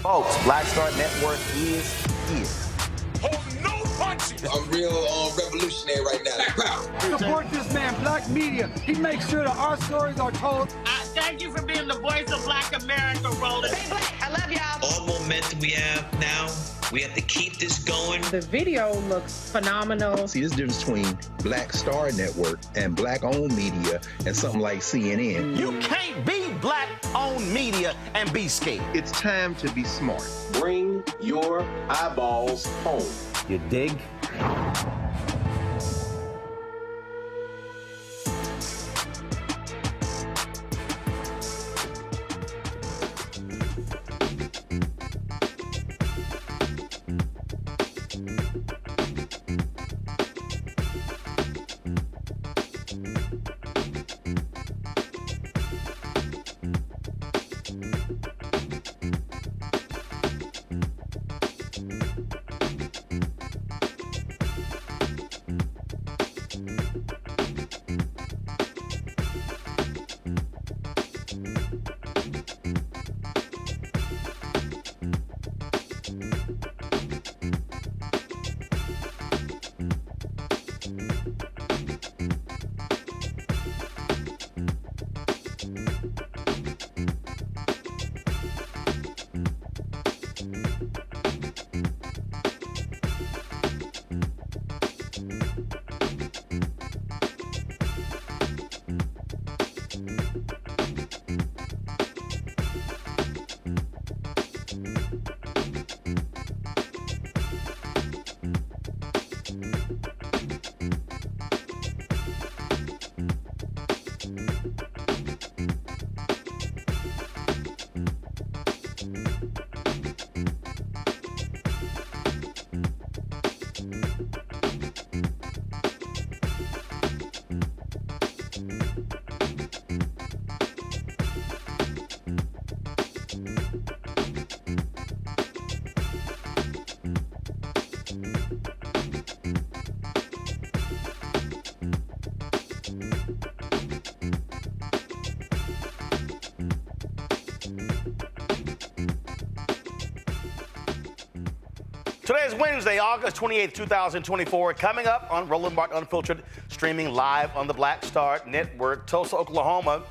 Folks, Black Star Network is here. Hold no punches. I'm real revolutionary right now. Black power. Support this man, Black media. He makes sure that our stories are told. Thank you for being the voice of Black America, Roland. Stay black. I love y'all. All momentum we have now, we have to keep this going. The video looks phenomenal. See, this difference between Black Star Network and Black-owned media and something like CNN. You can't be Black-owned media and be scared. It's time to be smart. Bring your eyeballs home. You dig? Today is Wednesday, August 28th, 2024. Coming up on Roland Martin Unfiltered, streaming live on the Black Star Network. Tulsa, Oklahoma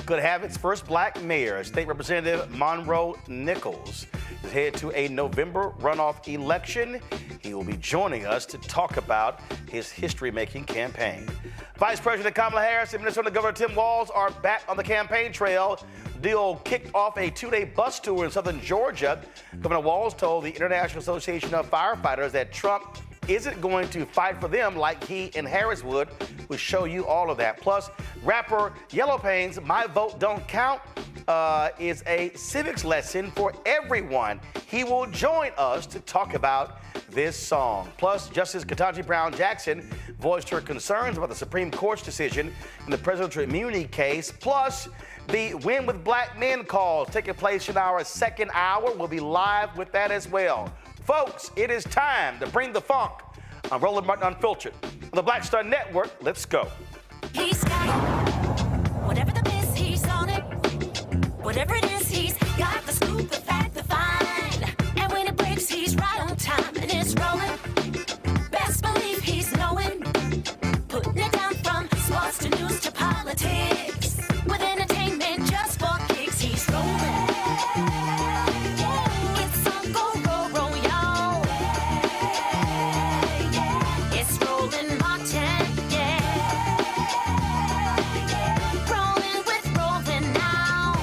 could have its first black mayor. State Representative Monroe Nichols is headed to a November runoff election. He will be joining us to talk about his history-making campaign. Vice President Kamala Harris and Minnesota Governor Tim Walz are back on the campaign trail. The deal kicked off a two-day bus tour in southern Georgia. Governor Walz told the International Association of Firefighters that Trump isn't going to fight for them like he and Harris would. We'll show you all of that. Plus, rapper YelloPain's My Vote Don't Count is a civics lesson for everyone. He will join us to talk about this song. Plus, Justice Ketanji Brown Jackson voiced her concerns about the Supreme Court's decision in the presidential immunity case. Plus, the Win with Black Men calls taking place in our second hour. We'll be live with that as well. Folks, it is time to bring the funk on Roland Martin Unfiltered. On the Black Star Network, let's go. He's got it. Whatever the miss, he's on it. Whatever it is, he's got the scoop, the fact, the find. And when it breaks, he's right on time and it's rolling. Best believe he's knowing. Putting it down from sports to news to politics. With entertainment just for kicks, he's rolling. It's on go, roll, roll, y'all. It's Roland Martin, yeah. Rolling with Roland now.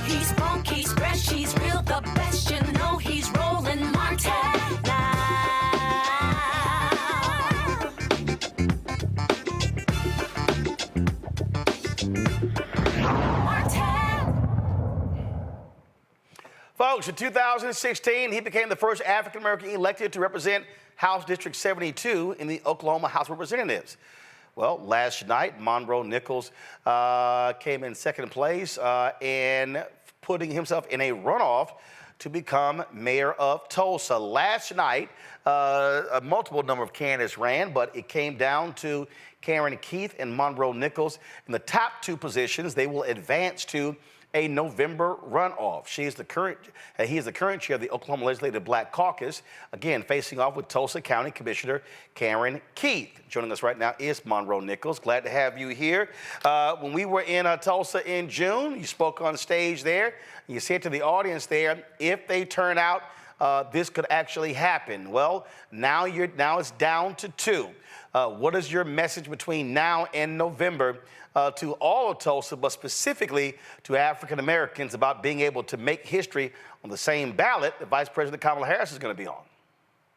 He's funk, he's fresh, he's real, the best, you know he's Roland Martin now. Folks, in 2016, he became the first African-American elected to represent House District 72 in the Oklahoma House of Representatives. Well, last night, Monroe Nichols came in second place and putting himself in a runoff to become mayor of Tulsa. Last night, a multiple number of candidates ran, but it came down to Karen Keith and Monroe Nichols. In the top two positions, they will advance to a November runoff. He is the current chair of the Oklahoma Legislative Black Caucus, again, facing off with Tulsa County Commissioner Karen Keith. Joining us right now is Monroe Nichols. Glad to have you here. When we were in Tulsa in June, you spoke on stage there. You said to the audience there, if they turn out, this could actually happen. Well, now it's down to 2. What is your message between now and November to all of Tulsa, but specifically to African Americans about being able to make history on the same ballot that Vice President Kamala Harris is going to be on?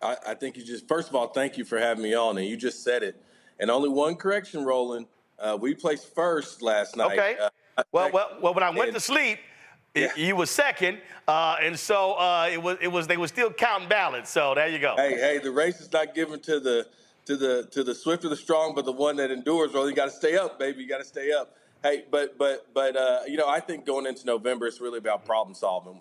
I think first of all, thank you for having me on, and you just said it. And only one correction, Roland. We placed first last night. Okay. Well, when I went to sleep, you were second, and so they were still counting ballots. So there you go. Hey, the race is not given to the swift or the strong, but the one that endures. Roland, you got to stay up, baby. You got to stay up. Hey, but I think going into November, it's really about problem solving.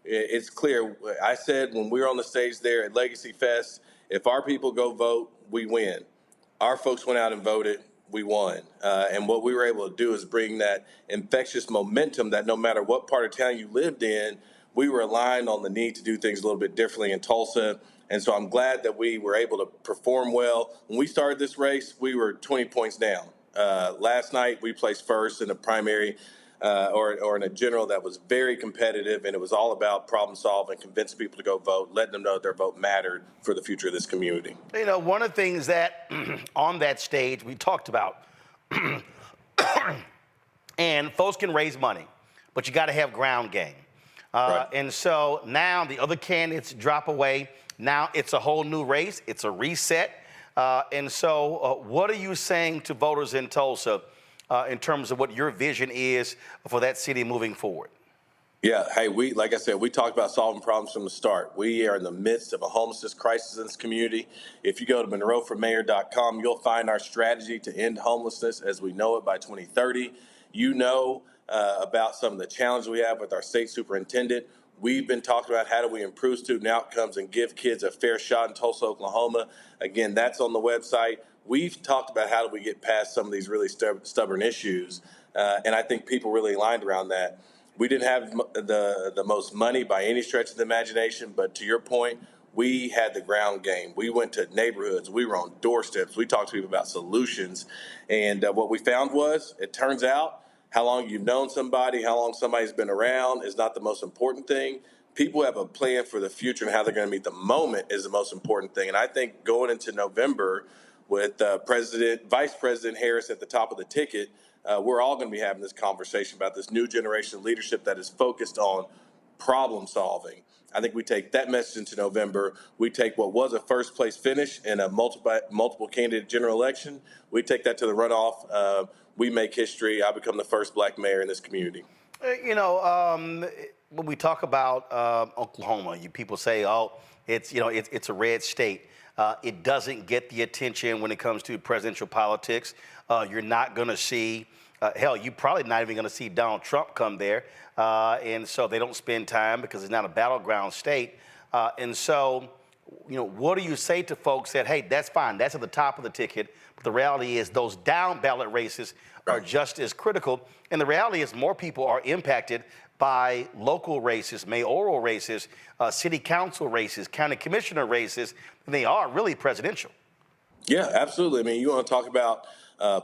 It's clear. I said when we were on the stage there at Legacy Fest, if our people go vote, we win. Our folks went out and voted. We won. And what we were able to do is bring that infectious momentum that no matter what part of town you lived in, we were aligned on the need to do things a little bit differently in Tulsa. And so I'm glad that we were able to perform well. When we started this race, we were 20 points down. Last night, we placed first in a primary or in a general that was very competitive, and it was all about problem solving, convincing people to go vote, letting them know their vote mattered for the future of this community. One of the things that on that stage we talked about, and folks can raise money, but you got to have ground game. Right. And so now the other candidates drop away. Now it's a whole new race. It's a reset. And so what are you saying to voters in Tulsa in terms of what your vision is for that city moving forward? Yeah, hey, like I said, we talked about solving problems from the start. We are in the midst of a homelessness crisis in this community. If you go to monroeformayor.com, you'll find our strategy to end homelessness as we know it by 2030. About some of the challenges we have with our state superintendent. We've been talking about how do we improve student outcomes and give kids a fair shot in Tulsa, Oklahoma. Again, that's on the website. We've talked about how do we get past some of these really stubborn issues, and I think people really aligned around that. We didn't have the most money by any stretch of the imagination, but to your point, we had the ground game. We went to neighborhoods. We were on doorsteps. We talked to people about solutions, and what we found was, it turns out, how long you've known somebody, how long somebody's been around is not the most important thing. People have a plan for the future and how they're going to meet the moment is the most important thing. And I think going into November with Vice President Harris at the top of the ticket, we're all going to be having this conversation about this new generation of leadership that is focused on problem solving. I think we take that message into November. We take what was a first place finish in a multiple candidate general election. We take that to the runoff. We make history. I become the first black mayor in this community. When we talk about Oklahoma, people say, "Oh, it's a red state." It doesn't get the attention when it comes to presidential politics. You're not going to see, hell, you're probably not even going to see Donald Trump come there, and so they don't spend time because it's not a battleground state. And so, what do you say to folks that, hey, that's fine, that's at the top of the ticket, but the reality is those down ballot races are just as critical, and the reality is more people are impacted by local races, mayoral races, city council races, county commissioner races, than they are really presidential. Yeah, absolutely. I mean, you want to talk about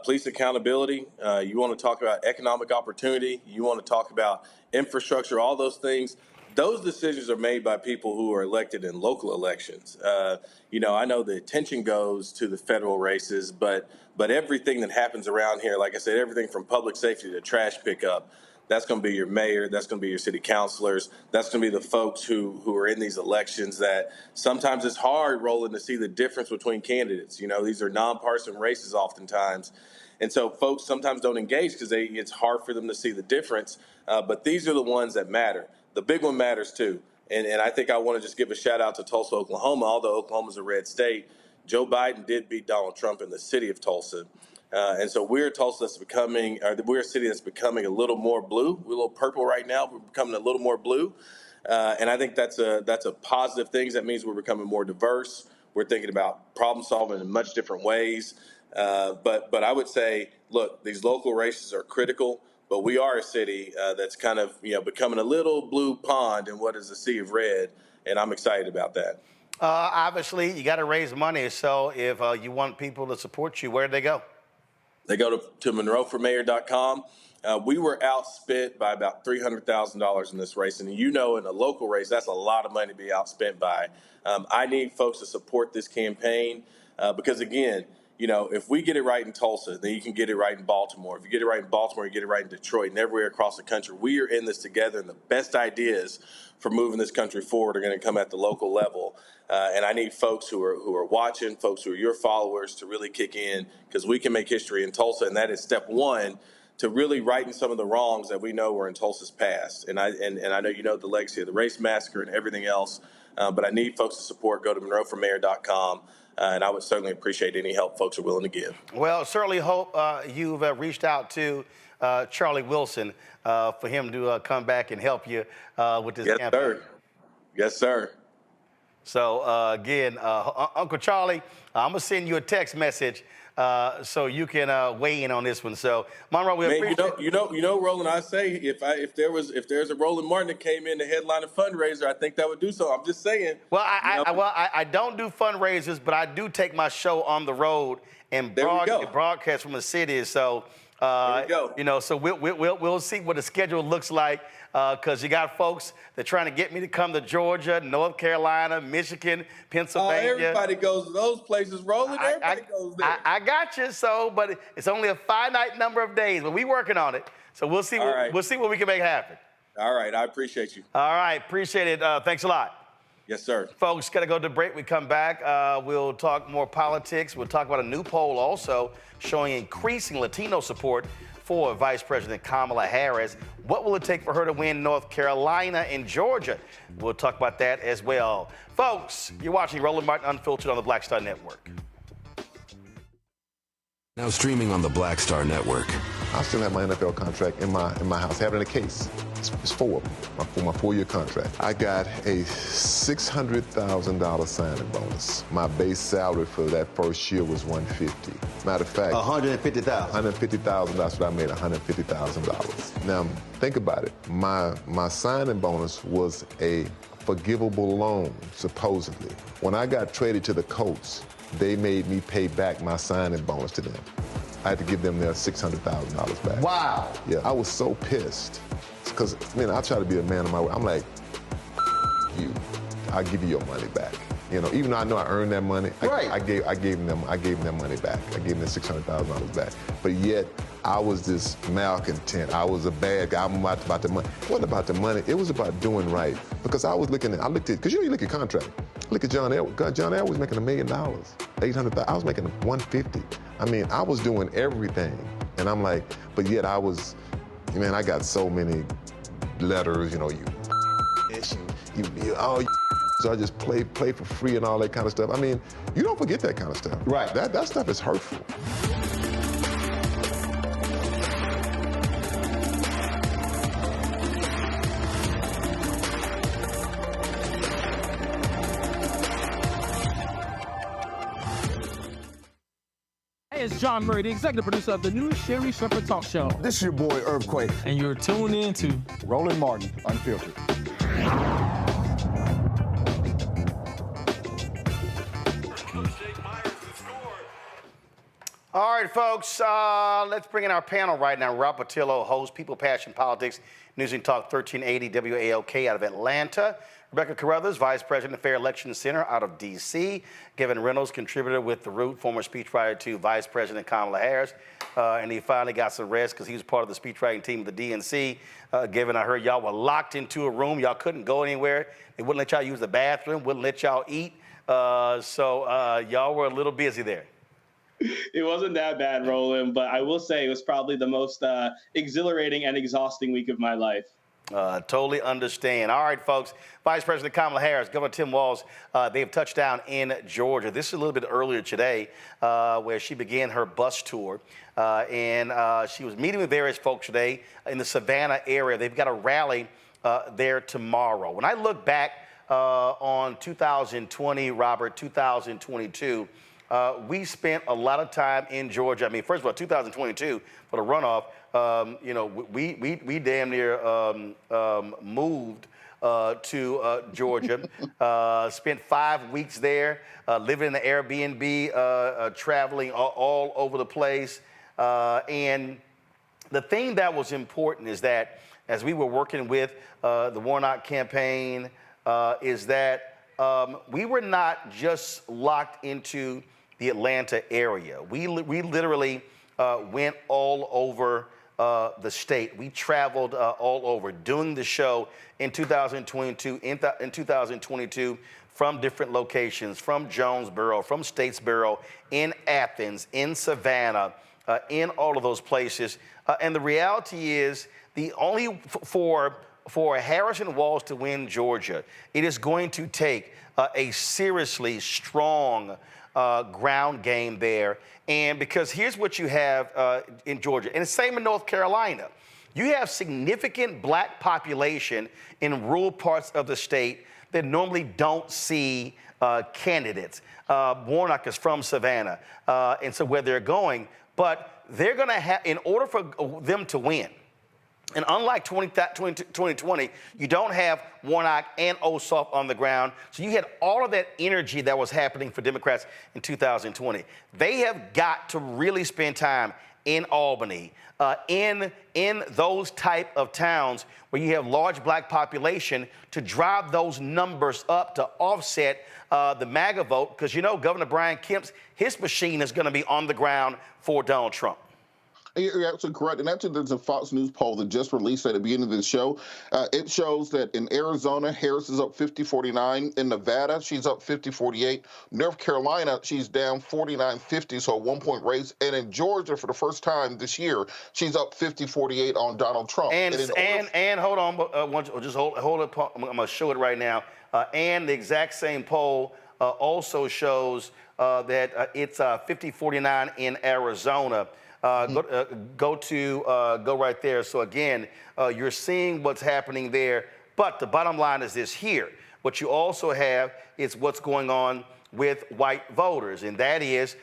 police accountability, you want to talk about economic opportunity, you want to talk about infrastructure, all those things. Those decisions are made by people who are elected in local elections. I know the attention goes to the federal races, but everything that happens around here, like I said, everything from public safety to trash pickup, that's going to be your mayor, that's going to be your city councilors, that's going to be the folks who are in these elections that sometimes it's hard, Roland, to see the difference between candidates. These are nonpartisan races oftentimes. And so folks sometimes don't engage because it's hard for them to see the difference. But these are the ones that matter. The big one matters too. And I think I want to just give a shout out to Tulsa, Oklahoma. Although Oklahoma's a red state, Joe Biden did beat Donald Trump in the city of Tulsa. And so we're a city that's becoming a little more blue. We're a little purple right now. We're becoming a little more blue. And I think that's a positive thing. That means we're becoming more diverse. We're thinking about problem solving in much different ways. But I would say, look, these local races are critical. but we are a city that's kind of, becoming a little blue pond in what is a sea of red, and I'm excited about that. Obviously, you got to raise money. So if you want people to support you, where do they go? They go to MonroeForMayor.com. We were outspent by about $300,000 in this race. And in a local race, that's a lot of money to be outspent by. I need folks to support this campaign because, again, if we get it right in Tulsa, then you can get it right in Baltimore. If you get it right in Baltimore, you get it right in Detroit and everywhere across the country. We are in this together, and the best ideas for moving this country forward are going to come at the local level. And I need folks who are watching, folks who are your followers, to really kick in, because we can make history in Tulsa, and that is step one to really righting some of the wrongs that we know were in Tulsa's past. And I know the legacy of the race massacre and everything else, but I need folks to support. Go to MonroeForMayor.com. And I would certainly appreciate any help folks are willing to give. Well, certainly hope you've reached out to Charlie Wilson for him to come back and help you with this campaign. Sir. Yes, sir. So, again, Uncle Charlie, I'm going to send you a text message so you can weigh in on this one. So, Monroe, we appreciate you know, Roland, I say if there's a Roland Martin that came in to headline a fundraiser, I think that would do so. I'm just saying. Well, I don't do fundraisers, but I do take my show on the road and broadcast from the city. So, there we go. So we'll see what the schedule looks like. Because you got folks that are trying to get me to come to Georgia, North Carolina, Michigan, Pennsylvania. Everybody goes to those places, Roland. Everybody goes there. I got you. So, but it's only a finite number of days. But we working on it. So we'll see. We'll see what we can make happen. All right. I appreciate you. All right. Appreciate it. Thanks a lot. Yes, sir. Folks, got to go to break. We come back. We'll talk more politics. We'll talk about a new poll also showing increasing Latino support for Vice President Kamala Harris. What will it take for her to win North Carolina and Georgia? We'll talk about that as well. Folks, you're watching Roland Martin Unfiltered on the Black Star Network. Now streaming on the Black Star Network. I still have my NFL contract in my house. I have it in a case. It's four of them, for my 4-year contract. I got a $600,000 signing bonus. My base salary for that first year was $150,000. Matter of fact, $150,000. $150,000. That's what I made. $150,000. Now think about it. My signing bonus was a forgivable loan, supposedly. When I got traded to the Colts, they made me pay back my signing bonus to them. I had to give them their $600,000 back. Wow. Yeah, I was so pissed. Because, I try to be a man of my word. I'm like, you, I'll give you your money back. Even though I know I earned that money, right. I gave them their money back. I gave them their $600,000 back. But yet, I was this malcontent. I was a bad guy. I'm about the money. It wasn't about the money. It was about doing right. Because I looked at, because you look at contract. Look at John Elway. John Elway was making $1 million, $800,000. I was making $150,000. I was doing everything. And I'm like, but yet I was, I got so many letters, so I just play for free and all that kind of stuff. You don't forget that kind of stuff. Right. That stuff is hurtful. Hey, it's John Murray, the executive producer of the new Sherry Shepherd Talk Show. This is your boy, Earthquake. And you're tuned in to Roland Martin Unfiltered. All right, folks, let's bring in our panel right now. Rob Patillo, host, People, Passion, Politics, News and Talk 1380 WALK out of Atlanta. Rebecca Carruthers, Vice President of Fair Election Center out of D.C. Gavin Reynolds, contributor with The Root, former speechwriter to Vice President Kamala Harris. And he finally got some rest because he was part of the speechwriting team of the DNC. Gavin, I heard y'all were locked into a room. Y'all couldn't go anywhere. They wouldn't let y'all use the bathroom, wouldn't let y'all eat. So y'all were a little busy there. It wasn't that bad, Roland, but I will say it was probably the most exhilarating and exhausting week of my life. Totally understand. All right, folks. Vice President Kamala Harris, Governor Tim Walz, they have touched down in Georgia. This is a little bit earlier today where she began her bus tour. And she was meeting with various folks today in the Savannah area. They've got a rally there tomorrow. When I look back on 2020, Robert, 2022, we spent a lot of time in Georgia. I mean, first of all, 2022 for the runoff, you know, we damn near moved to Georgia, spent 5 weeks there, living in the Airbnb, traveling all over the place. And the thing that was important is that as we were working with the Warnock campaign, is that we were not just locked into the Atlanta area. We literally went all over the state. We traveled all over doing the show in 2022, in 2022 from different locations, from Jonesboro, from Statesboro, in Athens, in Savannah, in all of those places. And the reality is, the only for Harris-Walz to win Georgia, it is going to take a seriously strong ground game there. And because here's what you have in Georgia, and the same in North Carolina. You have significant black population in rural parts of the state that normally don't see candidates. Warnock is from Savannah, and so where they're going, but they're going to have, in order for them to win, and unlike 2020, you don't have Warnock and Ossoff on the ground. So you had all of that energy that was happening for Democrats in 2020. They have got to really spend time in Albany, in those type of towns where you have large black population, to drive those numbers up to offset the MAGA vote, because you know Governor Brian Kemp's, his machine is going to be on the ground for Donald Trump. You're absolutely correct. And actually, there's a Fox News poll that just released at the beginning of the show. It shows that in Arizona, Harris is up 50-49. In Nevada, she's up 50-48. North Carolina, she's down 49-50, so a 1-point race. And in Georgia, for the first time this year, she's up 50-48 on Donald Trump. And hold on, just hold it. I'm going to show it right now. And the exact same poll also shows that it's 50-49 in Arizona. Go right there. So again, you're seeing what's happening there. But the bottom line is this here. What you also have is what's going on with white voters, and that is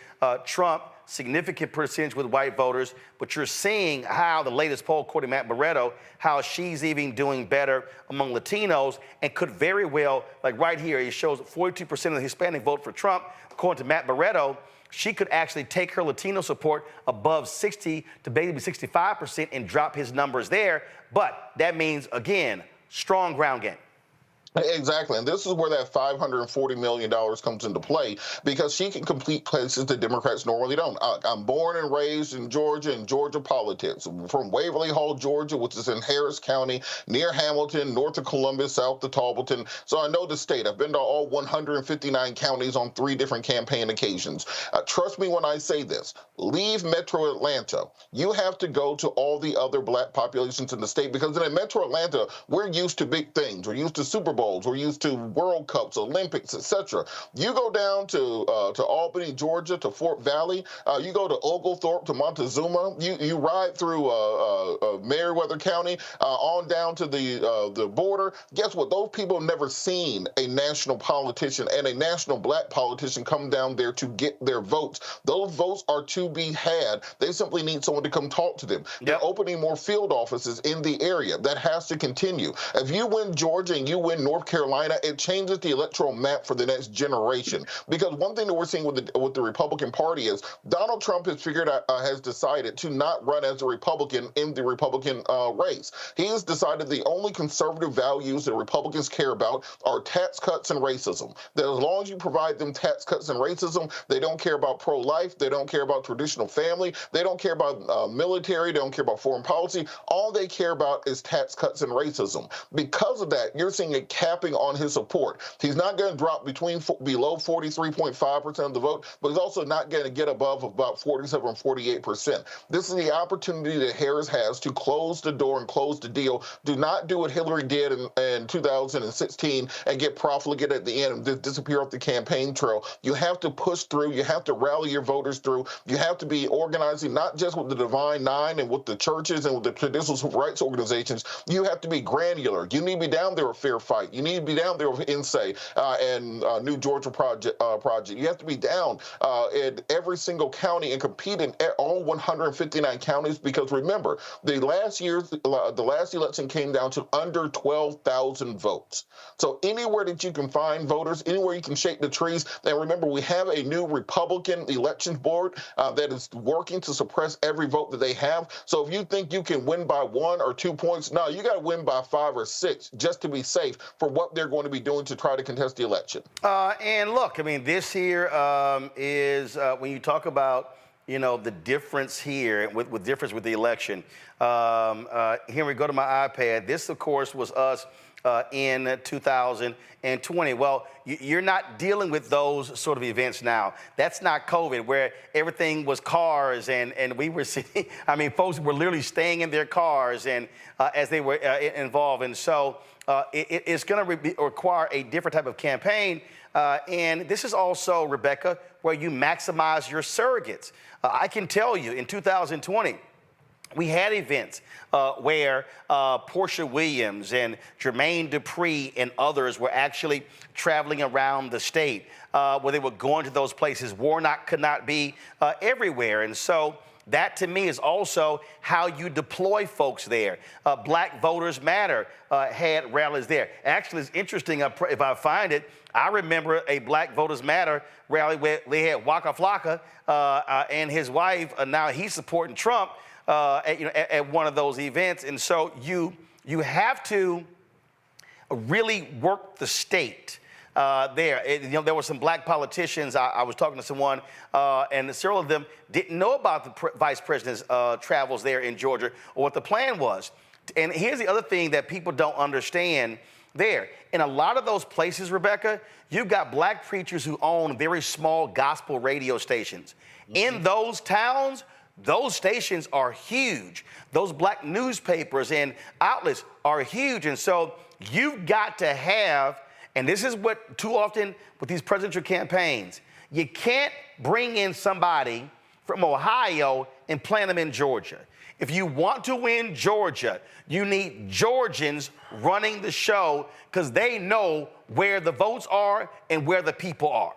Trump, significant percentage with white voters. But you're seeing how the latest poll, according to Matt Barretto, how she's even doing better among Latinos, and could very well, like right here, it shows 42% of the Hispanic vote for Trump. According to Matt Barretto, she could actually take her Latino support above 60 to maybe 65% and drop his numbers there. But that means, again, strong ground game. Exactly, and this is where that $540 million comes into play, because she can complete places that Democrats normally don't. I'm born and raised in Georgia politics, from Waverly Hall, Georgia, which is in Harris County, near Hamilton, north of Columbus, south of Talbotton. So I know the state. I've been to all 159 counties on 3 different campaign occasions. Trust me when I say this. Leave Metro Atlanta. You have to go to all the other black populations in the state, because in Metro Atlanta, we're used to big things. We're used to Super Bowl. We're used to World Cups, Olympics, etc. You go down to Albany, Georgia, to Fort Valley. You go to Oglethorpe, to Montezuma. You ride through Meriwether County on down to the border. Guess what? Those people have never seen a national politician and a national black politician come down there to get their votes. Those votes are to be had. They simply need someone to come talk to them. Yep. They're opening more field offices in the area. That has to continue. If you win Georgia and you win North Carolina, it changes the electoral map for the next generation. Because one thing that we're seeing with the Republican Party is Donald Trump has decided to not run as a Republican in the Republican race. He has decided the only conservative values that Republicans care about are tax cuts and racism. That as long as you provide them tax cuts and racism, they don't care about pro-life, they don't care about traditional family, they don't care about military, they don't care about foreign policy. All they care about is tax cuts and racism. Because of that, you're seeing a capping on his support. He's not going to drop below 43.5% of the vote, but he's also not going to get above about 47 or 48%. This is the opportunity that Harris has to close the door and close the deal. Do not do what Hillary did in 2016 and get profligate at the end and just disappear off the campaign trail. You have to push through. You have to rally your voters through. You have to be organizing not just with the Divine Nine and with the churches and with the traditional rights organizations. You have to be granular. You need to be down there with Fair Fight. You need to be down there with NSA and New Georgia Project. You have to be down in every single county and compete in all 159 counties, because remember, the last election came down to under 12,000 votes. So anywhere that you can find voters, anywhere you can shake the trees, and remember, we have a new Republican elections board that is working to suppress every vote that they have. So if you think you can win by 1 or 2 points, no, you got to win by 5 or 6 just to be safe for what they're going to be doing to try to contest the election. And look, I mean, this here is when you talk about, you know, the difference here with difference with the election. Here we go to my iPad. This, of course, was us in 2020. Well, you're not dealing with those sort of events now. That's not COVID, where everything was cars and we were sitting, I mean, folks were literally staying in their cars and as they were involved. And so it's going to require a different type of campaign. And this is also, Rebecca, where you maximize your surrogates. I can tell you in 2020, we had events where Portia Williams and Jermaine Dupree and others were actually traveling around the state, where they were going to those places. Warnock could not be everywhere. And so that, to me, is also how you deploy folks there. Black Voters Matter had rallies there. Actually, it's interesting, if I find it, I remember a Black Voters Matter rally where they had Waka Flocka and his wife. Now he's supporting Trump at one of those events. And so you have to really work the state. There were some black politicians. I was talking to someone, and several of them didn't know about the vice president's travels there in Georgia or what the plan was. And here's the other thing that people don't understand there. In a lot of those places, Rebecca, you've got black preachers who own very small gospel radio stations. In those towns, those stations are huge. Those black newspapers and outlets are huge. And so you've got to have, and this is what too often with these presidential campaigns, you can't bring in somebody from Ohio and plant them in Georgia. If you want to win Georgia, you need Georgians running the show because they know where the votes are and where the people are.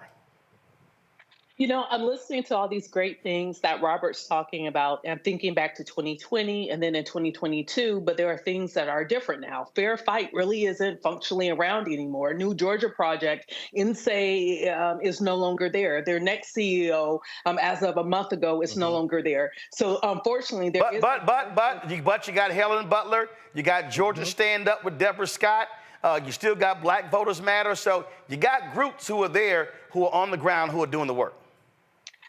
You know, I'm listening to all these great things that Robert's talking about and thinking back to 2020 and then in 2022, but there are things that are different now. Fair Fight really isn't functionally around anymore. New Georgia Project, NSA is no longer there. Their next CEO, as of a month ago, is no longer there. So unfortunately, there is. But you got Helen Butler, you got Georgia Stand Up with Deborah Scott. You still got Black Voters Matter. So you got groups who are there, who are on the ground, who are doing the work.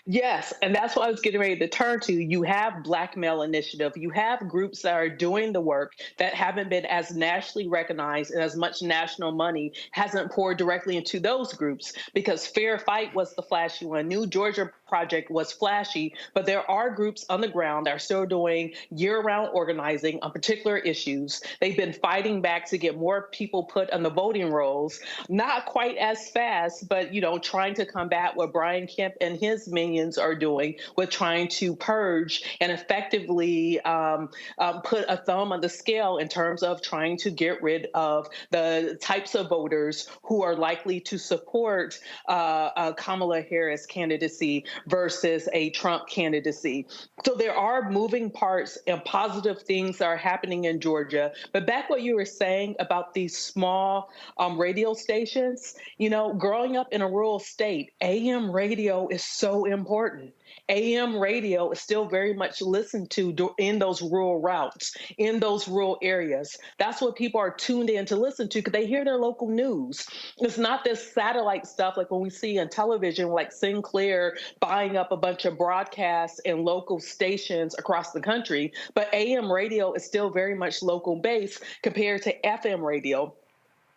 Yes, and that's what I was getting ready to turn to. You have Black Male Initiative. You have groups that are doing the work that haven't been as nationally recognized, and as much national money hasn't poured directly into those groups, because Fair Fight was the flashy one. New Georgia Project was flashy, but there are groups on the ground that are still doing year-round organizing on particular issues. They've been fighting back to get more people put on the voting rolls, not quite as fast, but, you know, trying to combat what Brian Kemp and his minions are doing with trying to purge and effectively put a thumb on the scale in terms of trying to get rid of the types of voters who are likely to support Kamala Harris candidacy versus a Trump candidacy. So there are moving parts and positive things that are happening in Georgia. But back what you were saying about these small radio stations, you know, growing up in a rural state, AM radio is so important. AM radio is still very much listened to in those rural routes, in those rural areas. That's what people are tuned in to listen to because they hear their local news. It's not this satellite stuff like when we see on television, like Sinclair buying up a bunch of broadcasts and local stations across the country. But AM radio is still very much local based compared to FM radio,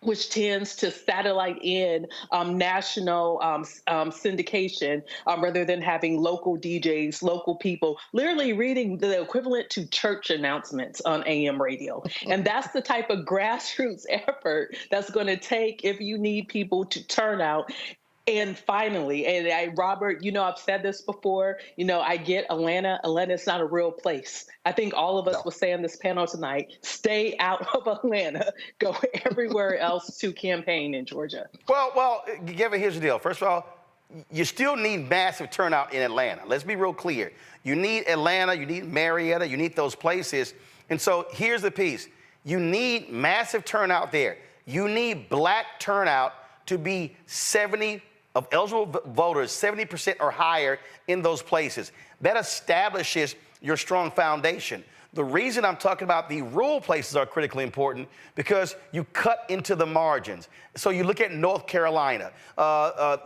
which tends to satellite in national syndication rather than having local DJs, local people, literally reading the equivalent to church announcements on AM radio. And that's the type of grassroots effort that's going to take if you need people to turn out. And finally, Robert, I've said this before, I get Atlanta. Atlanta's not a real place. I think all of us will say on this panel tonight, stay out of Atlanta, go everywhere else to campaign in Georgia. Well, Gavin, here's the deal. First of all, you still need massive turnout in Atlanta. Let's be real clear. You need Atlanta, you need Marietta, you need those places. And so here's the piece. You need massive turnout there. You need black turnout to be 70 of eligible voters, 70% or higher in those places. That establishes your strong foundation. The reason I'm talking about the rural places are critically important because you cut into the margins. So you look at North Carolina.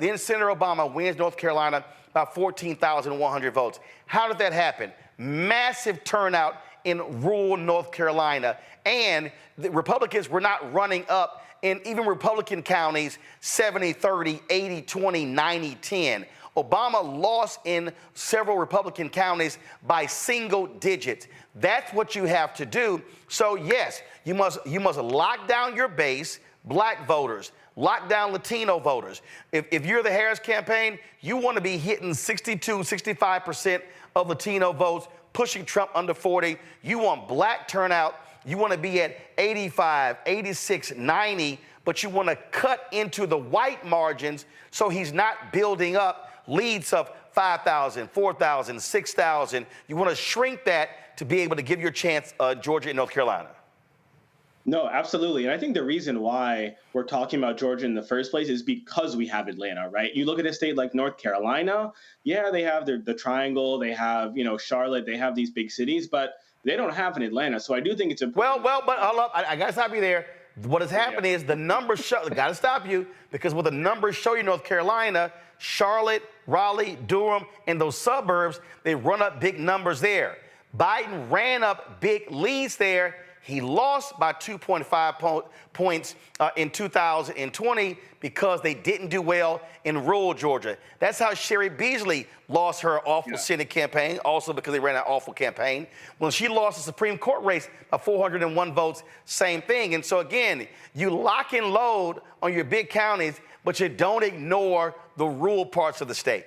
Then Senator Obama wins North Carolina about 14,100 votes. How did that happen? Massive turnout in rural North Carolina. And the Republicans were not running up in even Republican counties 70-30, 80-20, 90-10. Obama lost in several Republican counties by single digits. That's what you have to do. So yes, you must lock down your base, black voters, lock down Latino voters. If you're the Harris campaign, you want to be hitting 62, 65% of Latino votes, pushing Trump under 40. You want black turnout. You want to be at 85, 86, 90, but you want to cut into the white margins so he's not building up leads of 5,000, 4,000, 6,000. You want to shrink that to be able to give your chance Georgia and North Carolina. No, absolutely. And I think the reason why we're talking about Georgia in the first place is because we have Atlanta, right? You look at a state like North Carolina, yeah, they have the triangle, they have, Charlotte, they have these big cities, but they don't have an Atlanta. So I do think it's important. Well, but hold up. I got to stop you there. What has happened is the numbers show, got to stop you, because what the numbers show you, North Carolina, Charlotte, Raleigh, Durham, and those suburbs, they run up big numbers there. Biden ran up big leads there. He lost by 2.5 points in 2020 because they didn't do well in rural Georgia. That's how Sherry Beasley lost her awful Senate campaign, also because they ran an awful campaign. When she lost the Supreme Court race by 401 votes, same thing. And so again, you lock and load on your big counties, but you don't ignore the rural parts of the state.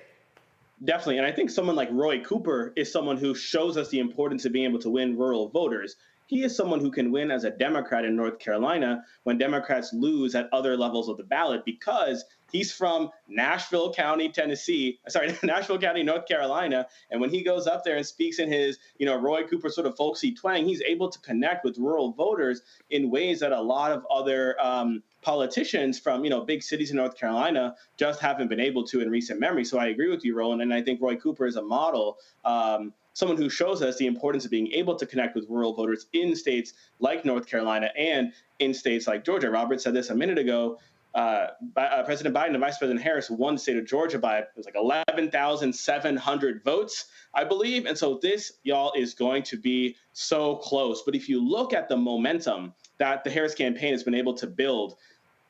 Definitely. And I think someone like Roy Cooper is someone who shows us the importance of being able to win rural voters. He is someone who can win as a Democrat in North Carolina when Democrats lose at other levels of the ballot, because he's from Nashville County, North Carolina. And when he goes up there and speaks in his, Roy Cooper sort of folksy twang, he's able to connect with rural voters in ways that a lot of other politicians from, big cities in North Carolina just haven't been able to in recent memory. So I agree with you, Roland. And I think Roy Cooper is a model, someone who shows us the importance of being able to connect with rural voters in states like North Carolina and in states like Georgia. Robert said this a minute ago. President Biden and Vice President Harris won the state of Georgia by, it was like 11,700 votes, I believe. And so this, y'all, is going to be so close. But if you look at the momentum that the Harris campaign has been able to build,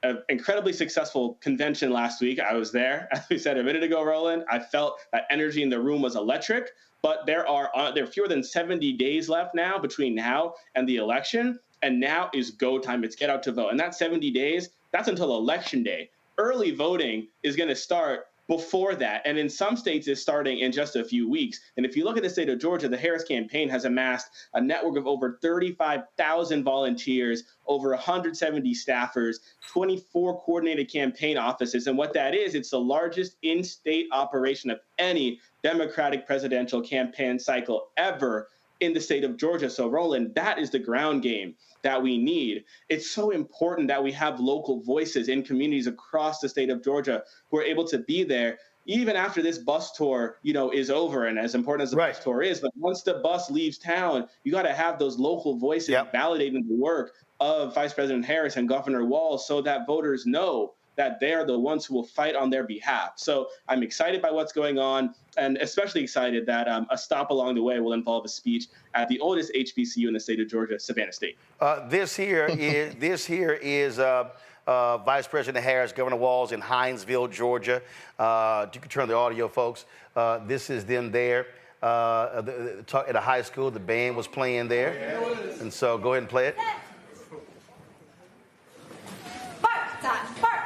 an incredibly successful convention last week. I was there, as we said a minute ago, Roland. I felt that energy in the room was electric. But there are fewer than 70 days left now between now and the election. And now is go time. It's get out to vote. And that 70 days, that's until Election Day. Early voting is going to start before that. And in some states, it's starting in just a few weeks. And if you look at the state of Georgia, the Harris campaign has amassed a network of over 35,000 volunteers, over 170 staffers, 24 coordinated campaign offices. And what that is, it's the largest in-state operation of any Democratic presidential campaign cycle ever in the state of Georgia. So, Roland, that is the ground game that we need. It's so important that we have local voices in communities across the state of Georgia who are able to be there even after this bus tour, is over. And as important as the bus tour is, but once the bus leaves town, you got to have those local voices validating the work of Vice President Harris and Governor Walz so that voters know that they're the ones who will fight on their behalf. So I'm excited by what's going on, and especially excited that a stop along the way will involve a speech at the oldest HBCU in the state of Georgia, Savannah State. This here is Vice President Harris, Governor Walz in Hinesville, Georgia. You can turn the audio, folks. This is them there at a high school. The band was playing there. And so go ahead and play it. Bark time, bark.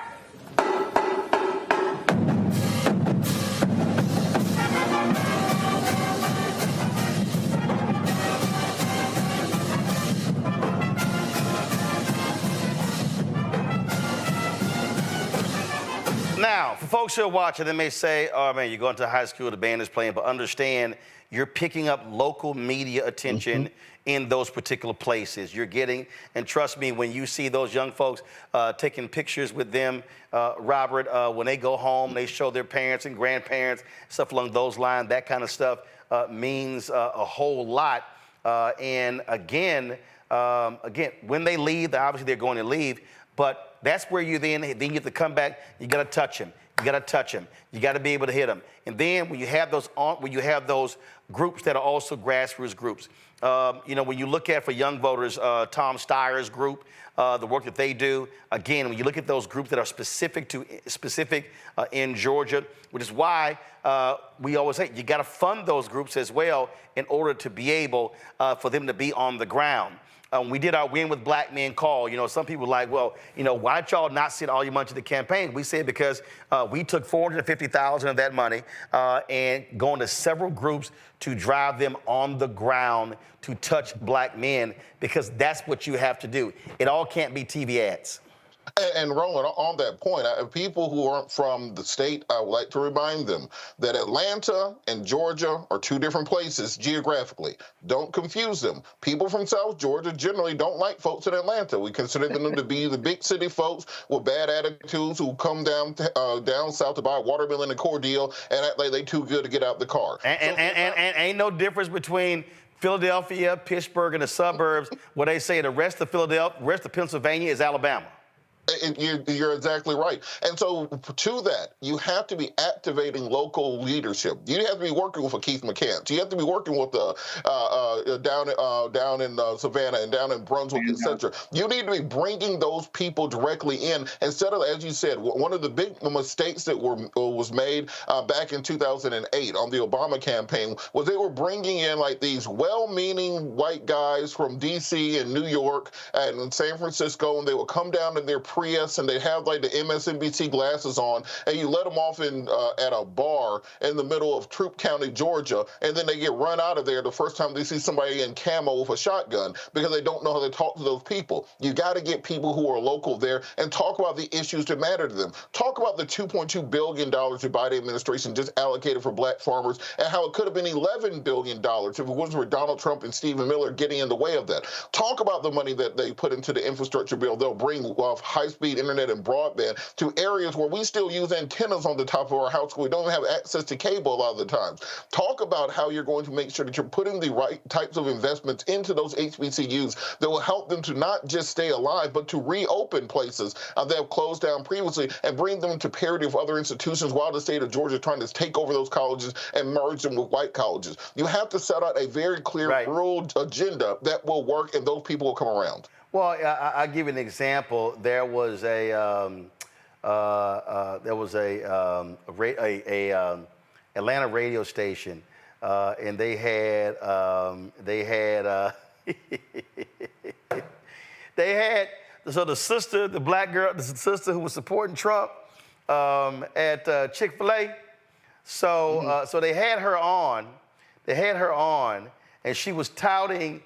folks who are watching, they may say, oh, man, you're going to high school, the band is playing, but understand you're picking up local media attention in those particular places. You're getting, and trust me, when you see those young folks taking pictures with them, Robert, when they go home, they show their parents and grandparents, stuff along those lines, that kind of stuff means a whole lot. And again, when they leave, obviously they're going to leave, but that's where you then you have to come back, you got to touch him. You got to touch him. You got to be able to hit him. And then when you have those groups that are also grassroots groups, you know, when you look at for young voters, Tom Steyer's group, the work that they do. Again, when you look at those groups that are specific in Georgia, which is why we always say you got to fund those groups as well in order to be able for them to be on the ground. We did our Win with Black Men call. You know, some people were like, well, you know, why don't y'all not send all your money to the campaign? We said because we took $450,000 of that money and going to several groups to drive them on the ground to touch black men, because that's what you have to do. It all can't be TV ads. And Roland, on that point, people who aren't from the state, I would like to remind them that Atlanta and Georgia are two different places geographically. Don't confuse them. People from South Georgia generally don't like folks in Atlanta. We consider them to be the big city folks with bad attitudes who come down south to buy a watermelon and cordial and act like they too good to get out the car. And ain't no difference between Philadelphia, Pittsburgh, and the suburbs where they say the rest of Philadelphia, rest of Pennsylvania is Alabama. You're exactly right. And so to that, you have to be activating local leadership. You have to be working with a Keith McCants. You have to be working with down in Savannah and down in Brunswick, etc. You need to be bringing those people directly in instead of, as you said, one of the big mistakes that was made back in 2008 on the Obama campaign was they were bringing in like these well-meaning white guys from D.C. and New York and San Francisco, and they would come down in their Prius and they have like the MSNBC glasses on, and you let them off in at a bar in the middle of Troup County, Georgia, and then they get run out of there the first time they see somebody in camo with a shotgun because they don't know how to talk to those people. You got to get people who are local there and talk about the issues that matter to them. Talk about the $2.2 billion the Biden administration just allocated for black farmers and how it could have been $11 billion if it wasn't for Donald Trump and Stephen Miller getting in the way of that. Talk about the money that they put into the infrastructure bill. They'll bring high-speed internet and broadband to areas where we still use antennas on the top of our house. We don't have access to cable a lot of the times. Talk about how you're going to make sure that you're putting the right types of investments into those HBCUs that will help them to not just stay alive, but to reopen places that have closed down previously and bring them to parity with other institutions while the state of Georgia is trying to take over those colleges and merge them with white colleges. You have to set out a very clear rural agenda that will work, and those people will come around. Well, I'll give you an example. There was a Atlanta radio station, and they had so the sister, the black girl, the sister who was supporting Trump at Chick-fil-A. So so they had her on. And she was touting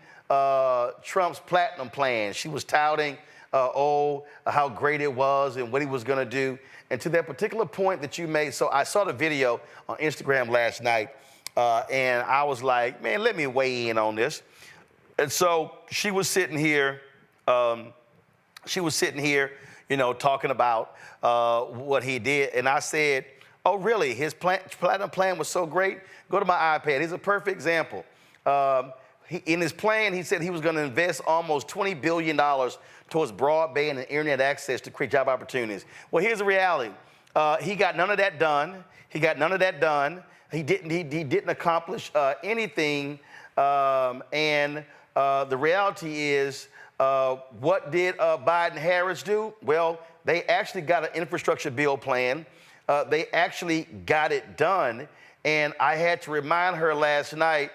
Trump's platinum plan. She was touting, how great it was and what he was going to do. And to that particular point that you made, so I saw the video on Instagram last night, and I was like, man, let me weigh in on this. And so she was sitting here, you know, talking about what he did. And I said, oh, really? His platinum plan was so great? Go to my iPad. Here's a perfect example. In his plan, he said he was going to invest almost $20 billion towards broadband and internet access to create job opportunities. Well, here's the reality. He got none of that done. He didn't accomplish anything. And the reality is, what did Biden-Harris do? Well, they actually got an infrastructure bill plan. They actually got it done. And I had to remind her last night,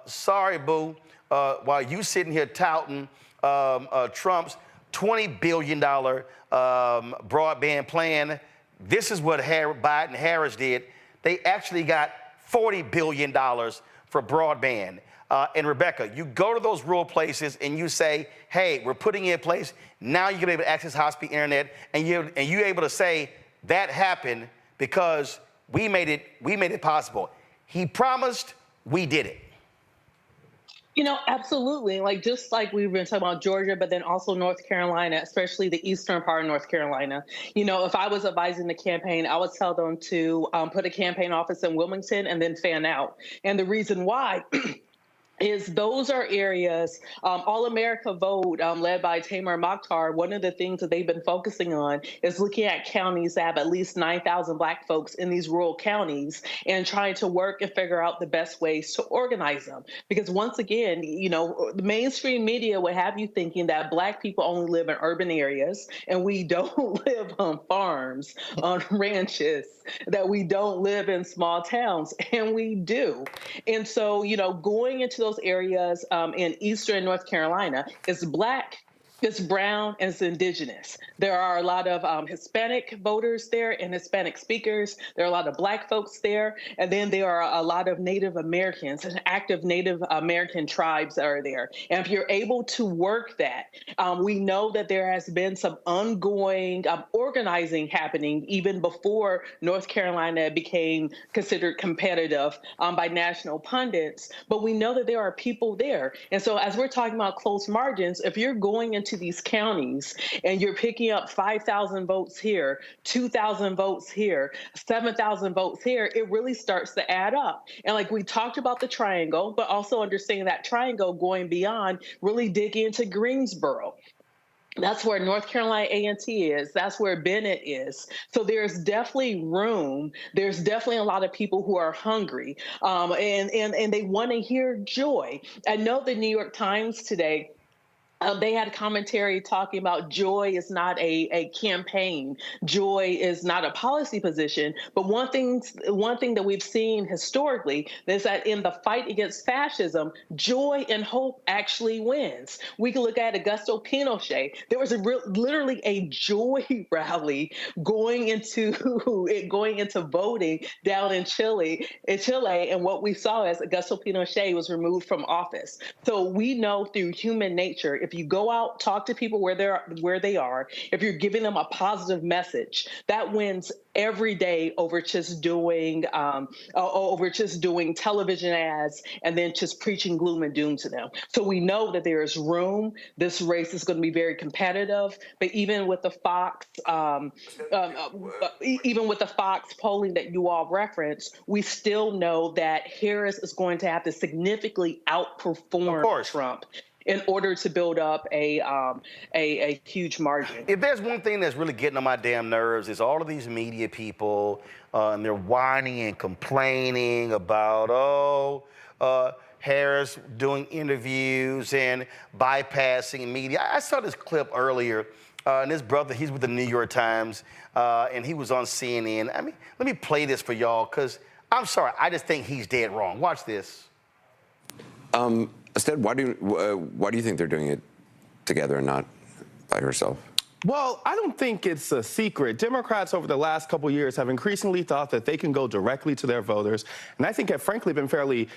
sorry, boo, while you sitting here touting Trump's $20 billion broadband plan, this is what Biden-Harris did. They actually got $40 billion for broadband. And Rebecca, you go to those rural places and you say, hey, we're putting in place, now you're gonna be able to access high-speed internet, and you're able to say, that happened because we made it possible. He promised, we did it. You know, absolutely. Like, just like we've been talking about Georgia, but then also North Carolina, especially the eastern part of North Carolina. You know, if I was advising the campaign, I would tell them to put a campaign office in Wilmington and then fan out. And the reason why is those are areas, All America Vote, led by Tamar Mokhtar, one of the things that they've been focusing on is looking at counties that have at least 9,000 Black folks in these rural counties and trying to work and figure out the best ways to organize them. Because once again, you know, the mainstream media would have you thinking that Black people only live in urban areas and we don't live on farms, on ranches, that we don't live in small towns, and we do. And so, you know, going into those areas in eastern North Carolina is Black, it's brown, and it's indigenous. There are a lot of Hispanic voters there and Hispanic speakers. There are a lot of Black folks there. And then there are a lot of Native Americans and active Native American tribes that are there. And if you're able to work that, we know that there has been some ongoing organizing happening even before North Carolina became considered competitive by national pundits. But we know that there are people there. And so as we're talking about close margins, if you're going into these counties and you're picking up 5,000 votes here, 2,000 votes here, 7,000 votes here, it really starts to add up. And like we talked about the triangle, but also understanding that triangle going beyond, really dig into Greensboro. That's where North Carolina A&T is. That's where Bennett is. So there's definitely room. There's definitely a lot of people who are hungry and they want to hear joy. I know the New York Times today, they had commentary talking about joy is not a campaign. Joy is not a policy position. But one thing that we've seen historically is that in the fight against fascism, joy and hope actually wins. We can look at Augusto Pinochet. There was literally a joy rally going into voting down in Chile, and what we saw as Augusto Pinochet was removed from office. So we know through human nature, if you go out, talk to people where they are, if you're giving them a positive message, that wins every day over just doing television ads and then just preaching gloom and doom to them. So we know that there is room. This race is going to be very competitive. But even with the Fox, polling that you all referenced, we still know that Harris is going to have to significantly outperform Trump in order to build up a huge margin. If there's one thing that's really getting on my damn nerves is all of these media people, and they're whining and complaining about, Harris doing interviews and bypassing media. I saw this clip earlier, and his brother, he's with the New York Times, and he was on CNN. I mean, let me play this for y'all, because I'm sorry, I just think he's dead wrong. Watch this. Instead, why do you think they're doing it together and not by herself? Well, I don't think it's a secret. Democrats over the last couple of years have increasingly thought that they can go directly to their voters, and I think have frankly been fairly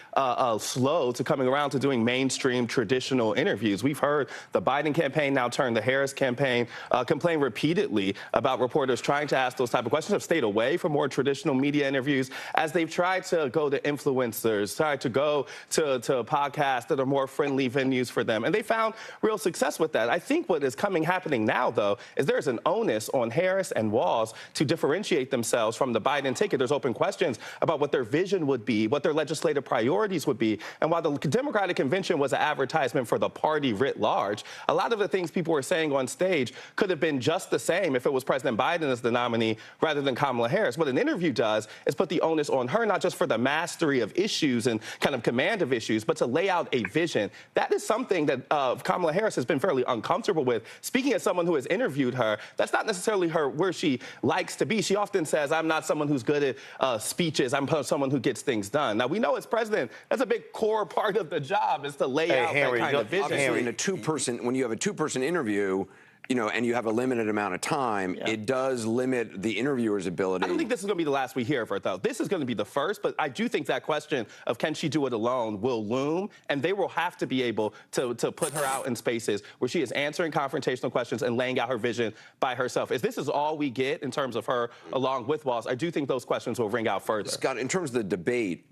slow to coming around to doing mainstream traditional interviews. We've heard the Biden campaign, now turned the Harris campaign, complain repeatedly about reporters trying to ask those type of questions, have stayed away from more traditional media interviews as they've tried to go to influencers, tried to go to podcasts that are more friendly venues for them, and they found real success with that. I think what is happening now, though, is there's an onus on Harris and Walz to differentiate themselves from the Biden ticket. There's open questions about what their vision would be, what their legislative priorities would be. And while the Democratic convention was an advertisement for the party writ large, a lot of the things people were saying on stage could have been just the same if it was President Biden as the nominee rather than Kamala Harris. What an interview does is put the onus on her, not just for the mastery of issues and kind of command of issues, but to lay out a vision. That is something that Kamala Harris has been fairly uncomfortable with. Speaking as someone who has interviewed her, that's not necessarily where she likes to be. She often says, I'm not someone who's good at speeches. I'm someone who gets things done. Now, we know as president, that's a big core part of the job is to lay out that kind of vision. Obviously, when you have a two-person interview, you know, and you have a limited amount of time, it does limit the interviewer's ability. I don't think this is going to be the last we hear of her, though. This is going to be the first, but I do think that question of can she do it alone will loom, and they will have to be able to put her out in spaces where she is answering confrontational questions and laying out her vision by herself. If this is all we get in terms of her along with Walz, I do think those questions will ring out further. Scott, in terms of the debate.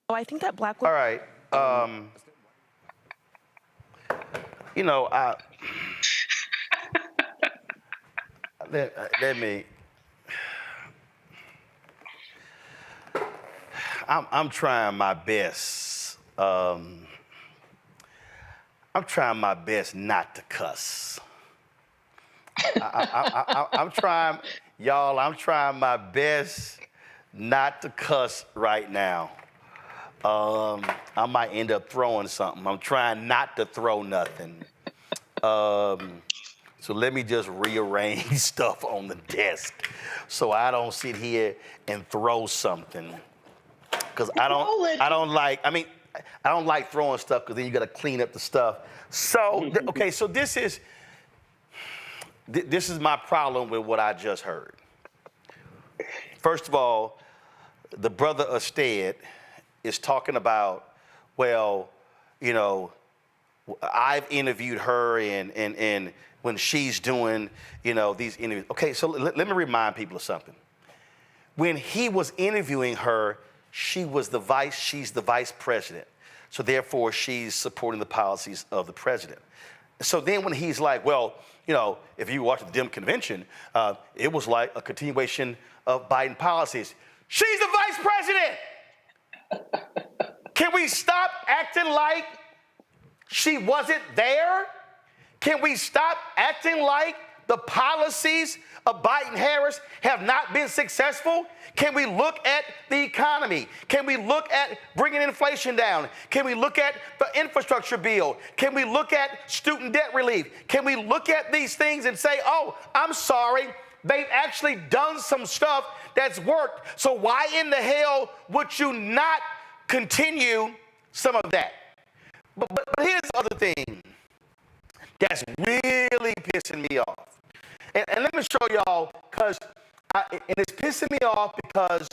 Oh, I think that black women. All right. You know, let me. I'm trying my best. I'm trying my best not to cuss. I'm trying, y'all. I'm trying my best not to cuss right now. I might end up throwing something. I'm trying not to throw nothing. So let me just rearrange stuff on the desk so I don't sit here and throw something. Because I don't like throwing stuff because then you got to clean up the stuff. So, okay, so this is my problem with what I just heard. First of all, the brother Usted is talking about, well, you know, I've interviewed her and when she's doing, you know, these interviews. Okay, so let me remind people of something. When he was interviewing her, she's the vice president. So therefore, she's supporting the policies of the president. So then when he's like, well, you know, if you watch the Dem convention, it was like a continuation of Biden policies. She's the vice president. Can we stop acting like she wasn't there? Can we stop acting like the policies of Biden-Harris have not been successful? Can we look at the economy? Can we look at bringing inflation down? Can we look at the infrastructure bill? Can we look at student debt relief? Can we look at these things and say, oh, I'm sorry, they've actually done some stuff that's worked. So why in the hell would you not continue some of that? But here's the other thing that's really pissing me off. And let me show y'all, and it's pissing me off because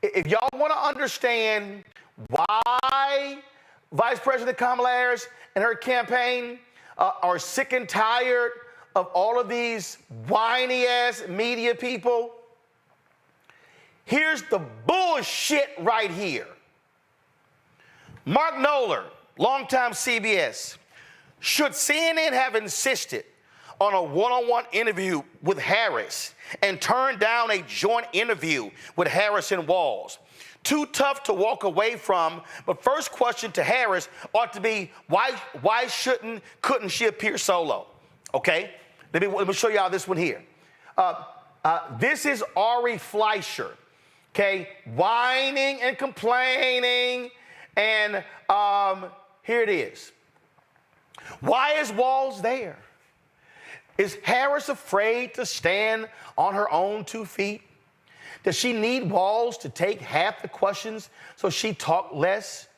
if y'all want to understand why Vice President Kamala Harris and her campaign are sick and tired of all of these whiny-ass media people, here's the bullshit right here. Mark Knoller, longtime CBS, should CNN have insisted on a one-on-one interview with Harris and turned down a joint interview with Harris and Walz? Too tough to walk away from, but first question to Harris ought to be, why couldn't she appear solo? Okay, let me show y'all this one here. This is Ari Fleischer, okay, whining and complaining, and here it is. Why is Walz there? Is Harris afraid to stand on her own 2 feet? Does she need Walz to take half the questions so she talk less?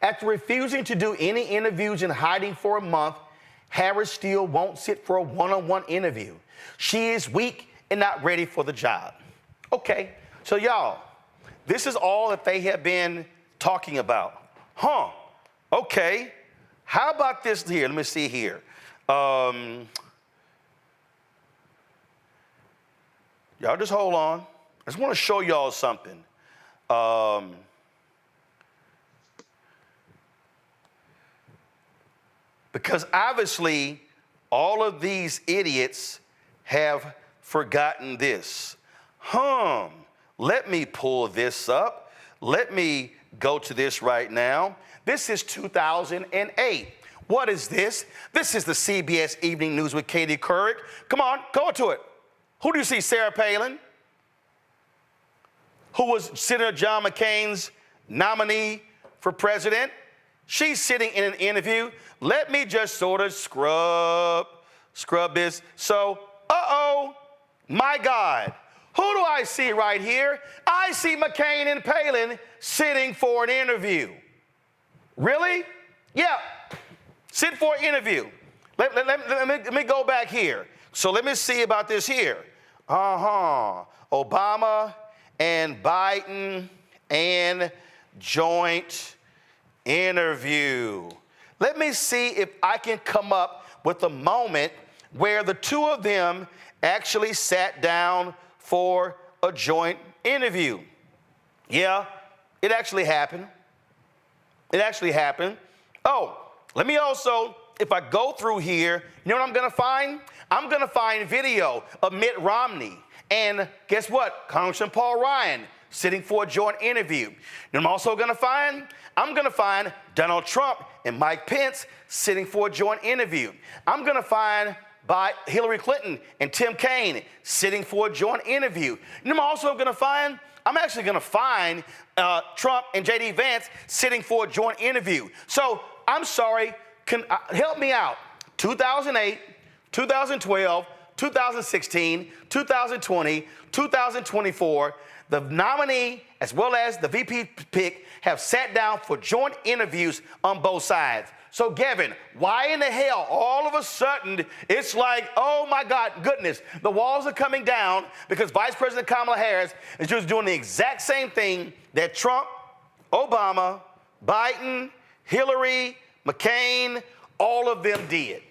After refusing to do any interviews and hiding for a month, Harris still won't sit for a one-on-one interview. She is weak and not ready for the job. Okay, so y'all, this is all that they have been talking about. Huh, okay. How about this here? Let me see here. Y'all just hold on. I just want to show y'all something. Because obviously, all of these idiots have forgotten this. Let me pull this up. Let me go to this right now. This is 2008. What is this? This is the CBS Evening News with Katie Couric. Come on, go to it. Who do you see? Sarah Palin, who was Senator John McCain's nominee for president. She's sitting in an interview. Let me just sort of scrub this. So, my God. Who do I see right here? I see McCain and Palin sitting for an interview. Really? Yeah. Sit for an interview. Let me go back here. So let me see about this here. Obama and Biden and joint interview. Let me see if I can come up with a moment where the two of them actually sat down for a joint interview. Yeah, it actually happened. It actually happened. Oh, let me also, if I go through here, you know what I'm going to find? I'm going to find video of Mitt Romney and guess what? Congressman Paul Ryan sitting for a joint interview. And I'm also going to find? I'm going to find Donald Trump and Mike Pence sitting for a joint interview. I'm going to find by Hillary Clinton and Tim Kaine sitting for a joint interview. And I'm also going to find, I'm actually going to find Trump and J.D. Vance sitting for a joint interview. So I'm sorry, help me out. 2008, 2012, 2016, 2020, 2024, the nominee as well as the VP pick have sat down for joint interviews on both sides. So, Gavin, why in the hell all of a sudden it's like, oh my God, goodness, the walls are coming down because Vice President Kamala Harris is just doing the exact same thing that Trump, Obama, Biden, Hillary, McCain, all of them did?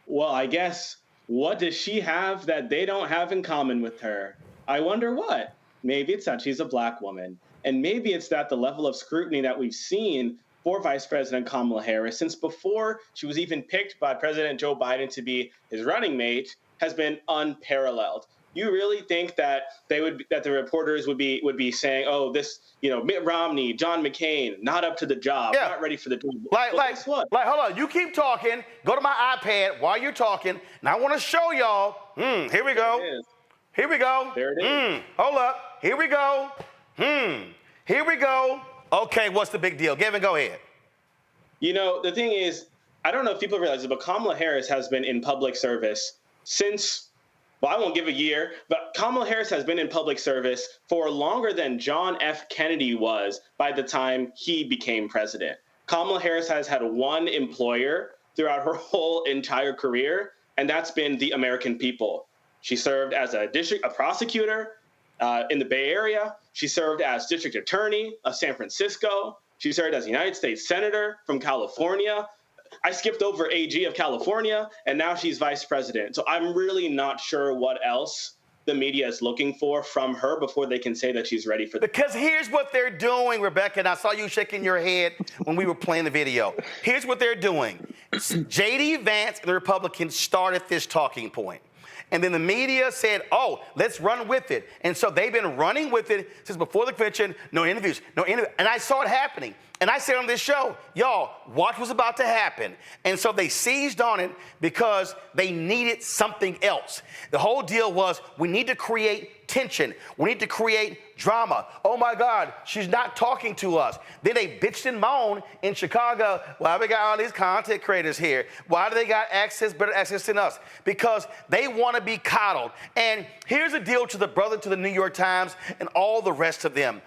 Well, I guess, what does she have that they don't have in common with her? I wonder what. Maybe it's that she's a Black woman. And maybe it's that the level of scrutiny that we've seen for Vice President Kamala Harris since before she was even picked by President Joe Biden to be his running mate has been unparalleled. You really think that that the reporters would be saying, oh, this, Mitt Romney, John McCain, not up to the job, not ready for the job. Guess what? Hold on, you keep talking. Go to my iPad while you're talking, and I want to show y'all. Here we go. Here we go. There it is. Hold up. Here we go. Here we go. Okay, what's the big deal? Gavin, go ahead. The thing is, I don't know if people realize it, but Kamala Harris has been in public service since, well, I won't give a year, but Kamala Harris has been in public service for longer than John F. Kennedy was by the time he became president. Kamala Harris has had one employer throughout her whole entire career, and that's been the American people. She served as a prosecutor in the Bay Area. She served as district attorney of San Francisco. She served as a United States senator from California. I skipped over AG of California, and now she's vice president. So I'm really not sure what else the media is looking for from her before they can say that she's ready for that. Because here's what they're doing, Rebecca, and I saw you shaking your head when we were playing the video. Here's what they're doing. J.D. Vance and the Republicans started this talking point. And then the media said, oh, let's run with it. And so they've been running with it since before the convention, no interviews, no interviews. And I saw it happening. And I said on this show, y'all, watch what's about to happen. And so they seized on it because they needed something else. The whole deal was we need to create tension. We need to create drama. Oh, my God, she's not talking to us. Then they bitched and moaned in Chicago. Why we got all these content creators here? Why do they got better access than us? Because they want to be coddled. And here's the deal to the brother to the New York Times and all the rest of them.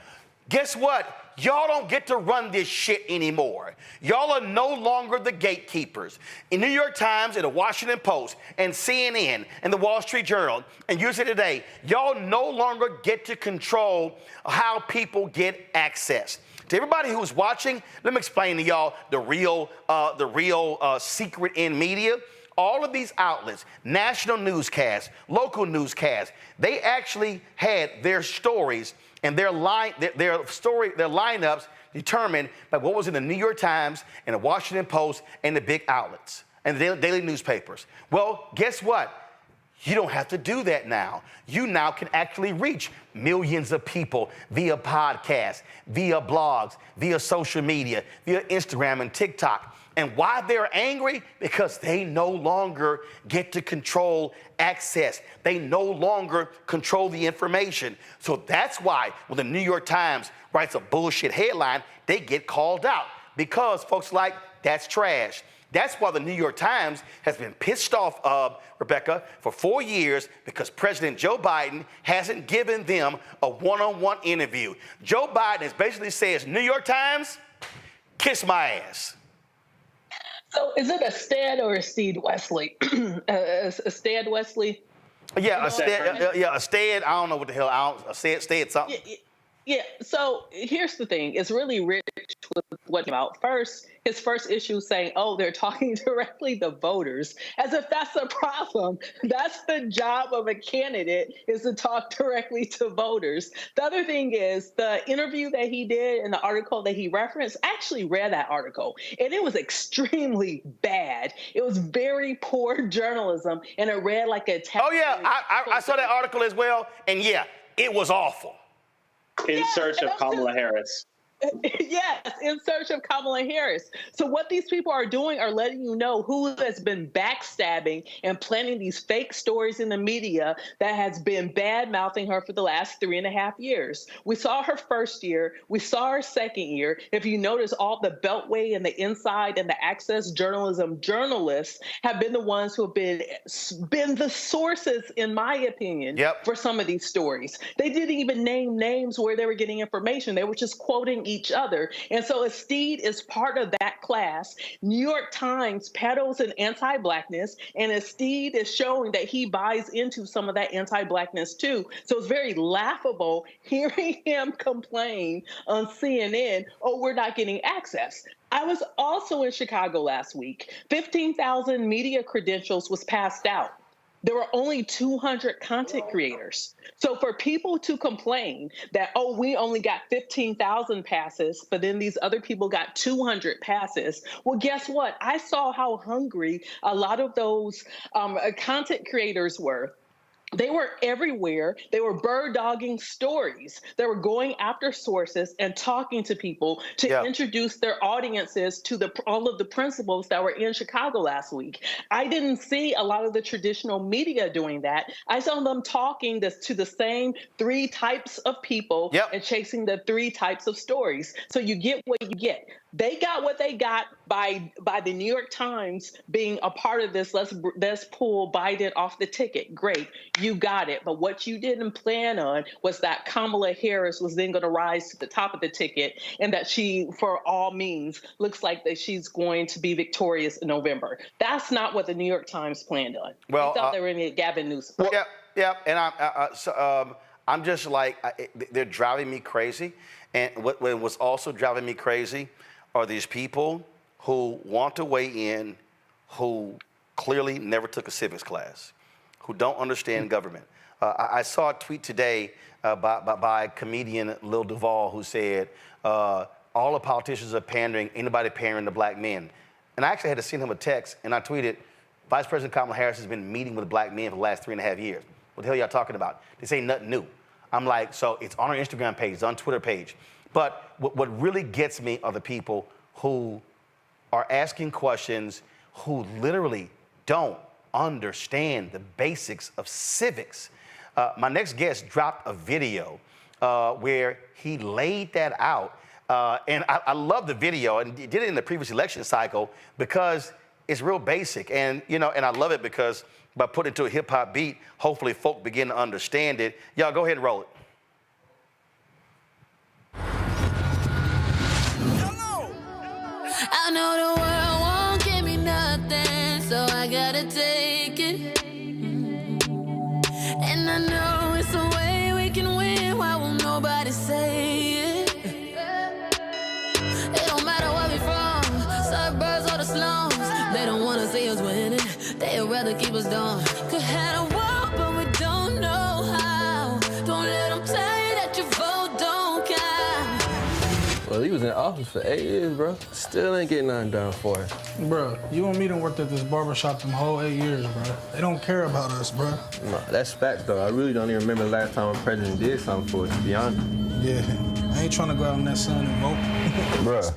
Guess what? Y'all don't get to run this shit anymore. Y'all are no longer the gatekeepers. In New York Times and the Washington Post and CNN and the Wall Street Journal and USA Today, y'all no longer get to control how people get access. To everybody who's watching, let me explain to y'all the real secret in media. All of these outlets, national newscasts, local newscasts, they actually had their stories and their lineups determined by what was in the New York Times and the Washington Post and the big outlets and the daily newspapers. Well, guess what? You don't have to do that now. You now can actually reach millions of people via podcasts, via blogs, via social media, via Instagram and TikTok. And why they're angry? Because they no longer get to control access. They no longer control the information. So that's why when the New York Times writes a bullshit headline, they get called out. Because folks like, that's trash. That's why the New York Times has been pissed off of, Rebecca, for 4 years because President Joe Biden hasn't given them a one-on-one interview. Joe Biden basically says, New York Times, kiss my ass. So is it a Stead or a Steed Wesley? A Stead Wesley? Yeah, a Stead. I don't know what the hell. A Stead something. Yeah, so here's the thing. It's really rich with what about. First, his first issue saying, oh, they're talking directly to voters, as if that's a problem. That's the job of a candidate, is to talk directly to voters. The other thing is the interview that he did and the article that he referenced, I actually read that article, and it was extremely bad. It was very poor journalism, and it read like a text. Oh, yeah, I saw that article as well, and yeah, it was awful. In search of Kamala Harris. Yes, in search of Kamala Harris. So what these people are doing are letting you know who has been backstabbing and planting these fake stories in the media that has been bad-mouthing her for the last 3.5 years. We saw her first year. We saw her second year. If you notice, all the Beltway and the Inside and the Access Journalism journalists have been the ones who have been the sources, in my opinion, for some of these stories. They didn't even name names where they were getting information. They were just quoting each other. And so Steed is part of that class. New York Times peddles an anti-blackness, and Steed is showing that he buys into some of that anti-blackness too. So it's very laughable hearing him complain on CNN, oh, we're not getting access. I was also in Chicago last week. 15,000 media credentials was passed out. There were only 200 content creators. So for people to complain that, oh, we only got 15,000 passes, but then these other people got 200 passes, well, guess what? I saw how hungry a lot of those content creators were. They were everywhere. They were bird-dogging stories. They were going after sources and talking to people to introduce their audiences to all of the principles that were in Chicago last week. I didn't see a lot of the traditional media doing that. I saw them talking to the same 3 types of people and chasing the 3 types of stories. So you get what you get. They got what they got by the New York Times being a part of this. Let's pull Biden off the ticket. Great, you got it. But what you didn't plan on was that Kamala Harris was then going to rise to the top of the ticket, and that she, for all means, looks like that she's going to be victorious in November. That's not what the New York Times planned on. Well, they thought they were going to get Gavin Newsom. And I'm just like, they're driving me crazy. And what was also driving me crazy are these people who want to weigh in, who clearly never took a civics class, who don't understand government. I saw a tweet today by comedian Lil Duval, who said, all the politicians are pandering, anybody pandering to black men. And I actually had to send him a text, and I tweeted, Vice President Kamala Harris has been meeting with black men for the last 3.5 years. What the hell y'all talking about? This ain't nothing new. I'm like, so it's on our Instagram page, it's on Twitter page. But what really gets me are the people who are asking questions, who literally don't understand the basics of civics. My next guest dropped a video where he laid that out. And I love the video, and he did it in the previous election cycle because it's real basic. And, and I love it because by putting it to a hip hop beat, hopefully folk begin to understand it. Y'all go ahead and roll it. I know the world won't give me nothing, so I gotta take it. And I know it's a way we can win. Why won't nobody say it? It don't matter where we from, suburbs or the slums. They don't wanna see us winning, they'd rather keep us down. Could have a war, but we don't know how. Don't let them tell you that your vote don't count. Well, he was in office for 8 years, bro. Still ain't getting nothing done for it. Bro, you and me done worked at this barbershop them whole 8 years, bro. They don't care about us, bro. No, that's facts, though. I really don't even remember the last time a president did something for us, to be honest. Yeah, I ain't trying to go out in that sun and vote. Bruh.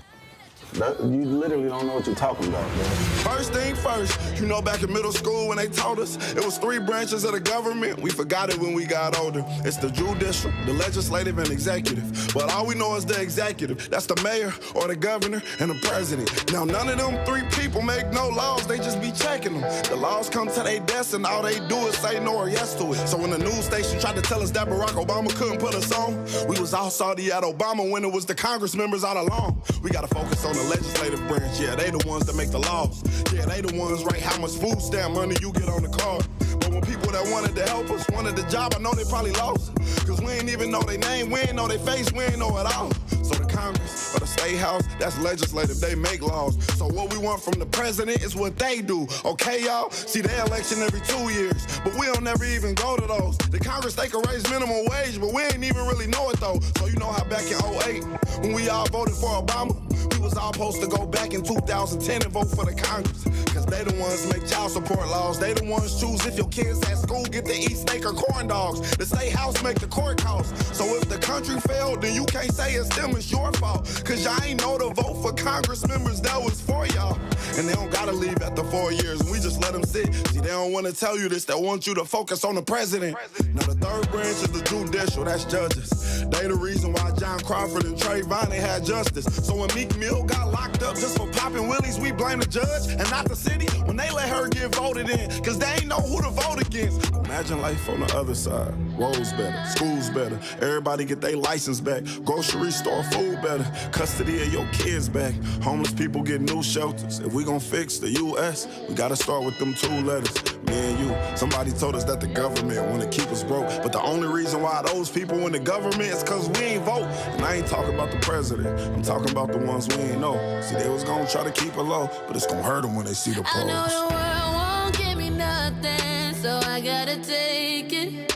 You literally don't know what you're talking about, man. First thing first, back in middle school when they taught us it was 3 branches of the government. We forgot it when we got older. It's the judicial, the legislative, and executive. But all we know is the executive. That's the mayor or the governor and the president. Now, none of them 3 people make no laws. They just be checking them. The laws come to their desk and all they do is say no or yes to it. So when the news station tried to tell us that Barack Obama couldn't put us on, we was all salty at Obama when it was the Congress members all along. We gotta focus on the legislative branch. Yeah, they the ones that make the laws. Yeah, they the ones write how much food stamp money you get on the card. But when people that wanted to help us wanted the job, I know they probably lost. Cause we ain't even know their name, we ain't know their face, we ain't know it all. So the Congress or the State House, that's legislative, they make laws. So what we want from the president is what they do, okay, y'all? See, they election every 2 years, but we don't never even go to those. The Congress, they can raise minimum wage, but we ain't even really know it, though. So you know how back in 2008, when we all voted for Obama, we was all supposed to go back in 2010 and vote for the Congress. Cause they the ones make child support laws. They the ones choose if your kids at school get to eat steak or corn dogs. The State House make the court calls. So if the country failed, then you can't say it's them, it's your fault. Cause y'all ain't know to vote for Congress members that was for y'all. And they don't gotta leave after 4 years, and we just let them sit. See, they don't wanna tell you this, they want you to focus on the president. Now the third branch is the judicial, that's judges. They the reason why John Crawford and Trayvon ain't had justice. So when Meek Mill got locked up just for popping willies, we blame the judge and not the city when they let her get voted in, cause they ain't know who to vote against. Imagine life on the other side. Roads better, schools better, everybody get their license back, grocery store food better, custody of your kids back, homeless people get new shelters. If we gon' fix the U.S., we gotta start with them 2 letters, me and you. Somebody told us that the government wanna keep us broke, but the only reason why those people in the government is cause we ain't vote. And I ain't talking about the president, I'm talking about the ones we ain't know. See, they was gonna try to keep it low, but it's gonna hurt them when they see the polls. I know the world won't give me nothing, so I gotta take it.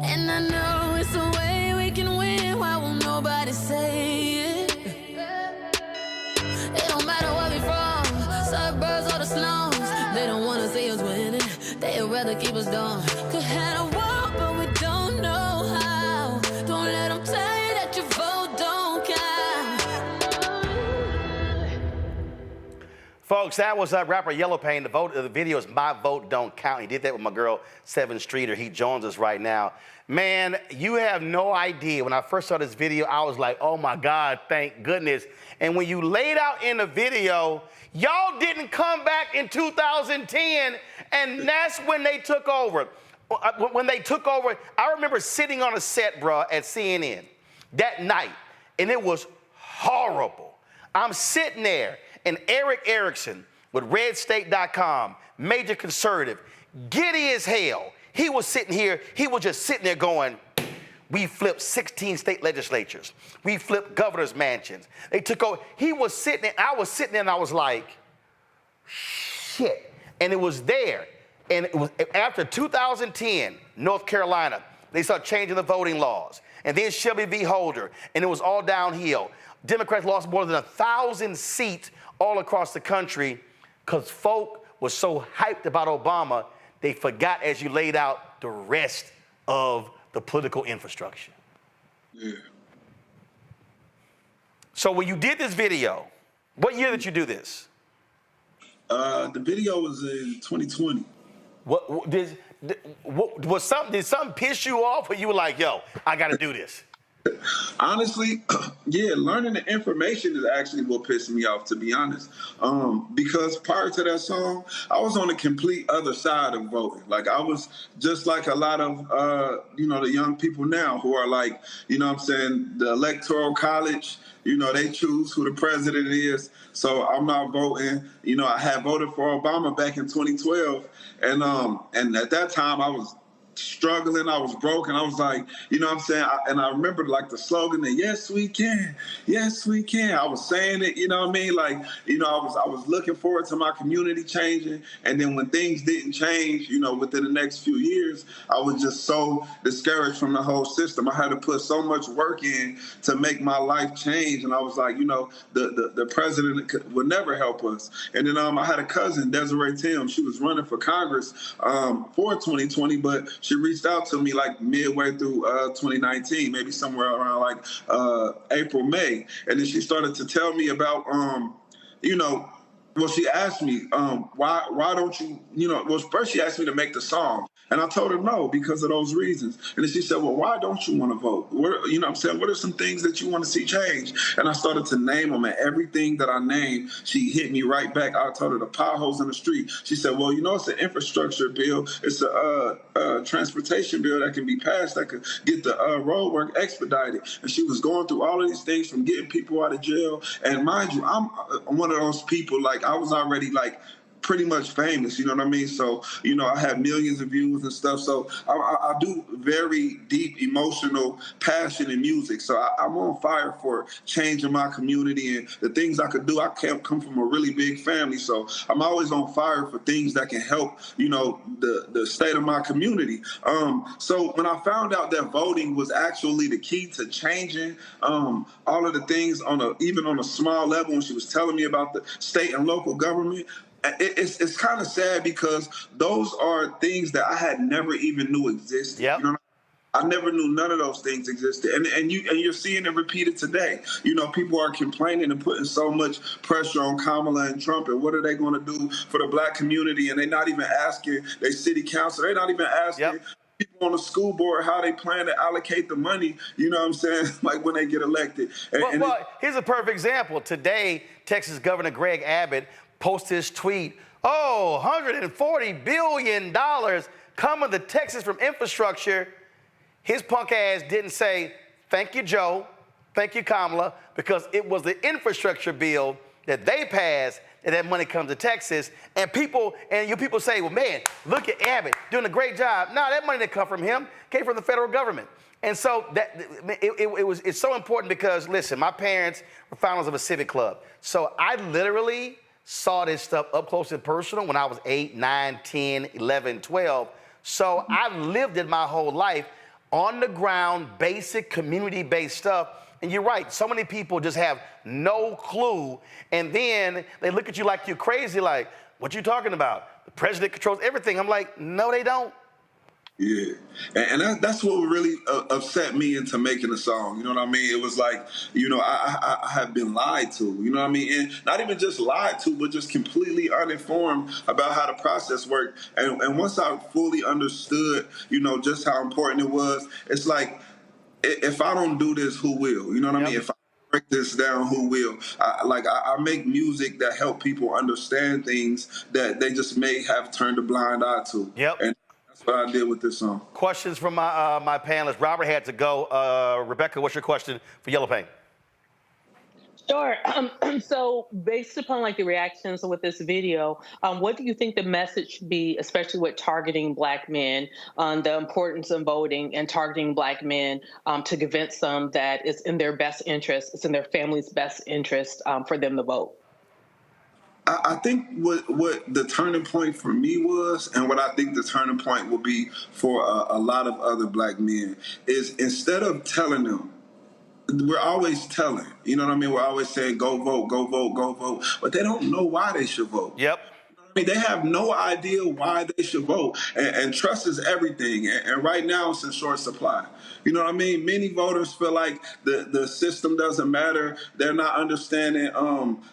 And I know it's a way we can win, why won't nobody say it? It don't matter where we from, suburbs or the slums. They don't wanna see us winning, they'd rather keep us dumb. Could have a war, but we don't know how. Don't let them tell you that your vote don't count. Folks, that was rapper YelloPain. The video is My Vote Don't Count. He did that with my girl, 7th Streeter. He joins us right now. Man, you have no idea. When I first saw this video, I was like, oh my God, thank goodness. And when you laid out in the video, y'all didn't come back in 2010, and that's when they took over. When they took over, I remember sitting on a set, bruh, at CNN that night, and it was horrible. I'm sitting there, and Eric Erickson with RedState.com, major conservative, giddy as hell. He was sitting here, he was just sitting there going, we flipped 16 state legislatures. We flipped governor's mansions. They took over. He was sitting there, I was sitting there, and I was like, shit. And it was there. And it was after 2010, North Carolina, they started changing the voting laws. And then Shelby v. Holder, and it was all downhill. Democrats lost more than 1,000 seats all across the country because folk was so hyped about Obama, they forgot, as you laid out, the rest of the political infrastructure. Yeah. So when you did this video, what year did you do this? The video was in 2020. Did something piss you off, or you were like, yo, I got to do this? Honestly, yeah, learning the information is actually what pissed me off, to be honest. Because prior to that song, I was on the complete other side of voting. Like, I was just like a lot of, the young people now who are like, what I'm saying, the Electoral College, they choose who the president is. So I'm not voting. I had voted for Obama back in 2012. And at that time, I was struggling, I was broke, and I was like, what I'm saying? I remember like the slogan that, yes, we can. Yes, we can. I was saying it, what I mean? Like, I was looking forward to my community changing. And then when things didn't change, within the next few years, I was just so discouraged from the whole system. I had to put so much work in to make my life change. And I was like, the president would never help us. And then I had a cousin, Desiree Tim. She was running for Congress for 2020, but she reached out to me like midway through 2019, maybe somewhere around like April, May. And then she started to tell me about, she asked me, why don't you, first she asked me to make the song. And I told her no, because of those reasons. And then she said, well, why don't you want to vote? You know what I'm saying? What are some things that you want to see change? And I started to name them, and everything that I named, she hit me right back. I told her the potholes in the street. She said, well, you know, it's an infrastructure bill. It's a transportation bill that can be passed that could get the road work expedited. And she was going through all of these things, from getting people out of jail. And mind you, I'm one of those people, like, I was already, like, pretty much famous, you know what I mean? So, you know, I have millions of views and stuff. So I do very deep emotional passion in music. So I'm on fire for changing my community and the things I could do. I come from a really big family, so I'm always on fire for things that can help, you know, the state of my community. So when I found out that voting was actually the key to changing all of the things even on a small level, when she was telling me about the state and local government, it's kind of sad, because those are things that I had never even knew existed. Yep. You know, I never knew none of those things existed, and you're seeing it repeated today. You know, people are complaining and putting so much pressure on Kamala and Trump, and what are they going to do for the black community? And they're not even asking their city council. They're not even asking people on the school board how they plan to allocate the money. You know what I'm saying? Like, when they get elected. Well, here's a perfect example. Today, Texas Governor Greg Abbott post his tweet, oh, $140 billion coming to Texas from infrastructure. His punk ass didn't say, thank you, Joe, thank you, Kamala, because it was the infrastructure bill that they passed that money comes to Texas. And you people say, well, man, look at Abbott doing a great job. No, that money didn't come from him, came from the federal government. And so it's so important, because, listen, my parents were founders of a civic club. So I literally saw this stuff up close and personal when I was 8, 9, 10, 11, 12. So I lived it my whole life, on the ground, basic community-based stuff. And you're right, so many people just have no clue. And then they look at you like you're crazy, like, what you talking about? The president controls everything. I'm like, no, they don't. Yeah, and that's what really upset me into making a song. You know what I mean? It was like, you know, I have been lied to. You know what I mean? And not even just lied to, but just completely uninformed about how the process worked. And once I fully understood, you know, just how important it was, it's like, if I don't do this, who will? You know what I mean? If I break this down, who will? I make music that help people understand things that they just may have turned a blind eye to. Yep. And that's what I did with this song. Questions from my panelists. Robert had to go. Rebecca, what's your question for YelloPain? Sure. So based upon like the reactions with this video, what do you think the message should be, especially with targeting Black men, on the importance of voting and targeting Black men to convince them that it's in their best interest, it's in their family's best interest for them to vote? I think what the turning point for me was, and what I think the turning point will be for a lot of other Black men, is instead of telling them, we're always telling, you know what I mean? We're always saying, go vote, go vote, go vote. But they don't know why they should vote. Yep. I mean, they have no idea why they should vote. And trust is everything. And right now, it's in short supply. You know what I mean? Many voters feel like the system doesn't matter. They're not understanding,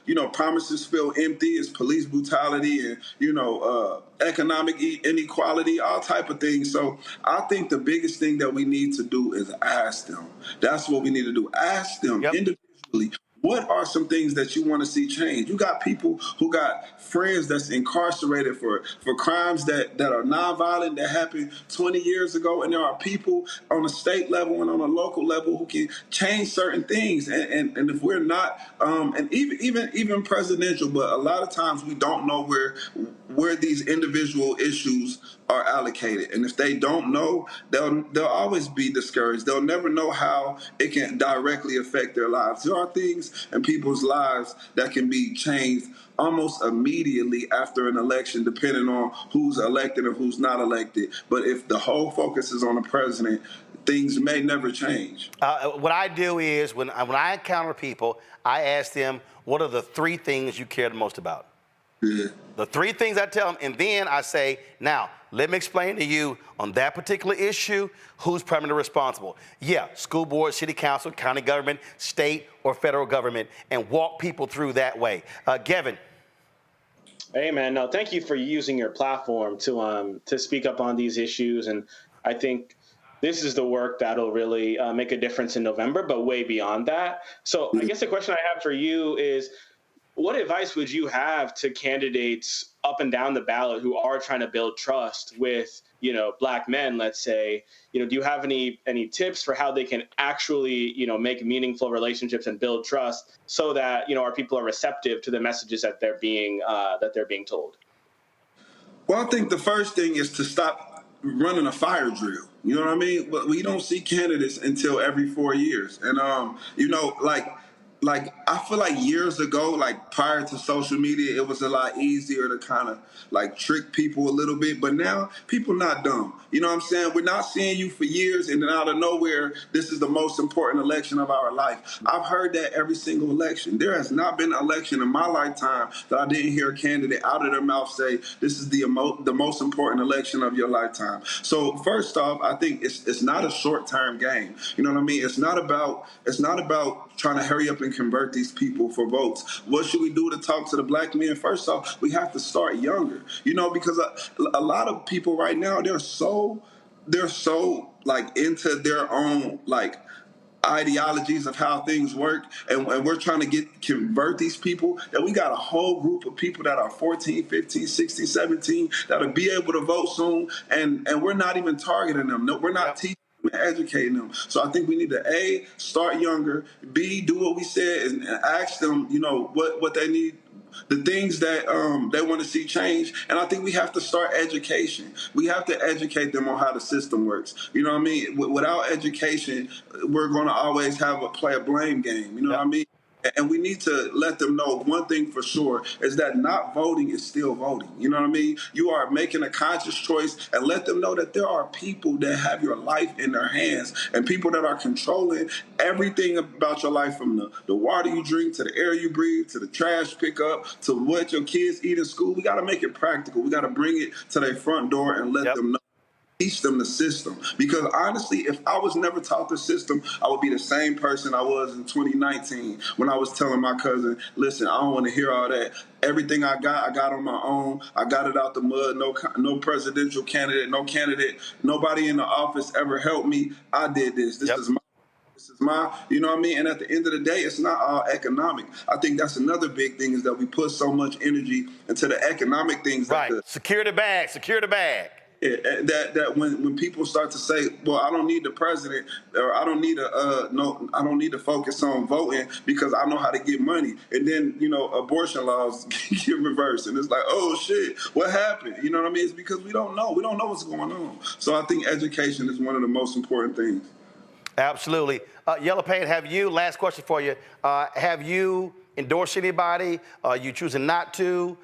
you know, promises feel empty. It's police brutality and, you know, economic inequality, all type of things. So I think the biggest thing that we need to do is ask them. That's what we need to do. Ask them individually. What are some things that you want to see change? You got people who got friends that's incarcerated for crimes that are nonviolent, that happened 20 years ago. And there are people on a state level and on a local level who can change certain things. And if we're not, and even presidential, but a lot of times we don't know where these individual issues are allocated. And if they don't know, they'll always be discouraged. They'll never know how it can directly affect their lives. There are things in people's lives that can be changed almost immediately after an election, depending on who's elected and who's not elected. But if the whole focus is on the president, things may never change. What I do is when I encounter people, I ask them, what are the 3 things you care the most about? Yeah. The 3 things I tell them, and then I say, now, let me explain to you on that particular issue, who's primarily responsible. Yeah, school board, city council, county government, state or federal government, and walk people through that way. Gavin. Hey, man, no, thank you for using your platform to speak up on these issues. And I think this is the work that'll really make a difference in November, but way beyond that. So I guess the question I have for you is, what advice would you have to candidates up and down the ballot who are trying to build trust with, Black men, let's say? Do you have any tips for how they can actually, make meaningful relationships and build trust so that, our people are receptive to the messages that they're being told? Well, I think the first thing is to stop running a fire drill. You know what I mean? But we don't see candidates until every 4 years. And, like I feel like years ago, like prior to social media, it was a lot easier to kind of like trick people a little bit. But now people not dumb. You know what I'm saying? We're not seeing you for years, and then out of nowhere, this is the most important election of our life. I've heard that every single election. There has not been an election in my lifetime that I didn't hear a candidate out of their mouth say, this is the most important election of your lifetime. So first off, I think it's not a short-term game. You know what I mean? It's not about trying to hurry up and convert these people for votes. What should we do to talk to the Black men? First off, we have to start younger, because a lot of people right now, they're so like into their own like ideologies of how things work, and we're trying to convert these people, that we got a whole group of people that are 14, 15, 16, 17 that'll be able to vote soon, and we're not even targeting them. No, we're not teaching and educating them. So I think we need to A, start younger, B, do what we said, and ask them, what they need, the things that they want to see change. And I think we have to start education. We have to educate them on how the system works. You know what I mean? Without education, we're going to always play a blame game. You know what I mean? And we need to let them know one thing for sure is that not voting is still voting. You know what I mean? You are making a conscious choice, and let them know that there are people that have your life in their hands, and people that are controlling everything about your life, from the water you drink to the air you breathe to the trash pickup to what your kids eat in school. We got to make it practical. We got to bring it to their front door and let them know. Teach them the system. Because honestly, if I was never taught the system, I would be the same person I was in 2019 when I was telling my cousin, listen, I don't want to hear all that. Everything I got on my own. I got it out the mud. No presidential candidate, nobody in the office ever helped me. I did this. This is my, you know what I mean? And at the end of the day, it's not all economic. I think that's another big thing, is that we put so much energy into the economic things. Right. Secure the bag. Secure the bag. That when people start to say, well, I don't need the president, or I don't need I don't need to focus on voting because I know how to get money, and then abortion laws get reversed, and it's like, oh shit, what happened? You know what I mean? It's because we don't know what's going on. So I think education is one of the most important things. Absolutely. YelloPain, last question for you, have you endorsed anybody? Are you choosing not to?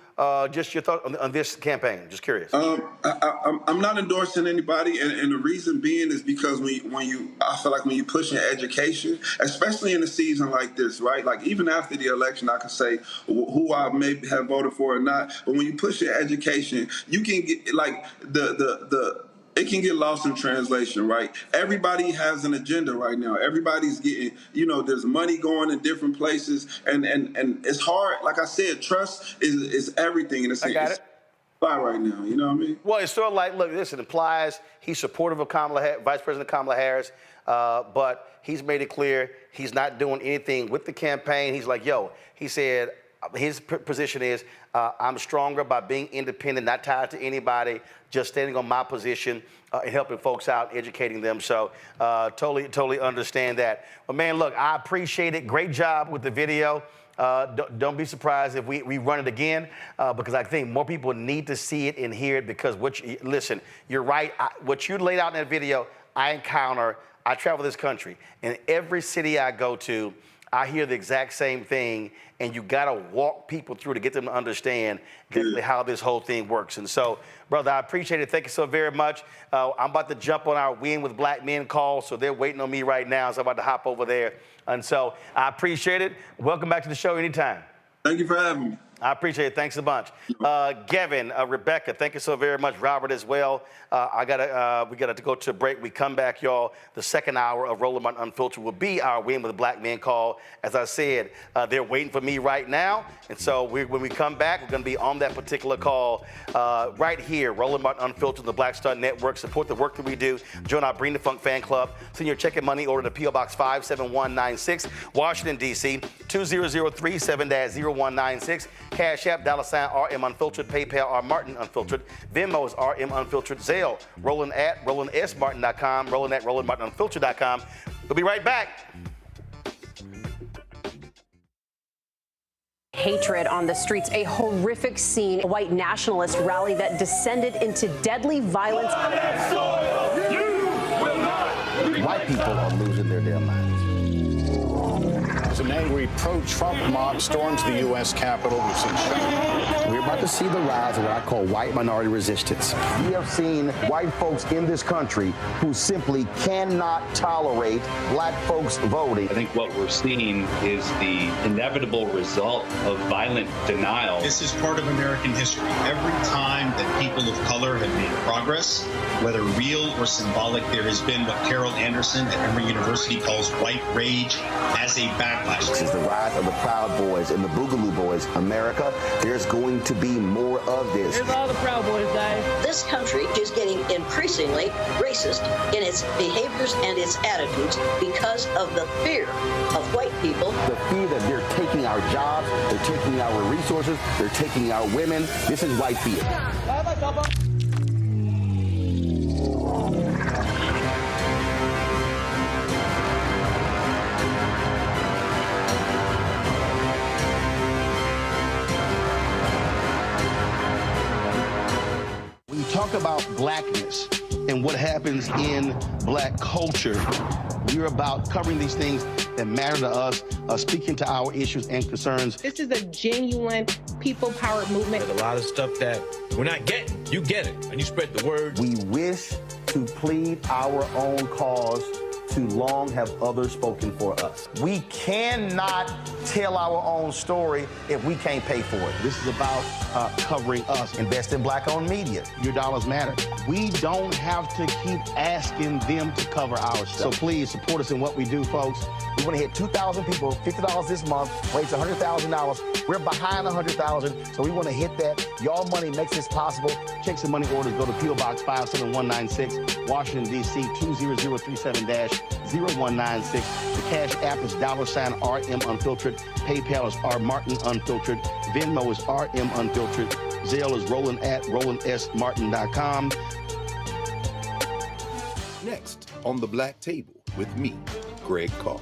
Just your thought on this campaign. Just curious. I'm not endorsing anybody, and the reason being is because I feel like when you push in education, especially in a season like this, right? Like even after the election, I can say who I may have voted for or not. But when you push in education, you can get like it can get lost in translation, right? Everybody has an agenda right now. Everybody's getting, there's money going in different places, and it's hard. Like I said, trust is everything. And it's right now, you know what I mean? Well, it's sort of like, look, this, it implies he's supportive of Vice President Kamala Harris, but he's made it clear he's not doing anything with the campaign. He's like, he said, his position is, I'm stronger by being independent, not tied to anybody, just standing on my position and helping folks out, educating them. So totally understand that. But man, look, I appreciate it. Great job with the video. Don't be surprised if we run it again, because I think more people need to see it and hear it, because listen, you're right. What you laid out in that video, I travel this country, and every city I go to, I hear the exact same thing, and you got to walk people through to get them to understand exactly how this whole thing works. And so, brother, I appreciate it. Thank you so very much. I'm about to jump on our Win with Black Men call, so they're waiting on me right now, so I'm about to hop over there. And so I appreciate it. Welcome back to the show anytime. Thank you for having me. I appreciate it. Thanks a bunch. Gavin, Rebecca, thank you so very much. Robert as well. We gotta go to a break. We come back, y'all. The second hour of Roland Martin Unfiltered will be our Win with a Black Man call. As I said, they're waiting for me right now. And so when we come back, we're gonna be on that particular call right here, Roland Martin Unfiltered, the Black Star Network. Support the work that we do. Join our Bring the Funk fan club. Send your check and money order to P.O. Box 57196, Washington, D.C., 20037-0196. Cash App, $RM Unfiltered, PayPal, R Martin Unfiltered, Venmo is RM Unfiltered, Zelle, Roland at RolandSMartin.com, Roland at RolandMartinUnfiltered.com. We'll be right back. Hatred on the streets, a horrific scene, a white nationalist rally that descended into deadly violence. White people are losing their damn minds. An angry pro-Trump mob storms the U.S. Capitol. We've seen shooting. We're about to see the rise of what I call white minority resistance. We have seen white folks in this country who simply cannot tolerate black folks voting. I think what we're seeing is the inevitable result of violent denial. This is part of American history. Every time that people of color have made progress, whether real or symbolic, there has been what Carol Anderson at Emory University calls white rage as a backlash. This is the rise of the Proud Boys and the Boogaloo Boys. America, there's going to be more of this. Here's all the Proud Boys, guys. This country is getting increasingly racist in its behaviors and its attitudes because of the fear of white people. The fear that they're taking our jobs, they're taking our resources, they're taking our women. This is white fear. Talk about blackness and what happens in black culture. We're about covering these things that matter to us, speaking to our issues and concerns. This is a genuine people-powered movement. There's a lot of stuff that we're not getting. You get it, and you spread the word. We wish to plead our own cause. Too long have others spoken for us. We cannot tell our own story if we can't pay for it. This is about covering us. Invest in black-owned media. Your dollars matter. We don't have to keep asking them to cover our stuff. So please support us in what we do, folks. We want to hit 2,000 people, $50 this month, raise $100,000. We're behind 100,000, so we want to hit that. Y'all money makes this possible. Check some money orders. Go to P.O. Box 57196, Washington, D.C., 20037-0196. The Cash App is $RM Unfiltered. PayPal is R Martin Unfiltered. Venmo is RM Unfiltered. Zelle is Roland at RolandSMartin.com. Next on The Black Table with me, Greg Carr,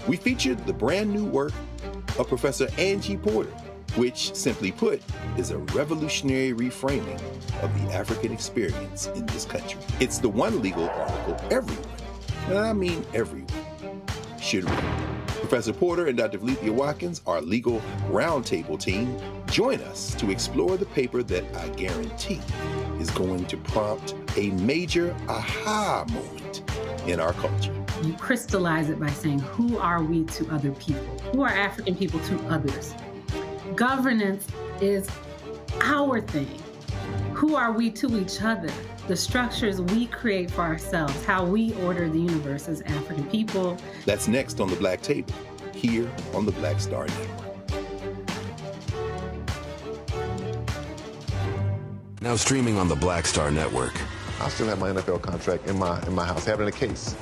we featured the brand new work of Professor Angie Porter, which, simply put, is a revolutionary reframing of the African experience in this country. It's the one legal article everyone, and I mean everyone, should read. Professor Porter and Dr. Valencia Watkins, our legal roundtable team, join us to explore the paper that I guarantee is going to prompt a major aha moment in our culture. You crystallize it by saying, who are we to other people? Who are African people to others? Governance is our thing. Who are we to each other? The structures we create for ourselves, how we order the universe as African people. That's next on The Black Table, here on the Black Star Network. Now streaming on the Black Star Network. I still have my NFL contract in my house, having a case.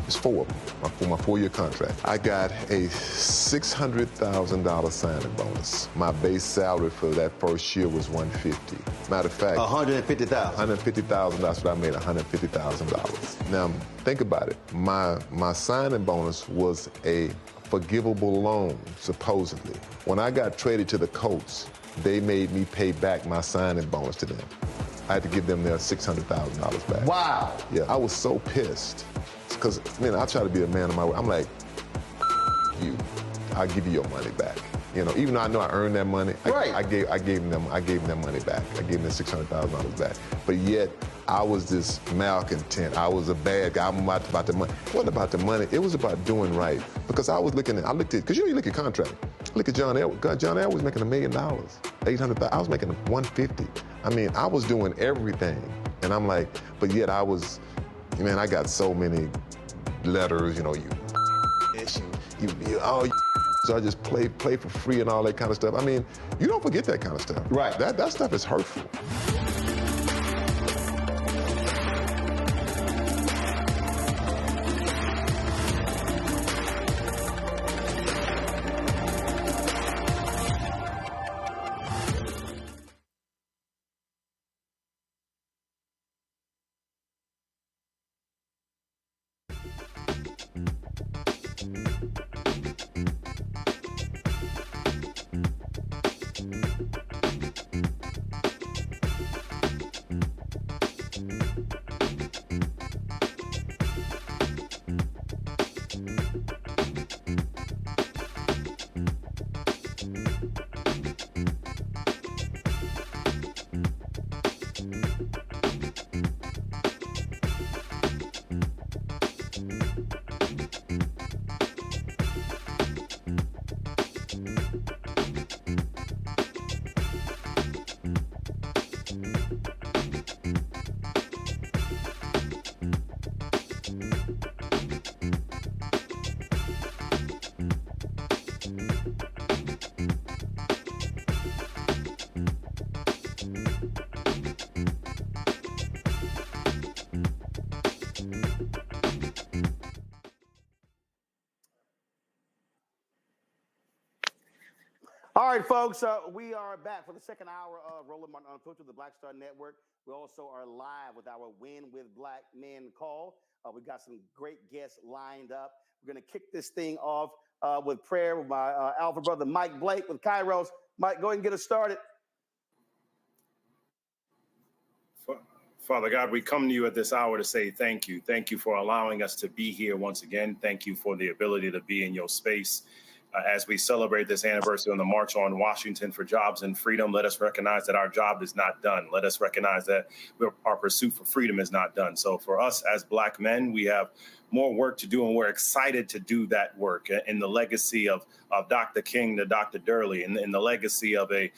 It's 4 of them, for my 4-year contract. I got a $600,000 signing bonus. My base salary for that first year was $150,000. Matter of fact, $150,000. $150,000. That's what I made, $150,000. Now think about it. My signing bonus was a forgivable loan, supposedly. When I got traded to the Colts, they made me pay back my signing bonus to them. I had to give them their $600,000 back. Wow. Yeah, I was so pissed. Because, I try to be a man of my word. I'm like, you, I'll give you your money back. Even though I know I earned that money, right. I gave them their money back. I gave them $600,000 back. But yet, I was this malcontent. I was a bad guy. I'm about the money. It wasn't about the money. It was about doing right. Because I looked at, because you look at contract. Look at John Edwards. God, John Edwards was making $1 million, 800,000. I was making 150. I mean, I was doing everything. And I'm like, but yet I was, man, I got so many letters, you know, so I just play for free and all that kind of stuff. I mean, you don't forget that kind of stuff. Right. That stuff is hurtful. All right, folks, we are back for the second hour of Roland Martin Unfiltered, the Black Star Network. We also are live with our Win with Black Men call. We've got some great guests lined up. We're going to kick this thing off with prayer with my alpha brother, Mike Blake with Kairos. Mike, go ahead and get us started. Father God, we come to you at this hour to say thank you. Thank you for allowing us to be here once again. Thank you for the ability to be in your space. As we celebrate this anniversary on the March on Washington for Jobs and Freedom, let us recognize that our job is not done. Let us recognize that our pursuit for freedom is not done. So for us as Black men, we have more work to do, and we're excited to do that work in the legacy of Dr. King to Dr. Durley, in the legacy of a